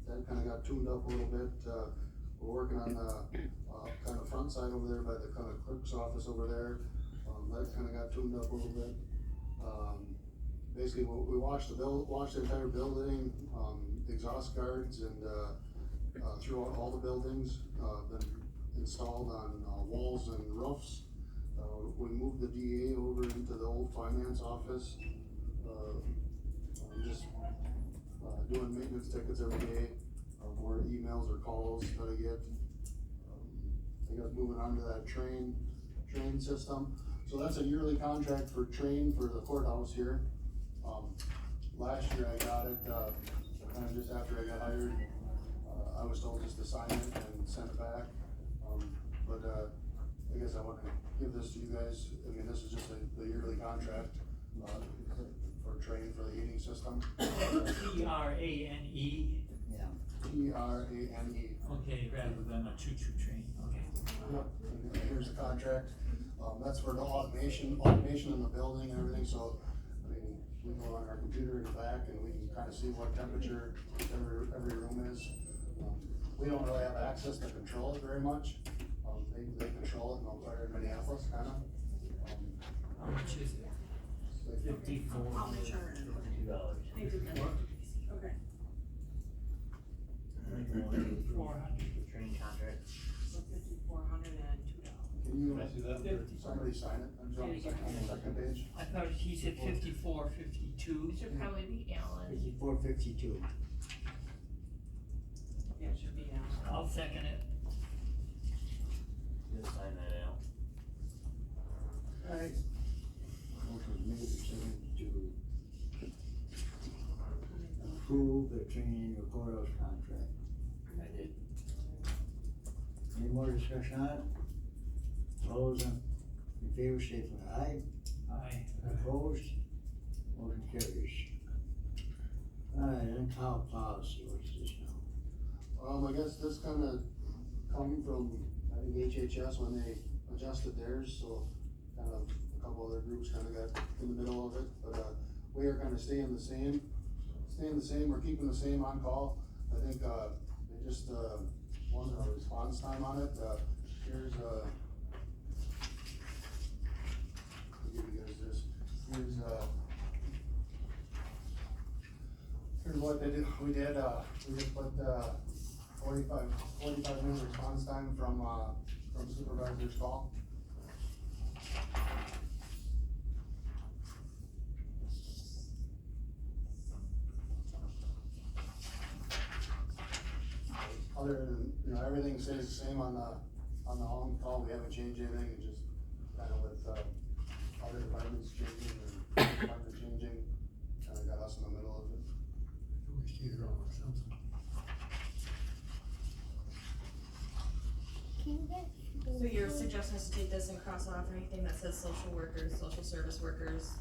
that kinda got tuned up a little bit, we're working on the, kinda front side over there by the kinda clerk's office over there, that kinda got tuned up a little bit. Basically, we washed the entire building, exhaust guards and, throughout all the buildings, been installed on, walls and roofs. We moved the DA over into the old finance office, just, doing maintenance tickets every day, or emails or calls that I get. I got moving on to that train system, so that's a yearly contract for train for the courthouse here. Last year I got it, kinda just after I got hired, I was told just to sign it and send it back. But I guess I wanna give this to you guys, I mean, this is just the yearly contract, for train for the heating system. TRANE, Yeah. TRANE. okay, rather than a choo-choo train, okay. Yep, and here's the contract, that's for the automation in the building and everything, so, I mean, we go on our computer in the back and we can kinda see what temperature every room is. We don't really have access to control it very much, they control it in Eau Claire and Minneapolis, kinda. How much is it? $54. I'll make sure. They did that. Okay. Train contract. So $5,402. Can you, Can I see that? somebody sign it, on the second page? I thought he said 54, 52. It should probably be Alan. 5452. Yeah, it should be, I'll second it. Just sign that out. Alright. Motion made and seconded to approve the training your courthouse contract. I did. Any more discussion on it? All those in favor say aye. Aye. Opposed? Motion carries. Alright, then cow policy, what's this now? I guess this kinda come from, I think HHS when they adjusted theirs, so kind of a couple other groups kinda got in the middle of it, but, we are kinda staying the same, we're keeping the same on call. I think, they just, wanted a response time on it, here's, I'll give you guys this, here's what they did, we just put, 45 minute response time from supervisor's call. Other than, everything stays the same on the on call, we haven't changed anything, it's just kind of with, other departments changing and department changing, kinda got us in the middle of it. So your suggestion is to take this and cross off anything that says social workers, social service workers?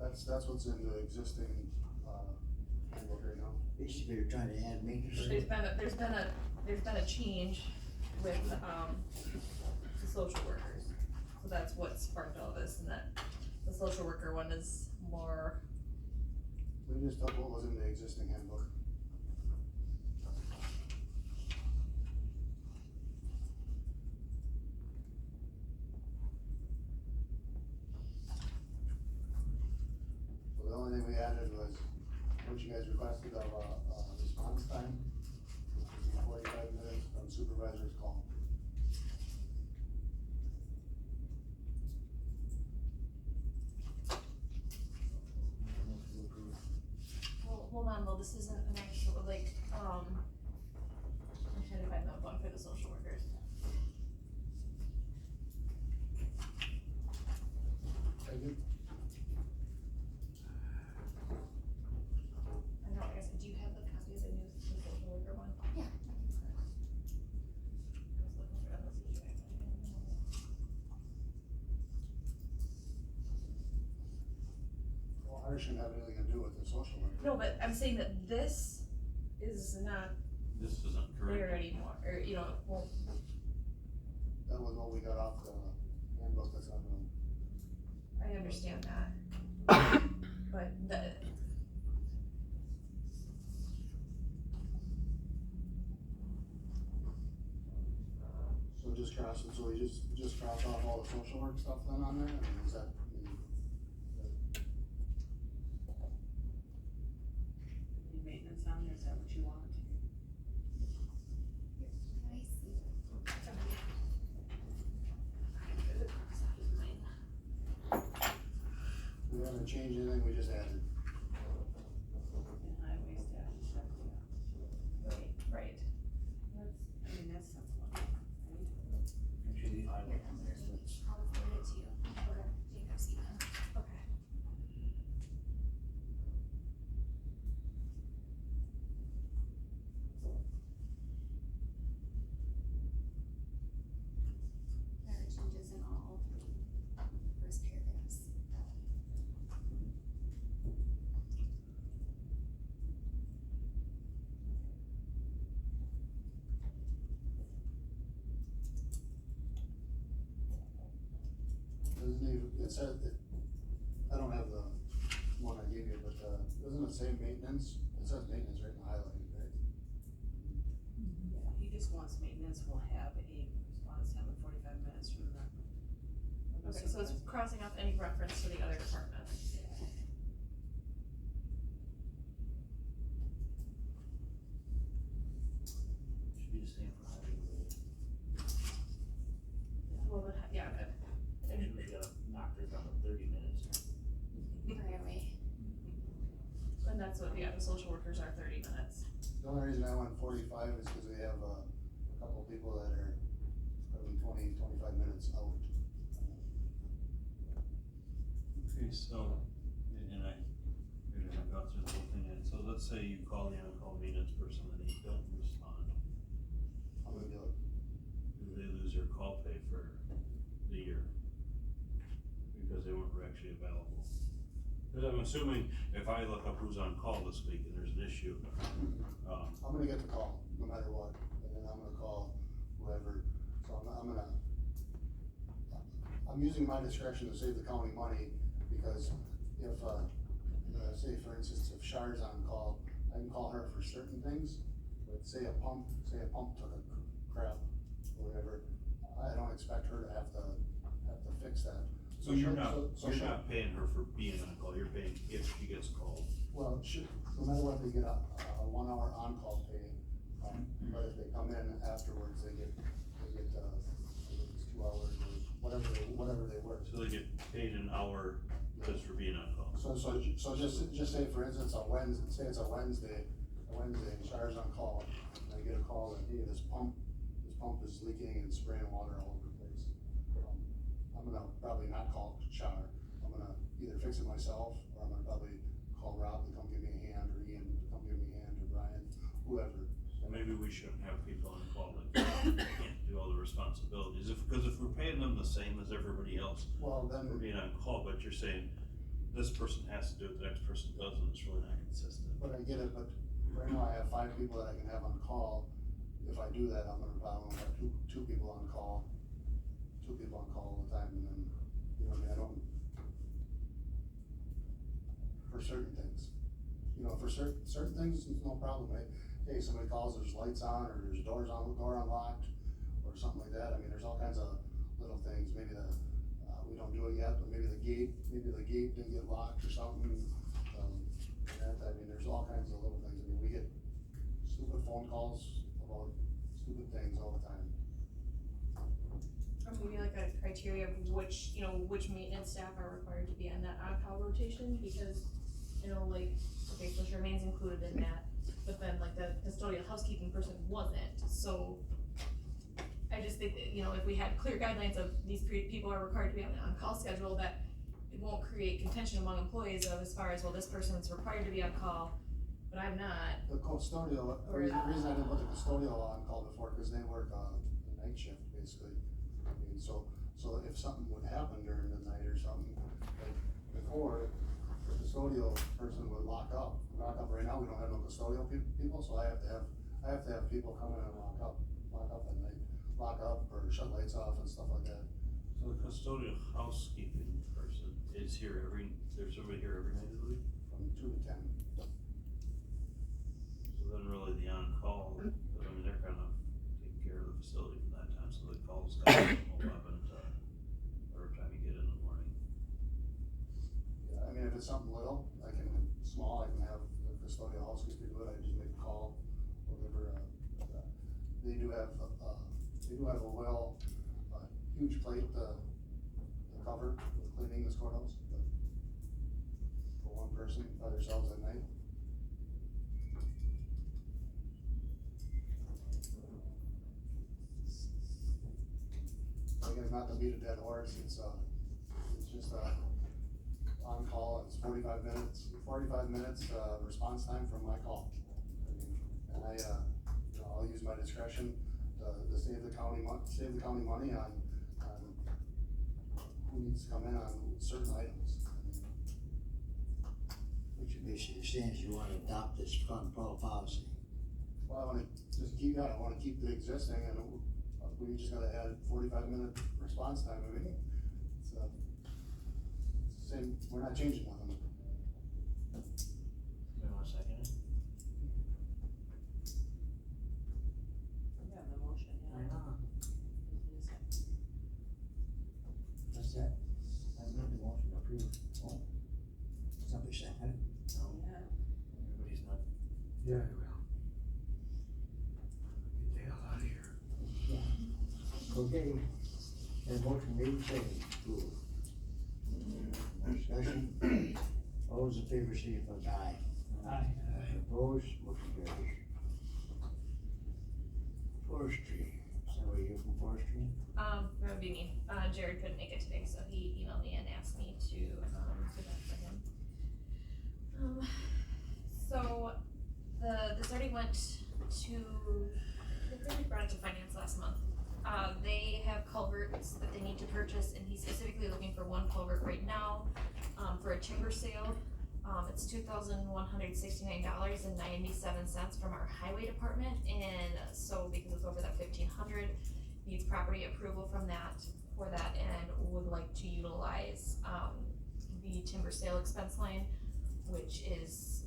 That's what's in the existing, handbook right now. Basically, you're trying to add maintenance. There's been a change with, the social workers. So that's what sparked all this, and that the social worker one is more, We just took what was in the existing handbook. So the only thing we added was what you guys requested of, response time, which would be 45 minutes from supervisor's call. Well, hold on, though, this isn't an actual, like, I'm trying to find the one for the social workers. Thank you. I don't know, I guess, do you have the copy of the new social worker one? Yeah. I was looking for LSU. Well, ours shouldn't have anything to do with the social worker. No, but I'm saying that this is not This isn't there correct. anymore, or, you know, well, That was what we got off the handbook that's on the. I understand that. But the, So just cross it, so we just cross off all the social work stuff then on there, I mean, is that, I mean, need maintenance on there, is that what you want? I see. we haven't changed anything, we just added. In highway staff and stuff, yeah. right. I mean, that's simple enough, right? Actually, I Here, I'll forward it to you. Okay. Jacob's email. Okay. There are changes in all first paragraphs. Doesn't even, it says, I don't have the one I gave you, but, doesn't it say maintenance? It says maintenance right in the highlighting, right? Yeah, he just wants maintenance, will have a response time of 45 minutes from the. Okay, so it's crossing off any reference to the other departments. should be the same for highway. Well, yeah, but, Actually, we should have knocked her down to 30 minutes. Where are we? and that's what, yeah, the social workers are 30 minutes. The only reason I went 45 is because we have, a couple people that are probably 20-25 minutes out. Okay, so, and maybe I got through the whole thing, and so let's say you call the on-call maintenance person and they don't respond. I'm gonna do it. Do they lose their call pay for the year? Because they weren't actually available. Cause I'm assuming if I look up who's on call this week and there's an issue, I'm gonna get the call, no matter what, and then I'm gonna call whoever, so I'm using my discretion to save the county money, because if, say for instance, if Char's on call, I can call her for certain things, but say a pump took a crap, or whatever, I don't expect her to have to fix that. so you're not, so you're she'll- not paying her for being on call, you're paying if she gets called. Well, no matter what, they get a 1 hour on-call pay, but if they come in afterwards, they get, I think it's 2 hours or whatever they work. So they get paid an hour just for being on call. So just say for instance, say it's a Wednesday, Char's on call, and I get a call that, hey, this pump is leaking and spraying water all over the place. I'm gonna probably not call Char, I'm gonna either fix it myself, or I'm gonna probably call Rob to come give me a hand, or Ian to come give me a hand, or Brian, whoever. Maybe we shouldn't have people on call that can't do all the responsibilities, because if we're paying them the same as everybody else, Well, then. we're being on call, but you're saying this person has to do it, the next person doesn't, it's really not consistent. But I get it, but right now I have 5 people that I can have on call. If I do that, I'm gonna probably have two people on call all the time, and then, you know, I mean, certain things, it's no problem, right? Hey, somebody calls, there's lights on, or there's door unlocked, or something like that, I mean, there's all kinds of little things, maybe we don't do it yet, but maybe the gate didn't get locked or something. I mean, there's all kinds of little things, I mean, we get stupid phone calls about stupid things all the time. Or maybe like a criteria of which maintenance staff are required to be on that on-call rotation, because, like, okay, so Charmaine's included in that, but then like the custodial housekeeping person wasn't, so I just think that, if we had clear guidelines of these people are required to be on the on-call schedule, that it won't create contention among employees of as far as, well, this person's required to be on call, but I'm not. The custodial, the reason I didn't put the custodial on call before, cause they work a night shift, basically. I mean, so if something would happen during the night or something, like before, the custodial person would lock up. Right now, we don't have no custodial people, so I have to have people come in and lock up at night, lock up or shut lights off and stuff like that. So the custodial housekeeping person is here there's somebody here every night of the week? From 2 to 10. So then really the on-call, but I mean, they're kind of taking care of the facility from that time, so the calls kind of 11 to whatever time you get in the morning. Yeah, I mean, if it's something little, I can have the custodial housekeeper do it, I just make a call, whatever, they do have a huge plate to cover with cleaning this courthouse, but for one person by themselves at night. Again, not to beat a dead horse, it's just on call, it's 45 minutes response time from my call. I mean, and I'll use my discretion to save the county money on who needs to come in on certain items. What you basically saying is you wanna adopt this fund policy. Well, I wanna just I wanna keep the existing, and we just gotta add 45-minute response time. I mean, it's the same, we're not changing nothing. You want a second? Yeah, the motion, yeah. What's that? I made the motion to approve. Oh. Somebody second it? No. Yeah. Everybody's not. Yeah, I will. Get the hell out of here. Okay, and motion made second to approve. No discussion? All those in favor say aye. Aye. Opposed, motion carries. Forestry, somebody here from forestry? That would be me. Jared couldn't make it today, so he emailed me and asked me to do that for him. So this already went to, I think we brought it to finance last month. They have culverts that they need to purchase, and he's specifically looking for one culvert right now, for a timber sale. It's $2,169.97 from our highway department, and so because it's over that 1,500, needs property approval for that, and would like to utilize, the timber sale expense line, which is,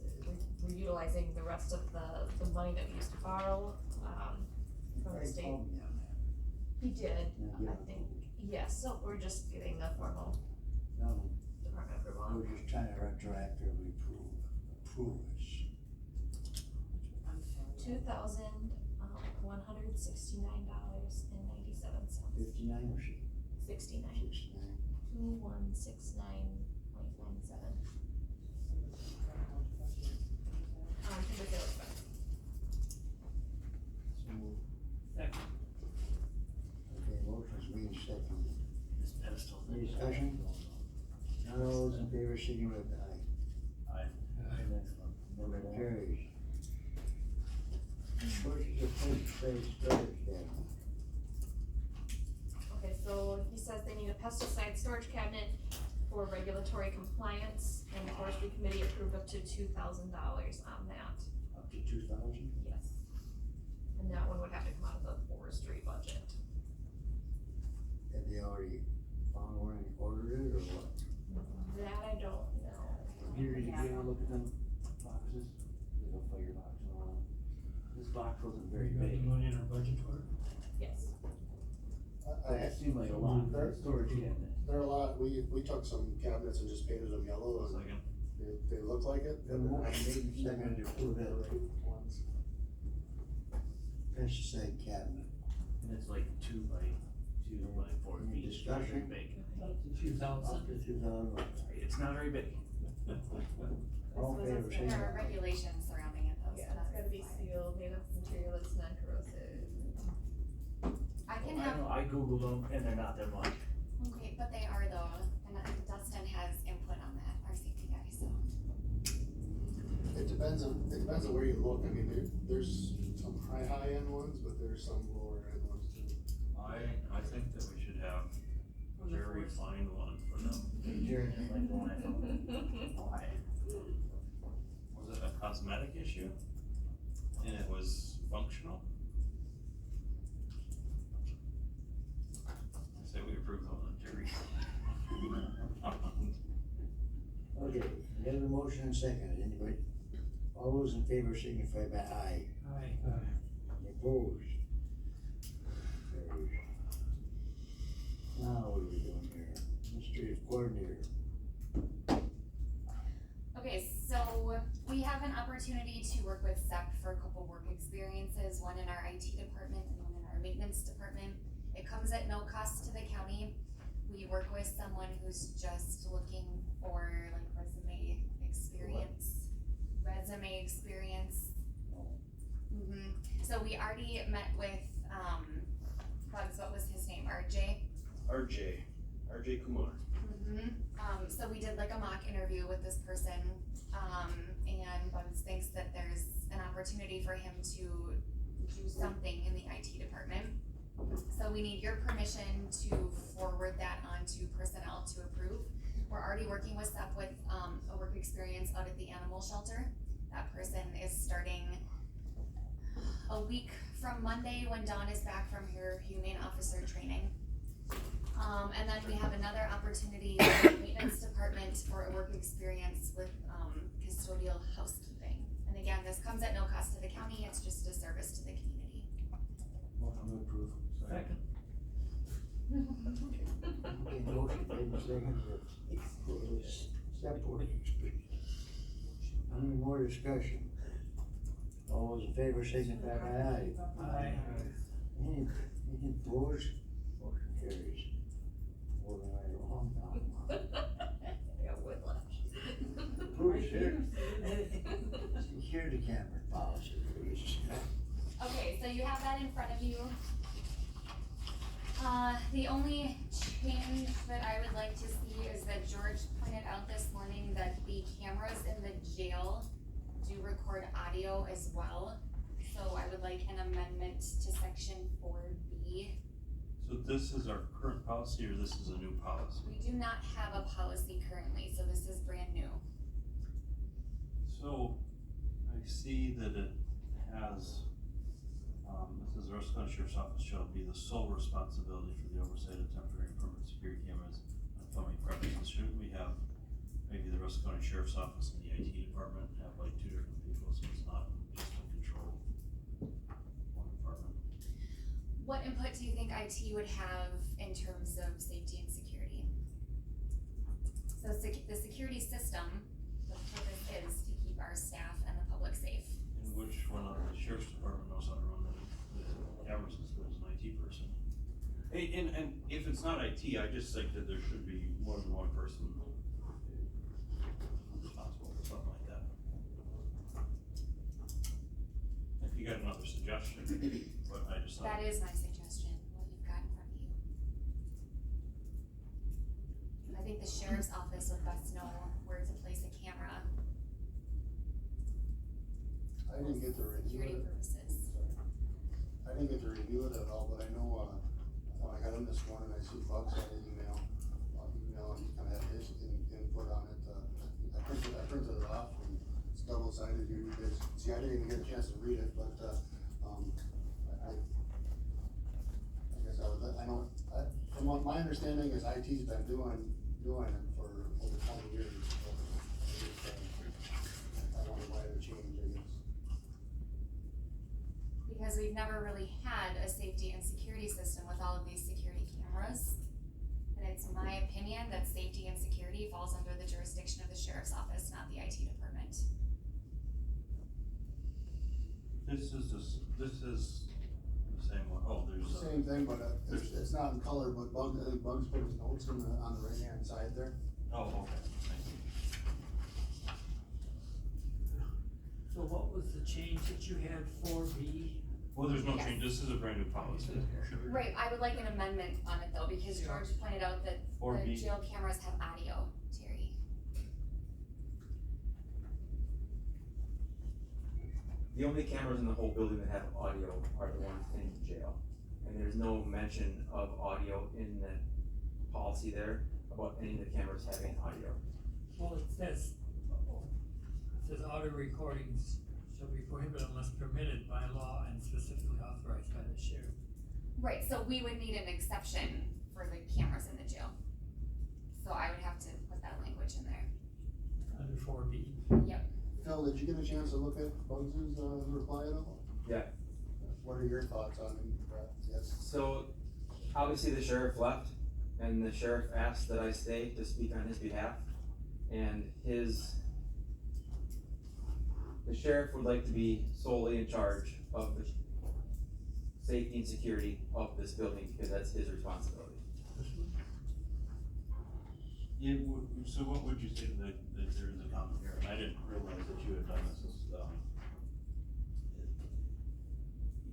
we're utilizing the rest of the money that we used to borrow, from the state. He did, I think, yes, so we're just getting the formal No, department approval. we're just trying to retroactively approve this. $2,169.97. 59 or 69. 69? 2169.97. Timber sale expense. So moved. Second. Okay, motion's made second. This pedestal. Any discussion? None of those in favor, signify with aye. Aye. Motion carries. Purchase of pesticide storage cabinet. Okay, so he says they need a pesticide storage cabinet for regulatory compliance, and the forestry committee approved up to $2,000 on that. Up to 2,000? Yes. And that one would have to come out of the forestry budget. Have they already found one and ordered it, or what? That I don't know. Here, you can look at them boxes. box wasn't We very got the big. money in our budget for it? Yes. But it seemed like a lot for a storage cabinet. There are a lot, we took some cabinets and just painted them yellow and Second. they look like it. The motion made and seconded to approve that Ones. pesticide cabinet. And it's like 2 by 4 Any feet. It's not very discussion? big. Up to 2,000. Up to 2,000. It's not very big. All in favor, say There are aye. regulations surrounding it though, so Yeah, it's that's gotta be fine. sealed, made of material that's non-corrosive. I can I have, know, I Googled them and they're not that much. okay, but they are though, and Dustin has input on that, our safety guy, so. It depends on where you look, I mean, there's some high end ones, but there's some lower end ones too. I think that we should have Jerry find one for them. Jared didn't like the one I found. Why? Was it a cosmetic issue? And it was functional? I say we approve of it, Jerry. Okay, we have a motion and second, anybody? All those in favor signify by aye. Aye. Any opposed? Carries. Now, what are we doing here? Administrative coordinator. Okay, so we have an opportunity to work with SEP for a couple work experiences, one in our IT department and one in our maintenance department. It comes at no cost to the county. We work with someone who's just looking for like resume experience. So we already met with, Bugs, what was his name, RJ? RJ Kumar. So we did like a mock interview with this person, and Bugs thinks that there's an opportunity for him to do something in the IT department. So we need your permission to forward that on to personnel to approve. We're already working with SEP with, a work experience out at the animal shelter. That person is starting a week from Monday when Dawn is back from her humane officer training. And then we have another opportunity in the maintenance department for a work experience with, custodial housekeeping. And again, this comes at no cost to the county, it's just a service to the community. Motion to approve. Second. Okay, motion made and seconded for this step work experience. Any more discussion? All those in favor signify by aye. Aye. Any opposed? Motion carries. Moving right along now. I got whiplash. Approve security camera policy, please. Okay, so you have that in front of you. The only change that I would like to see is that George pointed out this morning that the cameras in the jail do record audio as well. So I would like an amendment to section 4B. So this is our current policy or this is a new policy? We do not have a policy currently, so this is brand new. So I see that it has, it says the Rusk County Sheriff's Office shall be the sole responsibility for the oversight of temporary and permanent security cameras on county premises. Shouldn't we have maybe the Rusk County Sheriff's Office and the IT department have like two different people, so it's not just a control one department? What input do you think IT would have in terms of safety and security? So the security system, the purpose is to keep our staff and the public safe. And which one of the sheriff's department knows how to run the cameras as good as an IT person? And if it's not IT, I just think that there should be more than one person responsible for something like that. If you got another suggestion, but I just thought. That is my suggestion, what you've got in front of you. I think the sheriff's office would best know where to place a camera. I didn't get to review Security it. purposes. I didn't get to review it at all, but I know, when I got in this morning, I see Bugs had an email, and he kinda had his input on it, I printed it off, and it's double-sided, you guys, see, I didn't even get a chance to read it, but, I guess from what my understanding is IT's been doing it for over 20 years, so, I don't know why it would change, I guess. because we've never really had a safety and security system with all of these security cameras. And it's my opinion that safety and security falls under the jurisdiction of the sheriff's office, not the IT department. This is the same one. Oh, there's a. Same thing, but it's not in color, but Bugs, I think Bugs put his notes on the right hand side there. Oh, okay, thank you. So what was the change that you had, 4B? Well, there's no Yes. change, this is a brand new policy. Right, I would like an amendment on it though, because George pointed out that the 4B. jail cameras have audio, Terry. The only cameras in the whole building that have audio are the ones in the jail. And there's no mention of audio in the policy there about any of the cameras having audio. Well, it says audio recordings shall be prohibited unless permitted by law and specifically authorized by the sheriff. Right, so we would need an exception for the cameras in the jail. So I would have to put that language in there. Under 4B. Yep. Phil, did you get a chance to look at Bugs' reply at all? Yeah. What are your thoughts on it? Yes. So, obviously the sheriff left, and the sheriff asked that I stay to speak on his behalf. And the sheriff would like to be solely in charge of the safety and security of this building, because that's his responsibility. Yeah, so what would you say that there is a comment here, and I didn't realize that you had done this,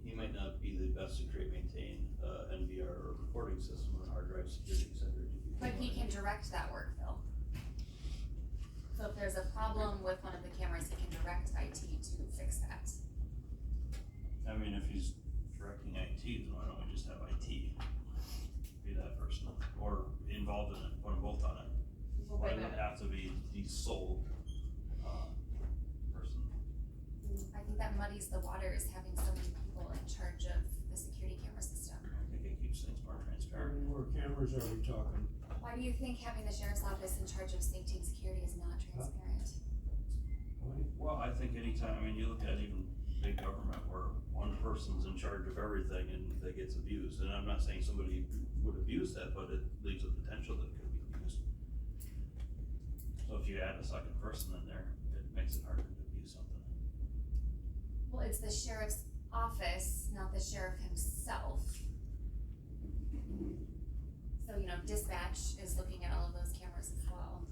he might not be the best to create, maintain, NVR or recording system or hard drive security, et cetera. But he can direct that work, Phil. So if there's a problem with one of the cameras, he can direct IT to fix that. I mean, if he's directing IT, then why don't we just have IT be that person, or involved in it, put them both on it? Why does it have to be the sole, person? I think that muddies the waters, having so many people in charge of the security camera system. I think it keeps things more transparent. How many more cameras are we talking? Why do you think having the sheriff's office in charge of safety and security is not transparent? Well, I think anytime, I mean, you look at even big government where one person's in charge of everything and that gets abused, and I'm not saying somebody would abuse that, but it leaves a potential that it could be abused. So if you add a second person in there, it makes it harder to abuse something. Well, it's the sheriff's office, not the sheriff himself. So, you know, dispatch is looking at all of those cameras as well.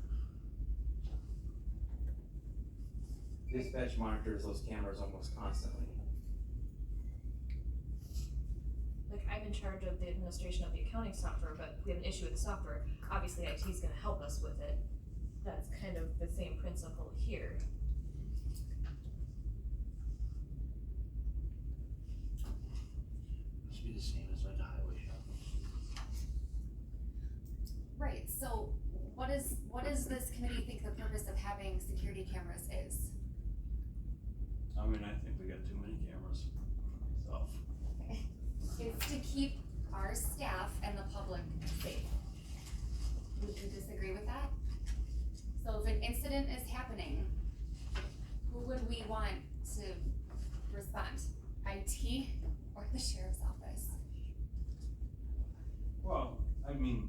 Dispatch monitors those cameras almost constantly. Like, I'm in charge of the administration of the accounting software, but if we have an issue with the software, obviously IT is gonna help us with it. That's kind of the same principle here. Must be the same as like the highway shop. Right, so what does this committee think the purpose of having security cameras is? I mean, I think we got too many cameras, so. It's to keep our staff and the public safe. Would you disagree with that? So if an incident is happening, who would we want to respond? IT or the sheriff's office? Well, I mean,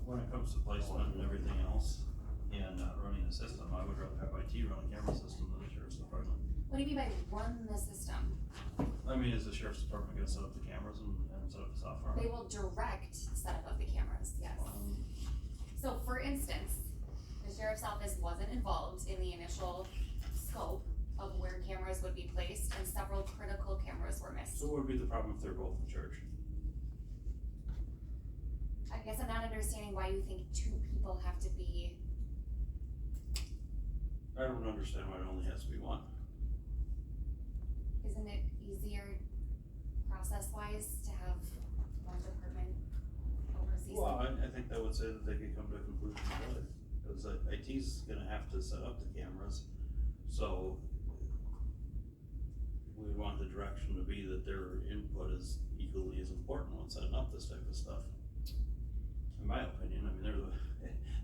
when it comes to placement and everything else, and running the system, I would rather have IT run a camera system than the sheriff's department. What do you mean by run the system? I mean, is the sheriff's department gonna set up the cameras and set up the software? They will direct setup of the cameras, yes. So for instance, the sheriff's office wasn't involved in the initial scope of where cameras would be placed, and several critical cameras were missed. So what would be the problem if they're both in charge? I guess I'm not understanding why you think two people have to be. I don't understand why it only has to be one. Isn't it easier process-wise to have one department oversee? Well, I think that would say that they could come to a conclusion together, because IT's gonna have to set up the cameras, so we want the direction to be that their input is equally as important when setting up this type of stuff. In my opinion, I mean,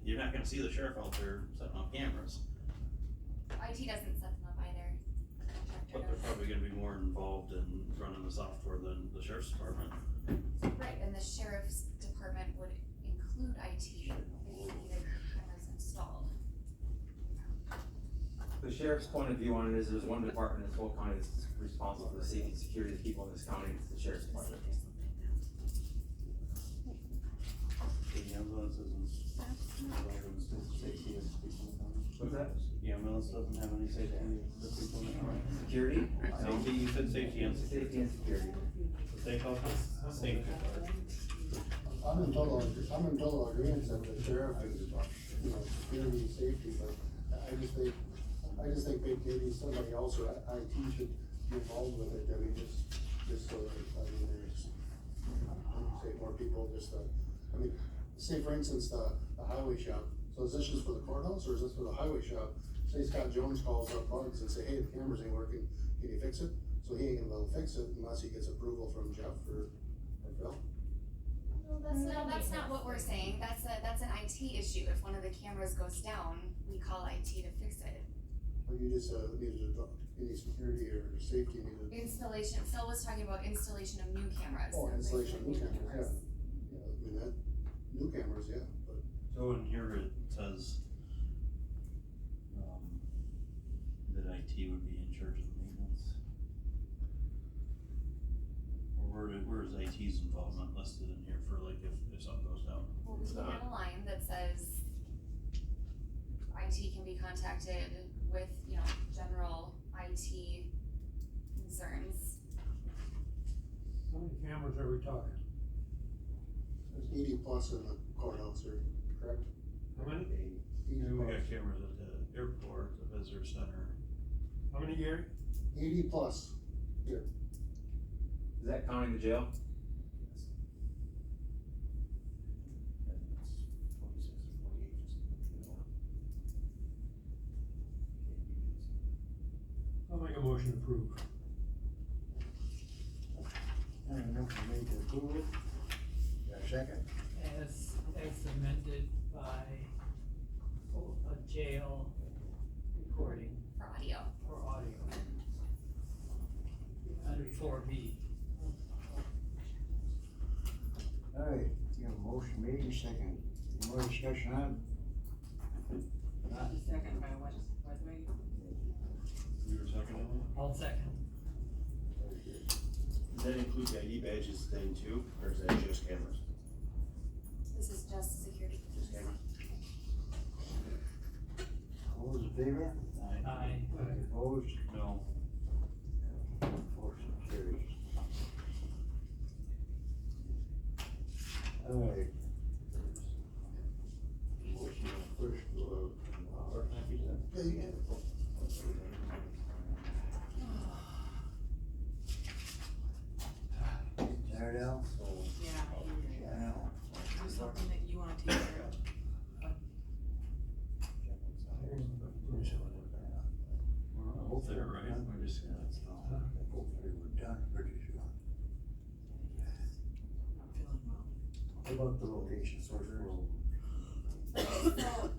you're not gonna see the sheriff out there setting up cameras. IT doesn't set them up either, the contractor But they're probably gonna be more involved in running the software than the sheriff's department. Right, and the sheriff's department would include IT if he needed cameras installed. The sheriff's point of view on it is there's one department in this whole county that's responsible for the safety and security of the people in this county, it's the sheriff's department. The ambulance isn't involved in safety of people in the county. What's that? The ambulance doesn't have any safety of people in the county. Security? Safety, you said safety and security. Safety and security. They call it safety part. I'm in total agreement that the sheriff is, security and safety, but I just think maybe somebody else or IT should be involved with it, just so that, there's, say more people, say for instance, the highway shop, so is this just for the courthouse, or is this for the highway shop? Say Scott Jones calls up Bugs and say, hey, the cameras ain't working, can you fix it? So he ain't gonna be able to fix it unless he gets approval from Jeff or Phil. No, that's not what we're saying, that's an IT issue, if one of the cameras goes down, we call IT to fix it. But you just, needed any security or safety needed. Installation, Phil was talking about installation of new cameras. Oh, installation of new Replacement cameras, yeah. New cameras, yeah, but. So in here it says, that IT would be in charge of the maintenance. Or where is IT's involvement listed in here for like if something goes down? Well, we can add a line that says IT can be contacted with, general IT concerns. How many cameras are we talking? There's 80 plus in the courthouse, here, correct? How many? 80 We plus. got cameras at the airport, the visitor center. How many, Gary? 80 plus, here. Is that counting the jail? I'll make a motion to approve. And a motion made to approve it. Got a second? As amended by a jail recording For audio. for audio. Under 4B. Alright, you have a motion made and second. Any more discussion on? Not? Second by Westlake. We were talking about? I'll second. Does that include the ID badges thing too, or is that just cameras? This is just security. Just cameras? All those in favor? Aye. Opposed? No. Motion carries. Alright. Motion first, yeah, you can. Tired out? Yeah, Yeah. there's something that you wanna take care of. We're both there, right? We're just gonna, Hopefully we're done pretty soon. I'm feeling well. What about the location sorter? So,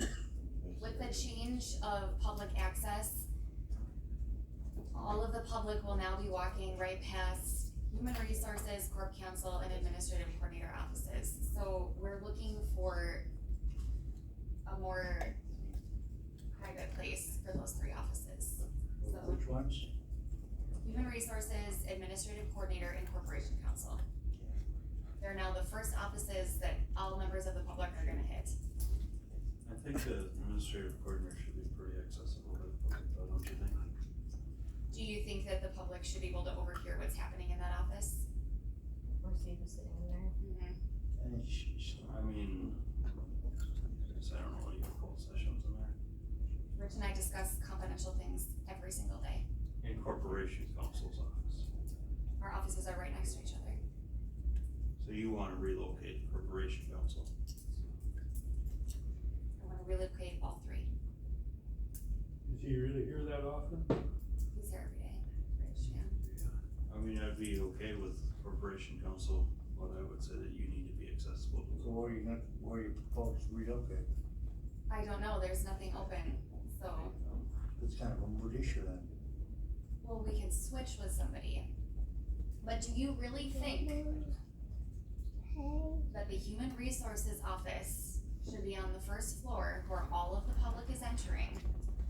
with the change of public access, all of the public will now be walking right past Human Resources, Corp Counsel, and Administrative Coordinator offices. So we're looking for a more private place for those three offices. So Which ones? Human Resources, Administrative Coordinator, and Corporation Counsel. They're now the first offices that all members of the public are gonna hit. I think the administrative coordinator should be pretty accessible to the public, though, don't you think? Do you think that the public should be able to overhear what's happening in that office? Or see who's sitting in there. And I mean, I don't know, you have closed sessions in there? Rich and I discuss confidential things every single day. In corporation counsel's office. Our offices are right next to each other. So you wanna relocate corporation counsel? I wanna relocate all three. Is he really here that often? He's here every day, Rich, yeah. I mean, I'd be okay with corporation counsel, but I would say that you need to be accessible to so where you propose to relocate? I don't know, there's nothing open, so It's kind of a mood issue then. well, we could switch with somebody. But do you really think that the Human Resources Office should be on the first floor where all of the public is entering,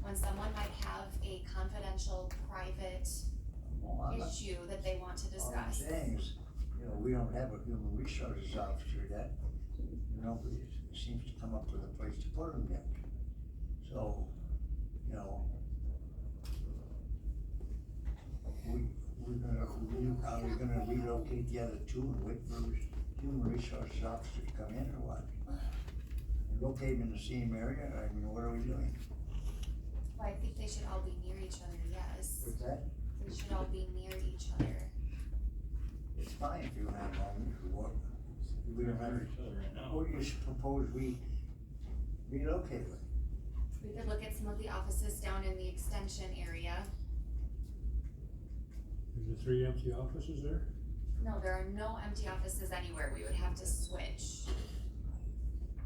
when someone might have a confidential, private Well, I'm not- issue that they want to All I'm discuss? saying is, you know, we don't have a human resources officer that, nobody seems to come up with a place to put them yet. So, you know, are we gonna relocate the other two and wait for human resources officer to come in or what? Locate them in the same area, I mean, what are we doing? Well, I think they should all be near each other, yes. What's that? They should all be near each other. It's fine if you have one, what, we don't have, each other right now. what do you suppose we relocate with? We could look at some of the offices down in the extension area. Is there 3 empty offices there? No, there are no empty offices anywhere, we would have to switch.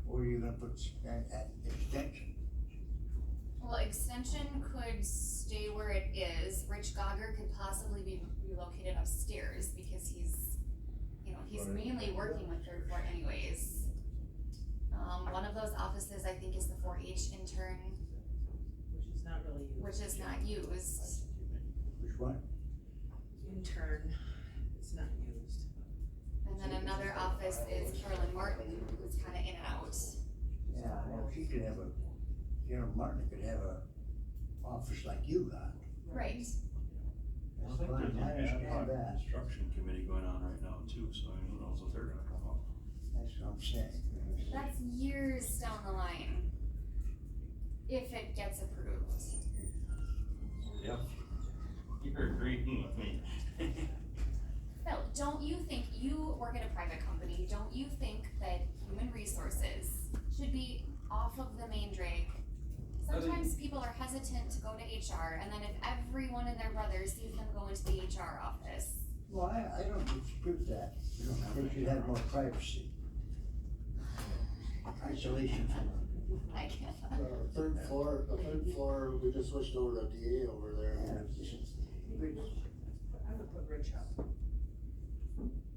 Where are you gonna put at extension? Well, extension could stay where it is. Rich Gogger could possibly be relocated upstairs because he's, you know, he's mainly working with third floor anyways. One of those offices I think is the 4-H intern, Which is not really used. which is not used. Which one? Intern, it's not used. And then another office is Carolyn Martin, who's kinda in and out. Yeah, well, she could have a, Martin could have a office like you got. Right. I That's think fine, there's I a understand that, construction committee going on right now too, so who knows what they're gonna come up. that's what I'm saying. That's years down the line. If it gets approved. Yep. You're agreeing with me. Phil, don't you think, you work at a private company, don't you think that human resources should be off of the main drag? Sometimes people are hesitant to go to HR, and then if everyone and their brother sees them go into the HR office. Well, I don't dispute that, they should have more privacy. Isolation from, I can't. The third floor, we just switched over to DA over there. yeah, I would put Rich up.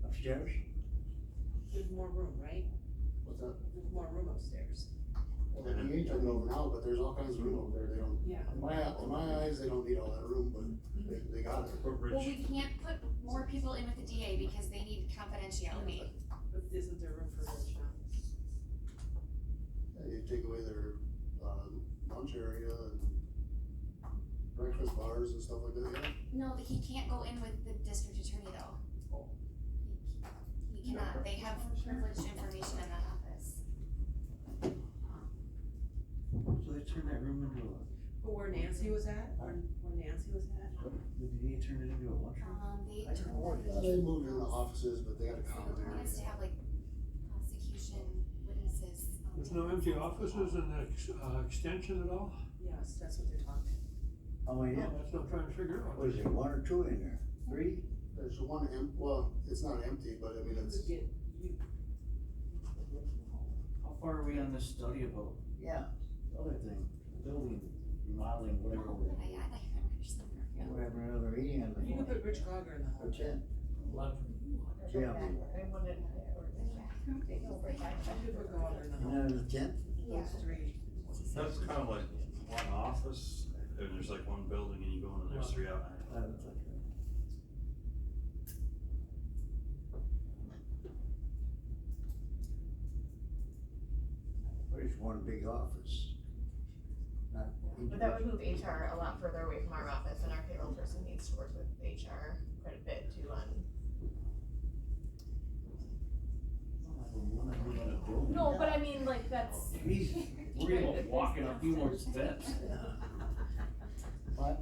upstairs. There's more room, right? What's that? There's more room upstairs. Well, the DA turned it over now, but there's all kinds of room over there, they don't, Yeah. in my eyes, they don't need all that room, but they got it. But Well, Rich, we can't put more people in with the DA because they need confidentiality. But isn't there room for Rich now? You take away their, lunch area and breakfast bars and stuff like that, yeah. No, he can't go in with the district attorney though. Oh. He cannot, they have privileged information in that office. So they turned that room into But where Nancy was at, where Nancy was at? did they turn it into a lunchroom? They I don't know what it is. They moved in the offices, but they got a So common the plan is to area. have like prosecution witnesses. There's no empty offices in the extension at all? Yes, that's what they're talking. Oh, yeah, That's what I'm trying to figure out. what is it, 1 or 2 in there, 3? There's one well, it's not empty, but I mean, You it's, could get, you, How far are we on this study about Yeah, the other thing, building, remodeling, whatever? Oh, but I thought you were somewhere. we're having another meeting on the you could phone. put Rich Gogger in the whole. What's that? Yeah, You could put Gogger in the and whole. then the 10th? Those three. that's kind of like one office, and there's like one building and you go in and there's 3 out there. There's one big office. Not But that would move HR a lot further away from our office, and our payroll person needs to work with HR quite a bit too on. No, but I mean, like, that's. Worry about walking a few more steps.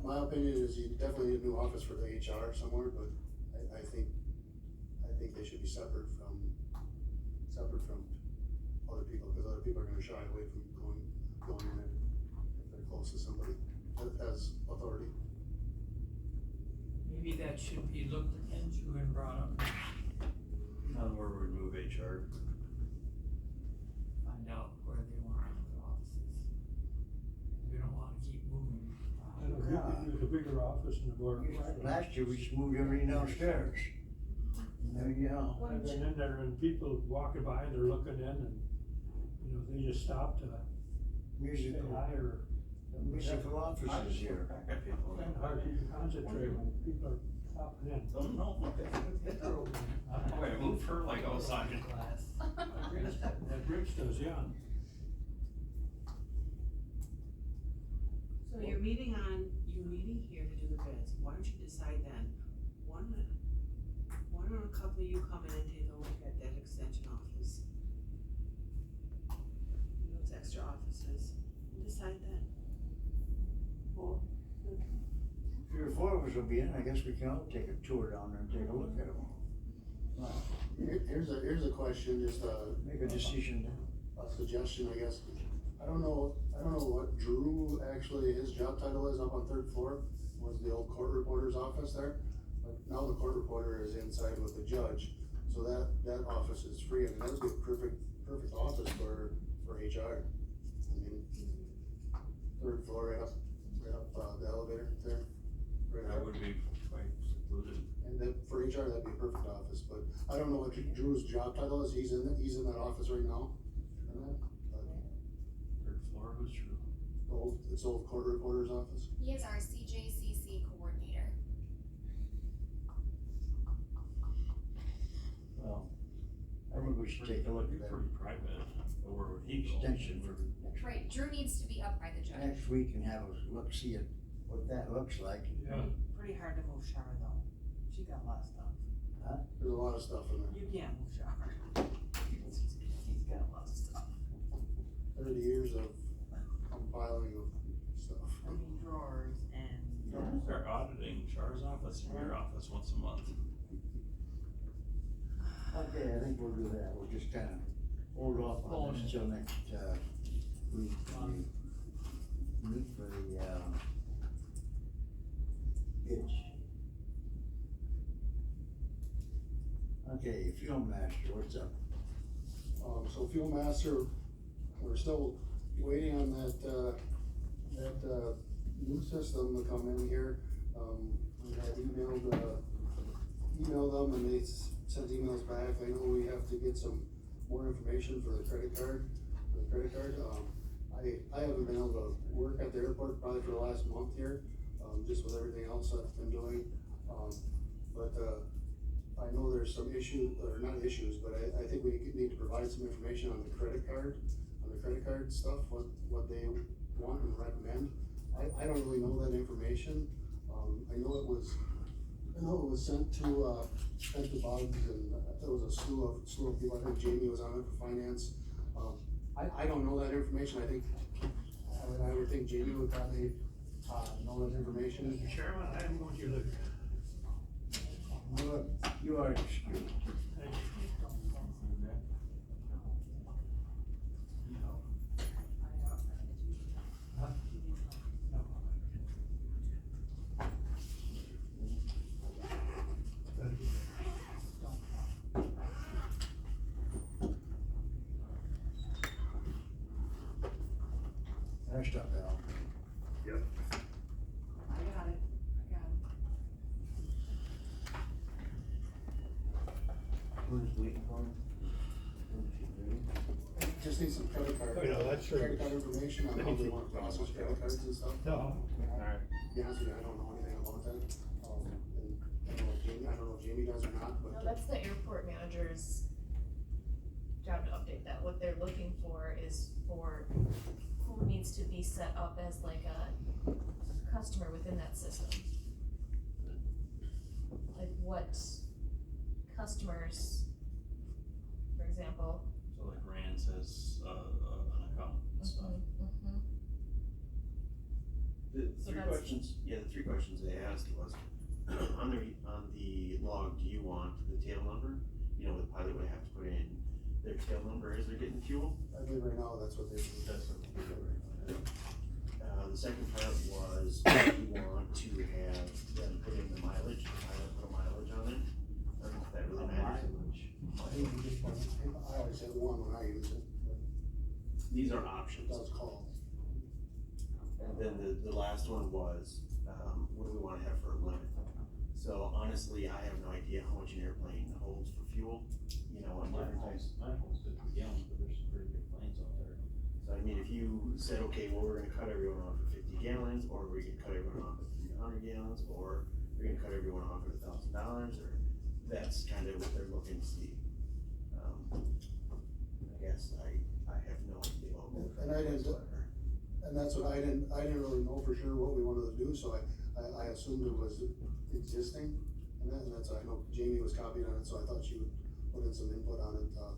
my opinion is you definitely need a new office for the HR somewhere, but I think they should be separate from other people, because other people are gonna shy away from going in there if they're close to somebody that has authority. Maybe that should be looked into and brought up, None where we remove HR. find out where they want the offices. We don't wanna keep moving. There's a bigger office office in the board. Last year, we just moved everything downstairs. There you go. I've been in there and people walking by, they're looking in and, you know, they just stop to say Musical, hi or. musical offices here. And hard to concentrate when people are stopping in. Don't know. Wait, move her like outside. That Rich does, yeah. So you're meeting here to do the bids, why don't you decide then, why don't a couple of you come in and take a look at that extension office? Those extra offices, and decide then. Well, 3 or 4 of us will be in, I guess we can all take a tour down there and take a look at them. Here's a question, just Make a decision. a suggestion, I guess. I don't know what Drew actually, his job title is up on 3rd floor, was the old court reporter's office there. But now the court reporter is inside with the judge, so that office is free, and that would be a perfect office for HR. I mean, 3rd floor, right up the elevator there. Right That up. would be quite secluded. And that, for HR, that'd be a perfect office, but I don't know what Drew's job title is, he's in that office right now. But 3rd floor, who's true? it's old court reporter's office. He is our CJCC coordinator. Well, I think we should take a look It'd be at that pretty private, but where would he go? extension for Right, Drew needs to be up by the judge. next week and have a look, see it, what that looks like. Yeah. Pretty hard to move Shar though, she got a lot of stuff. There's a lot of stuff in there. You can't move Shar. He's got a lot of stuff. 30 years of compiling of stuff. I mean drawers and. They're auditing Char's office and your office once a month. Okay, I think we'll do that, we'll just kinda hold off on this until next, week. We meet for the, bids. Okay, Fuel Master, what's up? So Fuel Master, we're still waiting on that new system to come in here. We had emailed them and they sent emails back. I know we have to get some more information for the credit card. I haven't been able to work at the airport probably for the last month here, just with everything else I've been doing. But I know there's some issues, or not issues, but I think we need to provide some information on the credit card stuff, what they want and recommend. I don't really know that information. I know it was sent to Bugs, and there was a slew of people. I think Jamie was on it for finance. I don't know that information. I would think Jamie would probably know that information. Mr. Chairman, I am going to look. You are excused. Thank you. Huh? No. Thank you. Next up, Al. Yep. I got it. Who's waiting for him? Just need some credit card. Oh, yeah, that's true. Credit card information on how they want to process credit cards and stuff. No. Alright. To be honest with you, I don't know anything about that. And I don't know if Jamie does or not, but. No, that's the airport manager's job to update that. What they're looking for is for who needs to be set up as like a customer within that system. Like what customers, for example. So like Rand says, an account and stuff. The So three that's- questions, the 3 questions they asked was, on the log, do you want the tail number? You know, the pilot would have to put in their tail number as they're getting fuel. I believe right now, that's what they do. That's what they do right now. The second part was, do you want to have them put in the mileage, pilot put a mileage on it? I don't know if that really matters so much. I always say one when I use it, but These are options. that's called. And then the last one was, what do we wanna have for a limit? So honestly, I have no idea how much an airplane holds for fuel, you know, on different types. Mine holds 50 gallons, but there's some pretty big planes out there. So I mean, if you said, okay, well, we're gonna cut everyone off at 50 gallons, or we're gonna cut everyone off at 300 gallons, or we're gonna cut everyone off at $1,000, or that's kind of what they're looking to see. I guess I have no idea what we're And I didn't, and that's what I didn't really know for sure what we wanted to do, so I assumed it was existing. And that's, I know Jamie was copied on it, so I thought she would put in some input on it, but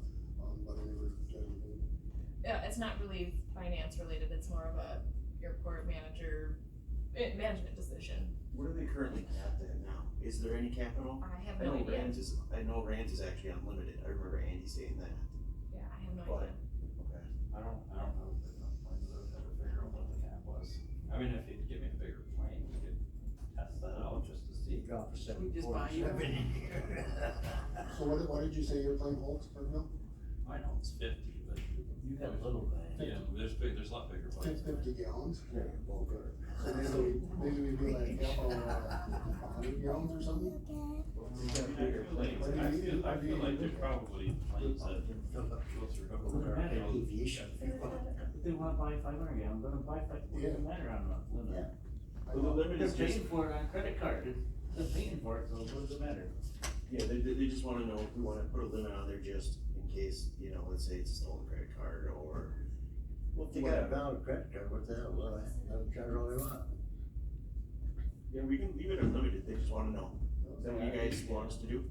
I never did anything. Yeah, it's not really finance related, it's more of a airport manager, management decision. What are they currently capped at now? Is there any capital? I have no idea. I know Rand is actually unlimited. I remember Andy saying that. Yeah, I have no But, idea. okay. I don't know if they've got planes that would ever figure out what the cap was. I mean, if you'd give me a bigger plane, we could test that out just to see. Drop a We just buy you everything here. So what did you say your plane holds, per mil? I know it's 50, but. You got a little thing. Yeah, there's a lot bigger planes. 50 gallons? Yeah, well, good. So maybe we do like, 100 gallons or something? I feel like there's probably planes that go through. Aviation. If they wanna buy 500 gallons, let them buy 500, it doesn't matter on the limit. I Well, the know. limit They're is just, paying for it on credit card, they're paying for it, so what does it matter? yeah, they just wanna know if we wanna put a limit on there just in case, you know, let's say it's a stolen credit card or. Well, if they got a valid credit card, what the hell, well, let them charge all they want. Yeah, we can leave it unlimited, they just wanna know. Is that what you guys want us to do?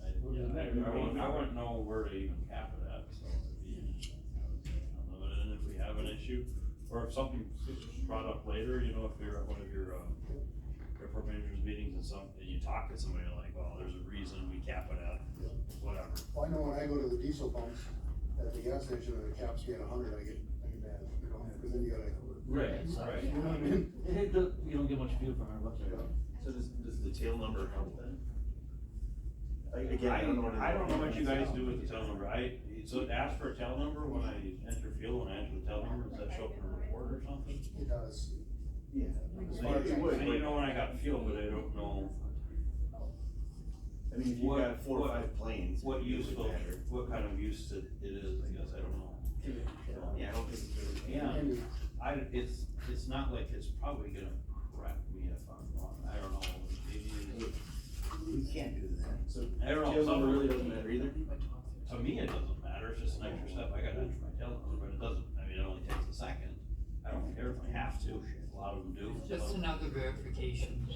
I wouldn't know where to even cap it at, so it'd be, I would say unlimited, and if we have an issue, or if something gets brought up later, you know, if you're at one of your, airport managers meetings and you talk to somebody like, well, there's a reason we cap it at whatever. Well, I know when I go to the diesel pumps at the gas station and the cap's get 100, I get mad, you know, cause then you gotta. Right. You know what I mean? You don't get much fuel for $100 a gallon. So does the tail number count then? Again, I don't know. I don't know what you guys do with the tail number, so it asks for a tail number when I enter fuel, when I enter the tail number, does that show up in a report or something? It does. Yeah. So you know when I got fuel, but I don't know. I mean, if you've got 4 or 5 planes. What it would useful, matter. what kind of use it is, I guess, I don't know. Yeah, I don't think it's really. Yeah, it's not like it's probably gonna correct me if I'm wrong, I don't know, maybe. We can't do that. So, I don't know, tail some number really doesn't matter either? To me, it doesn't matter, it's just an extra step, I gotta enter my tail number, but it doesn't, I mean, it only takes a second. I don't care if I have to, a lot of them do. Just so. another verification.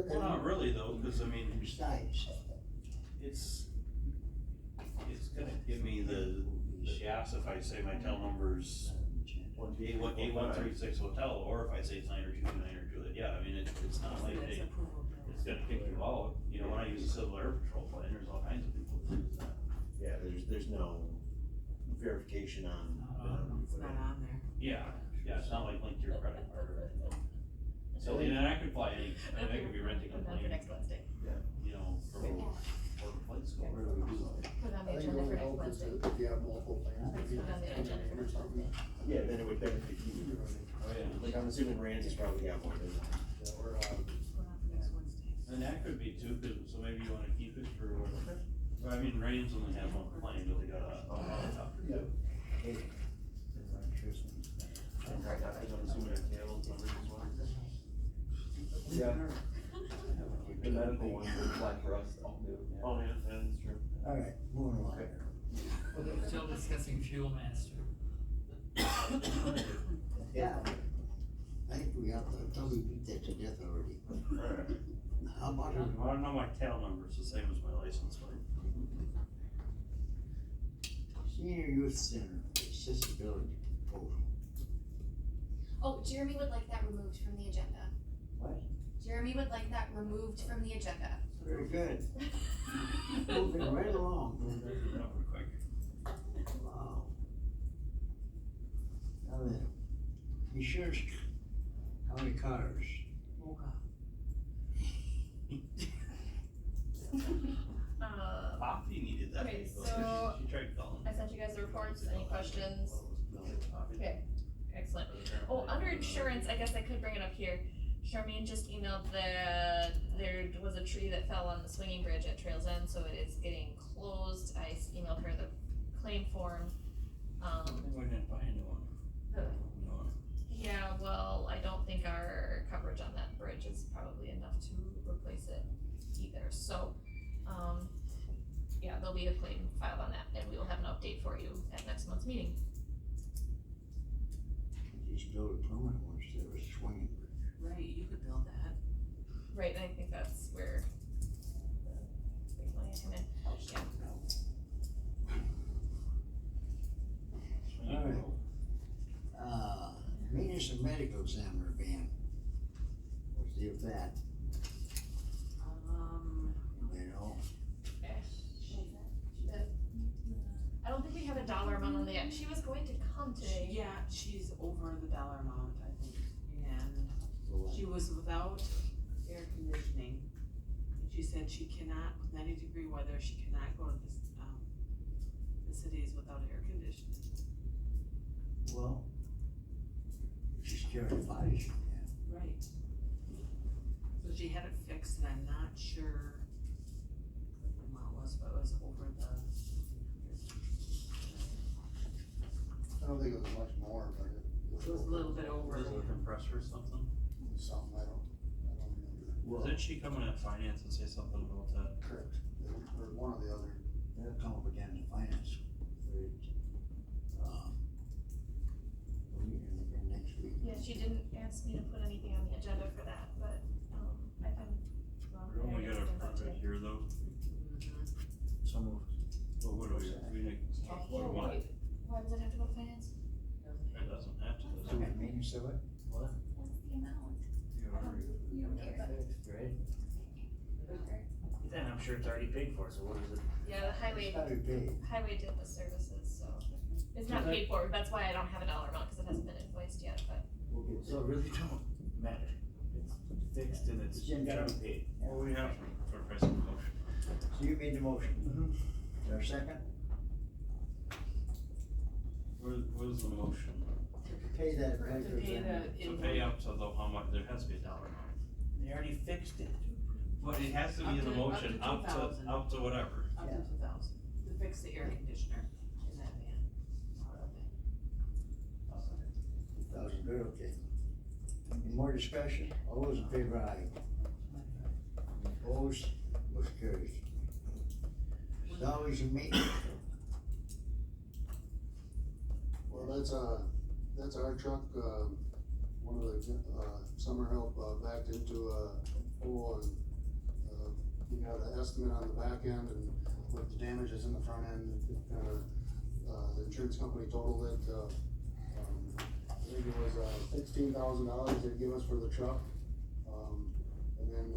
Well, not really though, cause I mean, Besides, it's gonna give me the gas if I say my tail number's 8136 hotel, or if I say it's 902, yeah, I mean, it's not like it's gonna kick you out, you know, when I use a Civil Air Patrol plane, there's all kinds of people that use that. Yeah, there's no verification on. It's not on there. Yeah, it's not like linked to your credit card or anything. So, and I could fly any, I could be renting a Put it on for plane, next Wednesday. you know, for flight school, where do we do that? Put it on the I think agenda it for would next help Wednesday. if you have multiple plans. Let's put it on the agenda. Or something. Yeah, then it would benefit you. Oh, yeah. Like, I'm assuming Rand has probably got one. Yeah, we're, It's going on for next Wednesday. And that could be too, so maybe you wanna keep it for whatever. Well, I mean, Reigns only has one plane, but they got a helicopter too. I'm assuming a tail number as well. Yeah. The medical ones would fly for us, too. Oh, yeah, that's true. alright, moving along. Still discussing fuel master. Yeah. I think we got, I thought we beat that to death already. Alright. How about I don't know my tail number, it's the same as my license plate. Senior Youth Center accessibility proposal? Oh, Jeremy would like that removed from the agenda. What? Jeremy would like that removed from the agenda. Very good. Moving right along. Real quick. Wow. Now then, insurance, county cars. Oh, God. Poppy needed that. Okay, info. so- She tried calling. I sent you guys the reports, any questions? Okay, excellent. Oh, under insurance, I guess I could bring it up here. Charmaine just emailed there was a tree that fell on the swinging bridge at Trails End, so it is getting closed. I emailed her the claim form. We didn't buy a new one. No. Yeah, well, I don't think our coverage on that bridge is probably enough to replace it either, so, yeah, there'll be a claim filed on that, and we will have an update for you at next month's meeting. Just build a permanent one instead of a swinging bridge. Right, you could build that. Right, and I think that's where the big money come in, yeah. Alright. Maintenance and medical examiner ban. What's the deal with that, you know? I don't think we have a dollar amount on that, she was going to come today. Yeah, she's over the dollar amount, I think, and she was without air conditioning. She said she cannot, with 90-degree weather, she cannot go to the cities without air conditioning. Well, if she's carrying a body, she can. Right. So she had it fixed, and I'm not sure what the amount was, but it was over the. I don't think it was much more, but it It was a little bit over. Was it a compressor or something? something, I don't remember. Didn't she come in at finance and say something about that? Correct, or one or the other. They'll come up again in finance. In next week. Yeah, she didn't ask me to put anything on the agenda for that, but, I can, well, We only I got a can send that permit to you. here though. Some of, But what do we, Well, what, wait, why does it have to go to finance? it doesn't have to, does some it? maintenance of it? What? What's the amount? You don't care. Right? Okay. Then I'm sure it's already paid for, so what is it? Yeah, the highway, It's gotta be paid. highway did the services, so, it's not paid for, that's why I don't have a dollar amount, cause it hasn't been invoiced yet, but. We'll get So it really don't matter. It's fixed and it's gotta be paid. Well, we have for price of motion. So you made the motion. Is there a second? Where's the motion? To pay that. To pay To pay up to the, how much, there has to be a dollar amount. They already fixed it. But it has to be in the motion, up to whatever. Up to 2,000, to fix the air conditioner in that van. $2,000, good, okay. Any more discussion? All those in favor, aye. Opposed, motion carries. Salaries and maintenance. Well, that's our truck, one of the, summer help, backed into a pole and, we got an estimate on the back end and what the damage is in the front end, the insurance company totaled it, I think it was, $16,000 they'd give us for the truck. And then,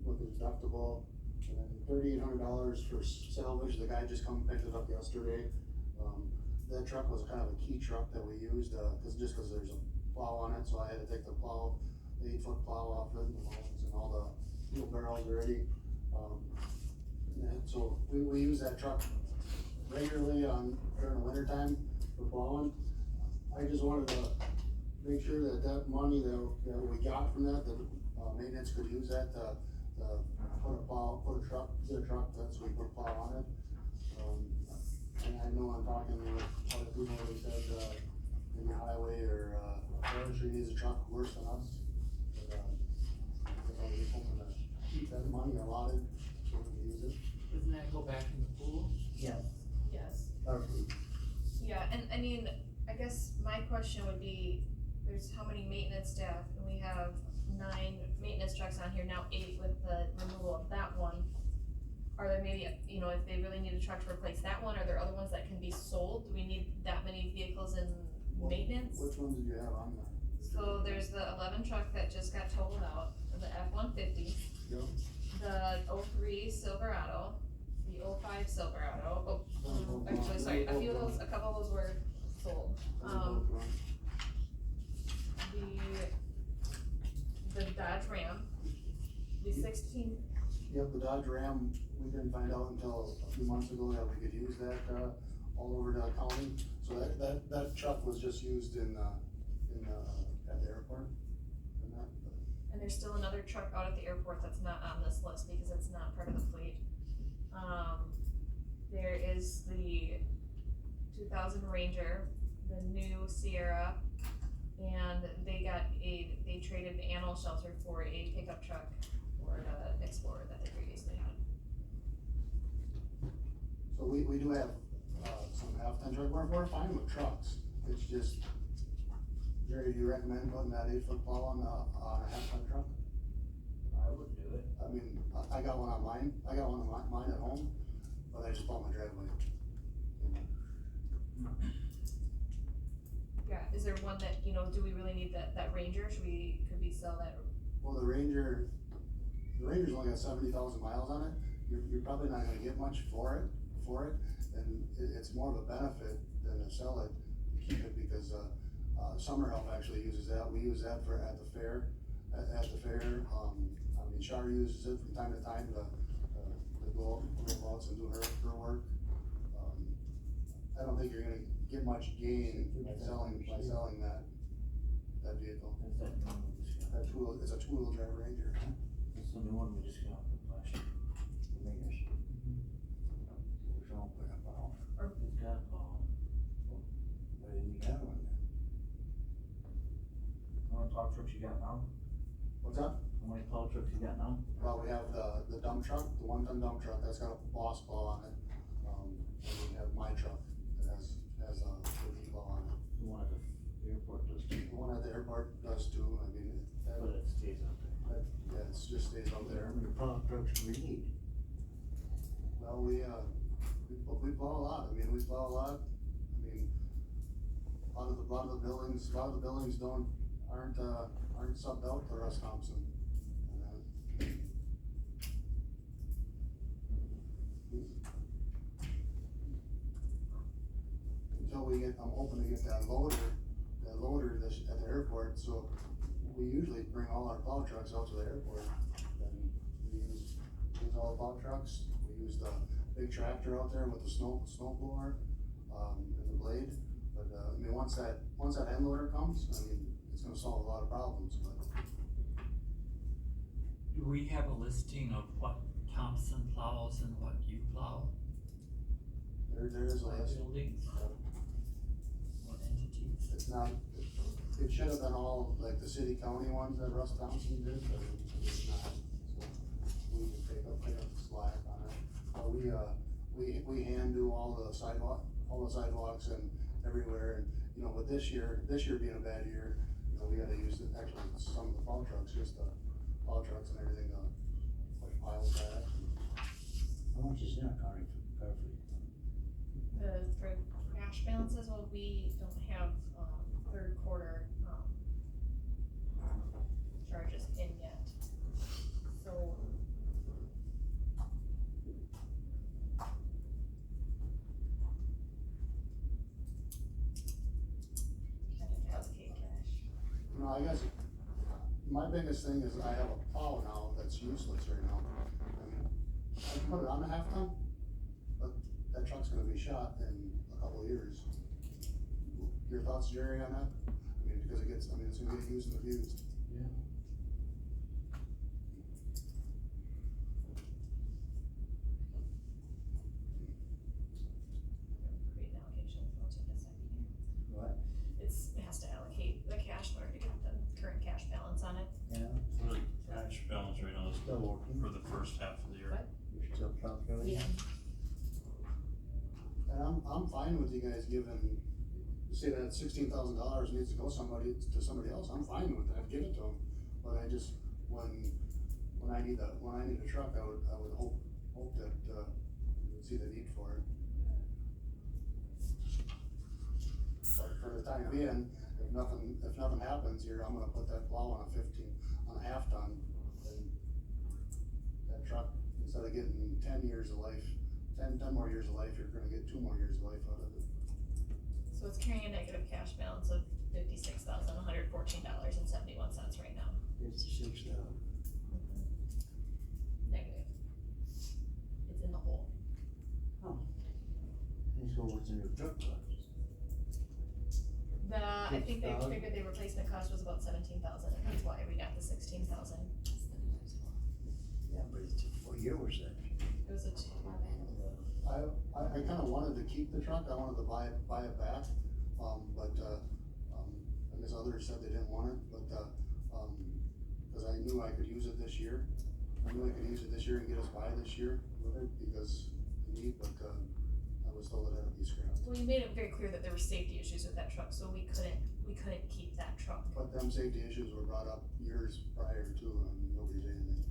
with the deductible, and then $3,800 for salvage, the guy just come and picked it up yesterday. That truck was kind of a key truck that we used, cause there's a plow on it, so I had to take the 8-foot plow off it and all the wheel barrels already. And so we use that truck regularly during the winter time for plowing. I just wanted to make sure that money that we got from that, maintenance could use that to get a truck, that's we put plow on it. And I know I'm talking with other people who said, maybe highway or, forestry needs a truck worse than us. But, I was hoping to keep that money allotted so we can use it. Doesn't that go back in the pool? Yes. Yes. Perfect. Yeah, and I mean, I guess my question would be, there's how many maintenance staff, and we have 9 maintenance trucks on here, now 8 with the removal of that one. Are there maybe, if they really need a truck to replace that one, are there other ones that can be sold? Do we need that many vehicles in maintenance? Which ones did you have on there? So there's the 11 truck that just got totaled out, the F-150. Yep. The 03 Silverado, the 05 Silverado, actually, sorry, a couple of those were sold. The Dodge Ram, the 16. Yep, the Dodge Ram, we didn't find out until a few months ago that we could use that, all over the county. So that truck was just used at the airport. And there's still another truck out at the airport that's not on this list because it's not part of the fleet. There is the 2000 Ranger, the new Sierra, and they traded the animal shelter for a pickup truck or an Explorer that they previously had. So we do have, some half-ton truck, we're fine with trucks, it's just, Jerry, do you recommend putting that 8-foot plow on a half-ton truck? I would do it. I mean, I got one on mine at home, but I just bought my driveway. Yeah, is there one that, do we really need that Ranger? Could we sell that? Well, the Ranger's only got 70,000 miles on it, you're probably not gonna get much for it, and it's more of a benefit than to sell it, to keep it, because, Summer Help actually uses that, we use that at the fair, Char uses it from time to time to go out and do her work. I don't think you're gonna get much gain by selling that vehicle. That's that new one we just got. It's a two-wheel drive Ranger. That's the new one we just got last year. The Rangers. Which one put up on? It's got, Why didn't you have one then? how many plow trucks you got now? What's that? How many plow trucks you got now? Well, we have the dump truck, the 1-ton dump truck, that's got a boss plow on it. And we have my truck that has a 50 plow on it. The one at the airport does too. The one at the airport does too, I mean, But it stays out there. yeah, it just stays out there. How many plow trucks do we need? Well, we plow a lot, we plow a lot, a lot of the buildings aren't subbed out to Russ Thompson. I'm hoping to get that loader at the airport, so we usually bring all our plow trucks out to the airport. And we use all the plow trucks, we use the big tractor out there with the snow blower, and the blade. But, once that end loader comes, it's gonna solve a lot of problems, but. Do we have a listing of what Thompson plows and what you plow? There is a By list. buildings? What entities? It's not, it should have been all like the city county ones that Russ Thompson did, but it's not, so we can pick up the slack on it. We hand do all the sidewalks and everywhere, and, with this year being a bad year, we gotta use actually some of the plow trucks, just the plow trucks and everything, push piles back. How much is in accounting for recovery? For cash balances, well, we don't have, third quarter, charges in yet. So. I think allocate cash. I guess my biggest thing is I have a plow now that's useless right now. I can put it on a half ton, but that truck's gonna be shot in a couple of years. Your thoughts, Jerry, on that? Because it's gonna get used and abused. Yeah. Create an allocation, I'll take a second here. What? It has to allocate the cash in order to get the current cash balance on it. Yeah, The cash balance right now is Still working. for the first half of the year. What? you're still calculating? And I'm fine with you guys giving, say that $16,000 needs to go to somebody else, I'm fine with that, give it to them. But I just, when I need a truck, I would hope that, we'd see the need for it. But for the time being, if nothing happens here, I'm gonna put that plow on a half ton, and that truck, instead of getting 10 years of life, 10 more years of life, you're gonna get 2 more years of life out of it. So it's carrying a negative cash balance of $56,114.71 right now. 56,000. Negative. It's in the hole. Let's go with the new truck. I think they 6,000? figured the replacement cost was about 17,000, and that's why we got the 16,000. Yeah, but what year was that? It was a I kinda wanted to keep the truck, I wanted to buy it back, I guess others said they didn't want it, cause I knew I could use it this year. I knew I could use it this year and get us by this year with it, because I need, I was told it had to be scrapped. Well, you made it very clear that there were safety issues with that truck, so we couldn't keep that truck. But them safety issues were brought up years prior to, and nobody did anything.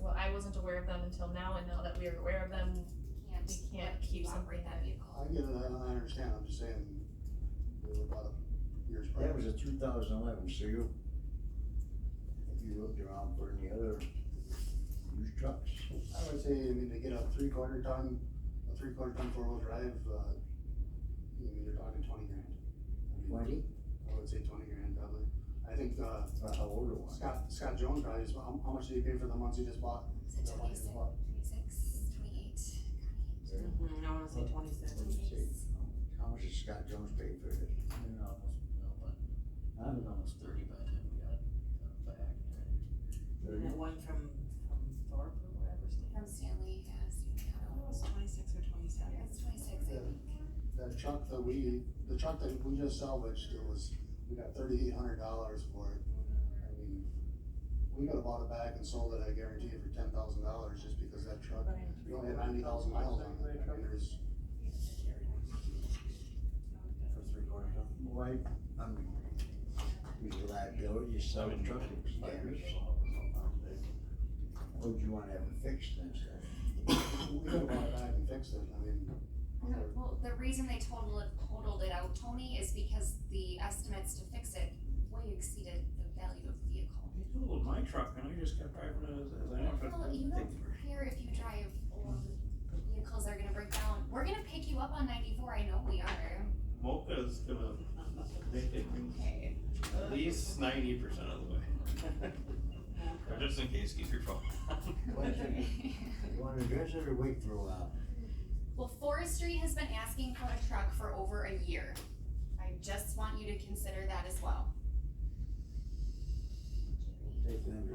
Well, I wasn't aware of them until now, and now that we are aware of them, we can't keep something operate that vehicle. I get it, I understand, I'm just saying, they were brought up years prior. That was a 2011, so you, have you looked around for any other used trucks? I would say, I mean, to get a three-quarter ton four-wheel drive, you're talking 20 grand. I mean, 20? I would say 20 grand probably. I think, How old are one? Scott Jones probably just, how much did he pay for the months he just bought? Is it The one he just 26, bought? 28? I wanna say 26. How much did Scott Jones pay for it? I was almost 30 by the time we got back. And that one from Thorpe or whatever, From Stanley, yeah, Stanley it was Auto. 26 or 27. Yeah, it's 26, I think. The truck that we just salvaged, we got $3,800 for it. I mean, we could've bought it back and sold it, I guarantee you, for $10,000, just because that truck, we only had 90,000 miles on it. I mean, there's, For 3/4 ton. Why, use liability, you sell a truck, it expires. Would you wanna have it fixed then, sir? we could've bought it back and fixed it, I mean. Well, the reason they totaled it out, Tony, is because the estimates to fix it way exceeded the value of the vehicle. He totaled my truck and I just kept driving it as I went. Well, you don't care if you drive old vehicles that are gonna break down. We're gonna pick you up on 94, I know we are. Mocha's gonna make it Okay. at least 90% of the way. Or just in case, keep your phone. You wanna address it or wait for a while? Well, Forestry has been asking for a truck for over a year. I just want you to consider that as well. Take them,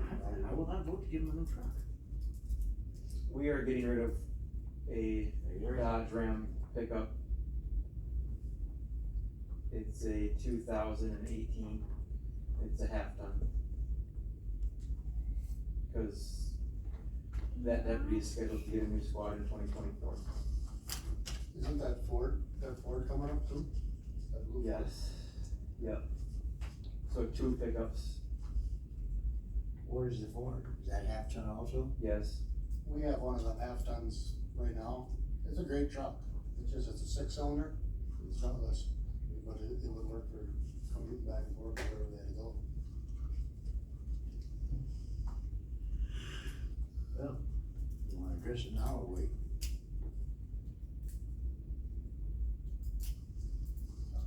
I will not vote to give him a new truck. We are getting rid of a Dodge Ram pickup. It's a 2018, it's a half ton. Cause that deputy is scheduled to get a new squad in 2024. Isn't that Ford coming up too? That blue Ford? Yes, yep. So 2 pickups, Where's the Ford? Is that half ton also? yes. We have one of them half tons right now. It's a great truck. It's a 6-cylinder. It's frontless, but it would work for commuting back and forth wherever they had to go. Well, you wanna address it now or wait?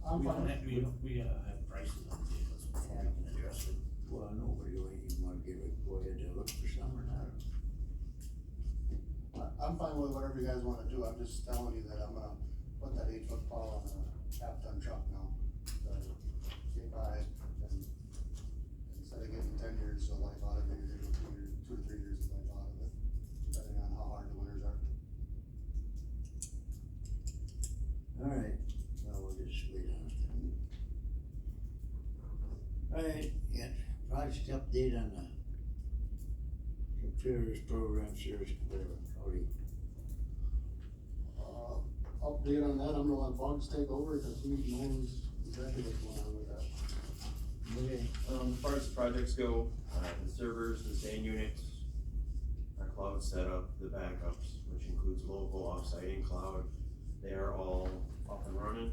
I'm We fine. don't have, we have prices on vehicles before we can address it. Well, I know, but you wanna go ahead and look for some or not? I'm fine with whatever you guys wanna do. I'm just telling you that I'm gonna put that 8-foot plow on a half-ton truck now. Get by and instead of getting 10 years of life out of it, you're getting 2 to 3 years of life out of it, depending on how hard the winters are. Alright, well, we'll just wait on it then. Alright, yeah, project update on the computers, program, service, whatever, Cody. Update on that, I'm gonna let Bugs take over, cause he knows exactly what's going on with that. Okay. As far as the projects go, the servers, the SAN units, our cloud setup, the backups, which includes local, offsite, and cloud, they are all up and running.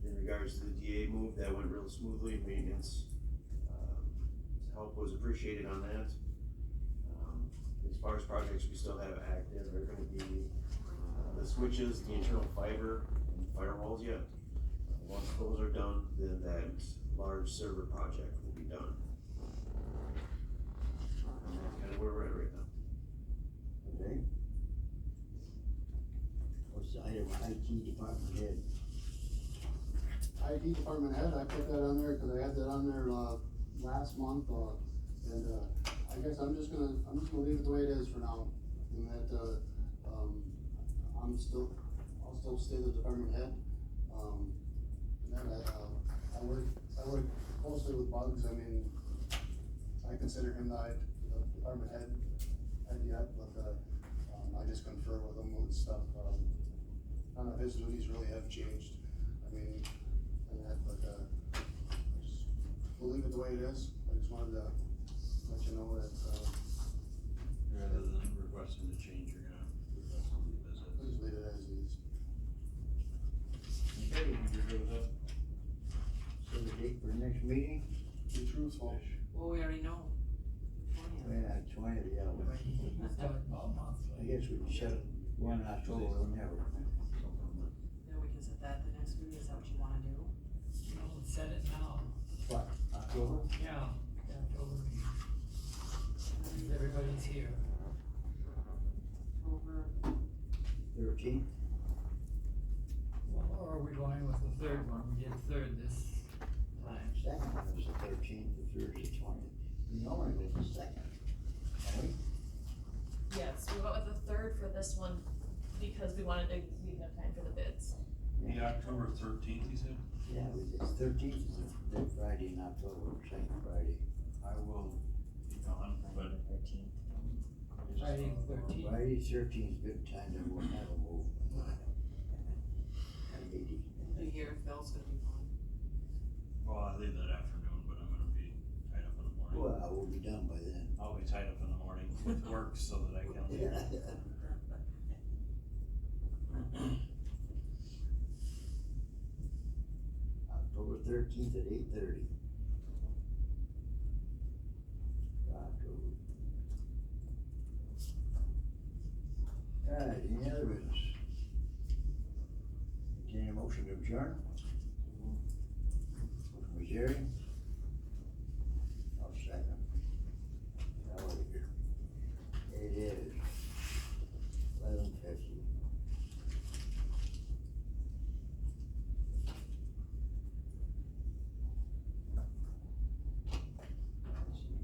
In regards to the DA move, that went real smoothly. Maintenance help was appreciated on that. As far as projects we still have active, are gonna be the switches, the internal fiber, and firewalls yet. Once those are done, then that large server project will be done. And that's kind of where we're at right now. Okay. What's the item, IT department head? IT department head, I put that on there, cause I had that on there, last month, and, I guess I'm just gonna leave it the way it is for now. And that, I'll still stay the department head. And then I work closely with Bugs, I mean, I consider him the department head yet, but, I just confer with him with stuff, none of his duties really have changed, I mean, and that, but, we'll leave it the way it is, I just wanted to let you know that, Rather than requesting to change, you're gonna request to leave as is. please leave it as is. Okay, you're good with that? So the date for the next meeting? Be truthful. Well, we already know. Yeah, 20th, yeah. Start about monthly. I guess we can set it 1 October, whenever. Then we can set that the next meeting, is that what you wanna do? No, set it now. What, October? Yeah, October meeting. Everybody's here. Over, 13th? Well, or are we going with the third one? We did third this time. Second was the 13th, the third is the 20th. We normally go the second. Yes, we went with the third for this one because we wanted to leave enough time for the bids. The October 13th, you said? Yeah, it's 13th is the Friday in October, second Friday. I will be gone, but. Friday the 13th. Friday 13th is good time, then we'll have a move. you hear if Bill's gonna be gone? Well, I leave that afternoon, but I'm gonna be tied up in the morning. Well, we'll be done by then. I'll be tied up in the morning with work so that I can. October 13th at 8:30. October. Alright, any other business? Entertain a motion to adjourn? Motion by Jerry. I'll second. Now over here. It is 11:50.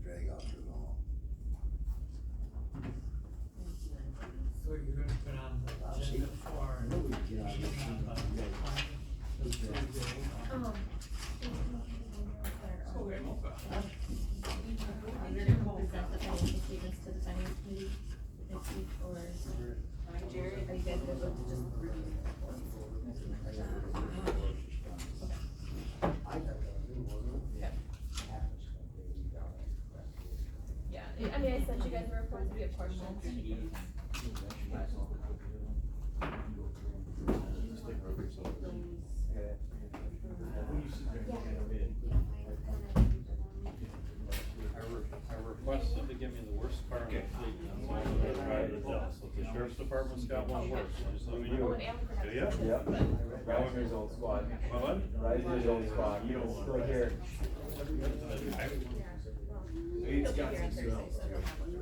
Drag out too long. So you're gonna put on the I'll see. agenda for. No, we can get on this meeting on one. the Yeah. 20th, Tuesday. Oh, we're Mocha. You're gonna present the financial statements to the finance committee next week, or? Hi, Jerry. Are you guys good with just reviewing the report? Yeah, I mean, I sent you guys a report to be a portion. I requested to give me the worst car in the fleet, and so I'm gonna drive it down, so if the sheriff's department's got one worse, just let me know. Oh, and Alan forgot to Yeah? mention, Yep. but- Rise in his own squad. What? Rise in his own squad. You don't want Go here. He'll be here on Thursday, so he'll have one.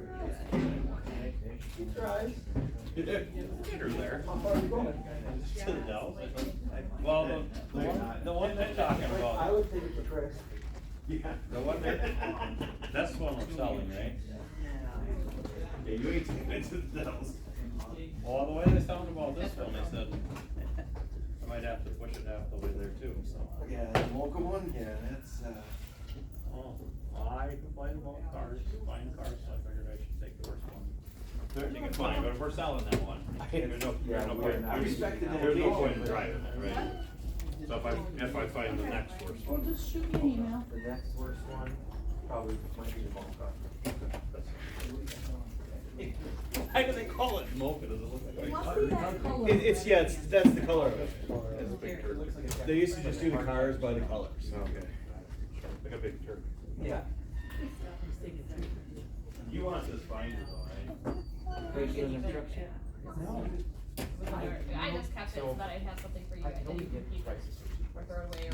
He tries. Get her there. How far are you going? To the Dells. Well, the one they're talking I about, would take it to Chris. the one that's the one we're selling, right? Yeah, you ain't taking it to the Dells. Well, the way they sound about this one, they said I might have to push it half the way there too, so. Yeah, the Mocha one, yeah, that's, Oh, I complain about cars, buying cars, so I figured I should take the worst one. You can find, but if we're selling that one, there's no, Yeah, there's no we're point, not. I respect the there's no point in dedication. driving it, right? So if I find the next worst Well, one. just shoot me an email. The next worst one, probably might be the Mocha. Why do they call it Mocha? Does it look like? Must be that color. It's, yeah, that's the color of it. It's a big turd. Looks like a They used to just do the cars by the colors. Okay. Like a big turkey. Yeah. You want this binder though, right? There's an instruction. No. I just kept it so that I have something for you I guys know that we you can get keep prices. or throw away or